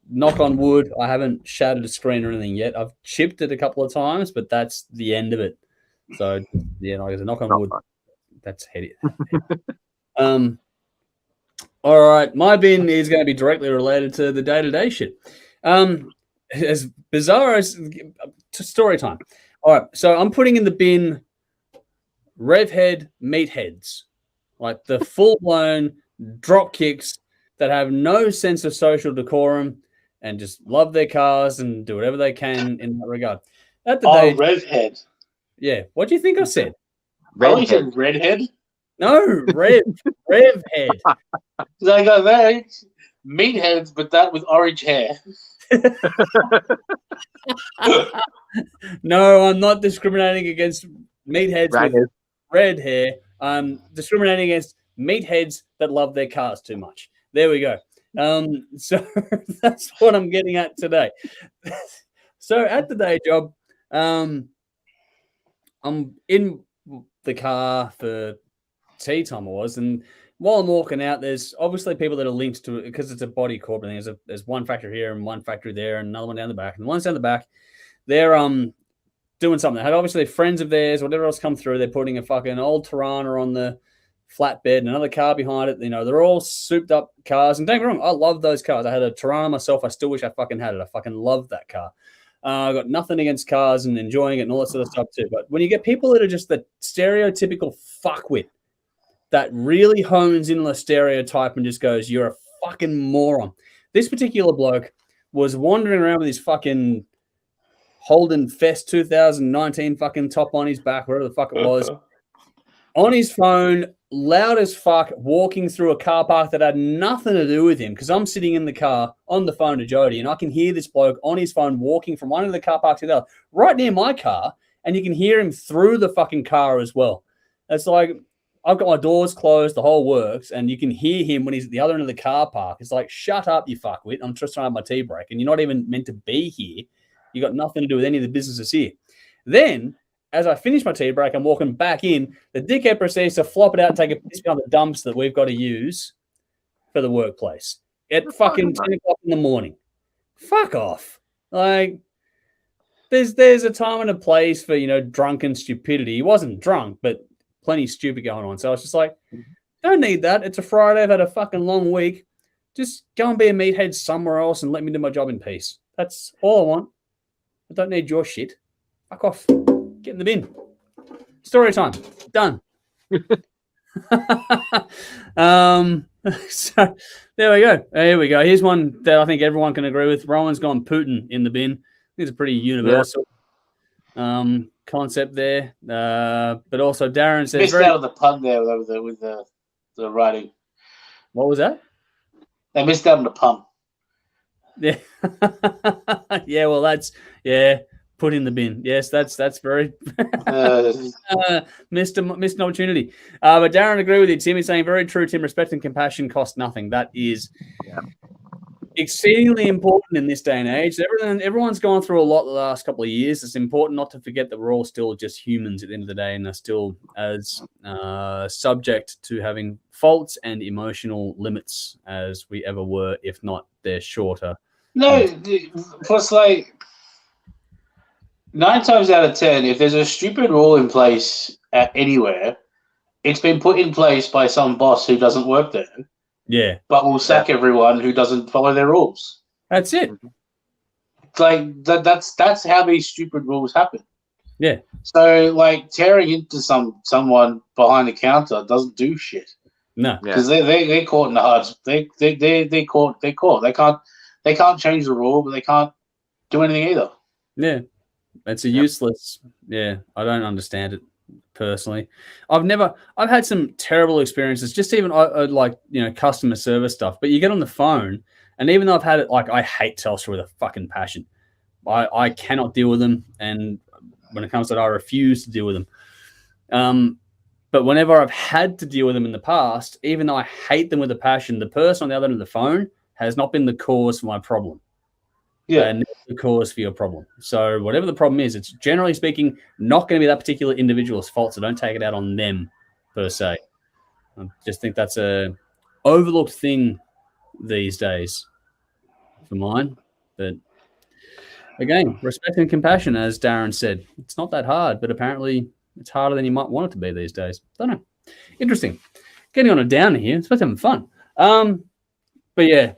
Knock on wood, I haven't shattered a screen or anything yet. I've chipped it a couple of times, but that's the end of it. So, like I said, knock on wood. That's heady. All right, my bin is going to be directly related to the day-to-day shit. As bizarre as story time. All right, so I'm putting in the bin Revhead meatheads, like the full-blown drop kicks that have no sense of social decorum and just love their cars and do whatever they can in that regard. At the day, Revhead. Yeah, what do you think I said? You said redhead? No, Revhead. I go there, meatheads, but that with orange hair. No, I'm not discriminating against meatheads with red hair. I'm discriminating against meatheads that love their cars too much. There we go. So that's what I'm getting at today. So at the day job, I'm in the car for tea time it was. And while I'm walking out, there's obviously people that are linked to it because it's a body corporate thing. There's one factory here and one factory there and another one down the back. And the ones down the back, they're doing something. They had obviously friends of theirs, whatever else come through. They're putting a fucking old Tirana on the flatbed and another car behind it. You know, they're all souped up cars. And don't get me wrong, I love those cars. I had a Tirana myself. I still wish I fucking had it. I fucking love that car. I got nothing against cars and enjoying it and all that sort of stuff too. But when you get people that are just the stereotypical fuckwit that really hones in on a stereotype and just goes, you're a fucking moron. This particular bloke was wandering around with his fucking Holden Fest 2019 fucking top on his back, whatever the fuck it was, on his phone, loud as fuck, walking through a car park that had nothing to do with him because I'm sitting in the car on the phone to Jody and I can hear this bloke on his phone walking from one of the car parks to the other, right near my car, and you can hear him through the fucking car as well. It's like, I've got my doors closed, the whole works, and you can hear him when he's at the other end of the car park. It's like, shut up, you fuckwit. I'm just trying to have my tea break, and you're not even meant to be here. You got nothing to do with any of the businesses here. Then, as I finish my tea break, I'm walking back in. The dickhead proceeds to flop it out and take a piss behind the dumps that we've got to use for the workplace at fucking 10 o'clock in the morning. Fuck off. Like, there's a time and a place for, you know, drunken stupidity. He wasn't drunk, but plenty stupid going on. So I was just like, don't need that. It's a Friday. I've had a fucking long week. Just go and be a meathead somewhere else and let me do my job in peace. That's all I want. I don't need your shit. Fuck off. Get in the bin. Story time. Done. So there we go. Here we go. Here's one that I think everyone can agree with. Rowan's gone Putin in the bin. I think it's a pretty universal concept there. But also Darren says missed out on the pun there with the writing. What was that? They missed out on the pun. Yeah. Yeah, well put in the bin. Yes, that's very missed an opportunity. But Darren agreed with you. Tim is saying very true, Tim. Respect and compassion cost nothing. That is exceedingly important in this day and age. Everyone's gone through a lot the last couple of years. It's important not to forget that we're all still just humans at the end of the day and are still as subject to having faults and emotional limits as we ever were, if not they're shorter. No, plus like 9 times out of 10, if there's a stupid rule in place anywhere, it's been put in place by some boss who doesn't work there. Yeah. But will sack everyone who doesn't follow their rules. That's it. Like that's how these stupid rules happen. Yeah. So like tearing into someone behind the counter doesn't do shit. No. Because they're caught in the hard. They're caught. They can't change the rule, but they can't do anything either. Yeah. It's a useless. Yeah. I don't understand it personally. I've had some terrible experiences, just even like, you know, customer service stuff, but you get on the phone and even though I've had it, like I hate Telstra with a fucking passion. I cannot deal with them. And when it comes to that, I refuse to deal with them. But whenever I've had to deal with them in the past, even though I hate them with a passion, the person on the other end of the phone has not been the cause for my problem. Yeah. And the cause for your problem. So whatever the problem is, it's generally speaking not going to be that particular individual's fault. So don't take it out on them per se. I just think that's a overlooked thing these days for mine. But again, respect and compassion, as Darren said. It's not that hard, but apparently it's harder than you might want it to be these days. Don't know. Interesting. Getting on a downer here. It's supposed to have fun. But yeah.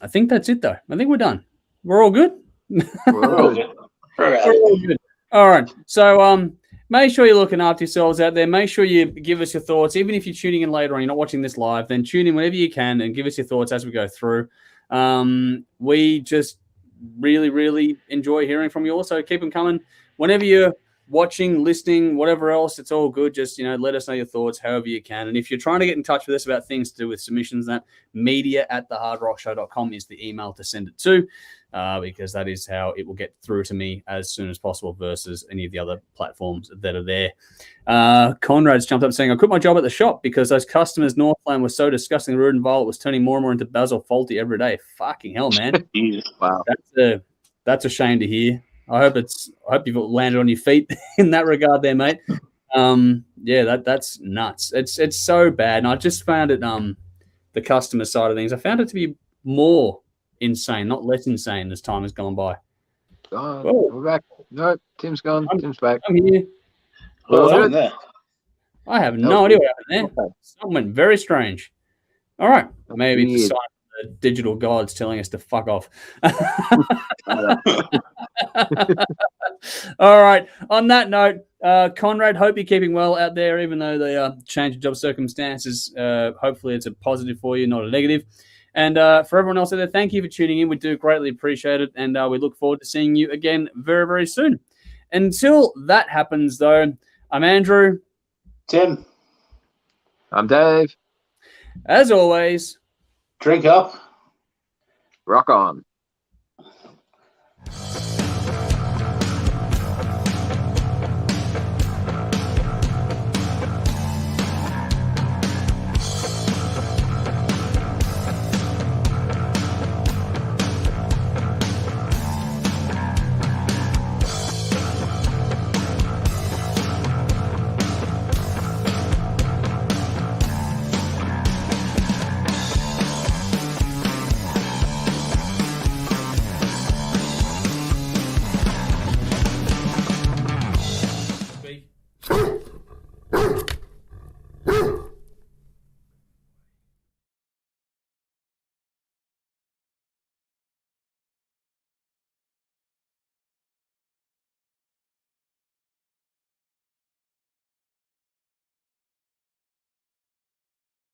I think that's it, though. I think we're done. We're all good? We're all good. We're all good. All right. So make sure you're looking after yourselves out there. Make sure you give us your thoughts. Even if you're tuning in later on, you're not watching this live, then tune in whenever you can and give us your thoughts as we go through. We just really, really enjoy hearing from you all. So keep them coming. Whenever you're watching, listening, whatever else, it's all good. Just, let us know your thoughts however you can. And if you're trying to get in touch with us about things to do with submissions, that media@thehardrockshow.com is the email to send it to, because that is how it will get through to me as soon as possible versus any of the other platforms that are there. Conrad's jumped up saying, I quit my job at the shop because those customers Northland were so disgustingly rude and vile, it was turning more and more into Basil Faulty every day. Fucking hell, man. Wow. That's a shame to hear. I hope you've landed on your feet in that regard there, mate. Yeah, that's nuts. It's so bad, and I just found it the customer side of things. I found it to be more insane, not less insane as time has gone by. Oh, Whoa. we're back. No, Tim's gone. Tim's back. I'm here. What Well, happened there? I have That no was idea weird. what happened there. Okay. Something went very strange. All right, maybe it's a Weird. sign of the digital gods telling us to fuck off. All right. On that note, Conrad, hope you're keeping well out there, even though the change of job circumstances. Hopefully, it's a positive for you, not a negative. And for everyone else out there, thank you for tuning in. We do greatly appreciate it, and we look forward to seeing you again very, very soon. Until that happens, though, I'm Andrew. Tim, I'm Dave. As always, drink up. Rock on.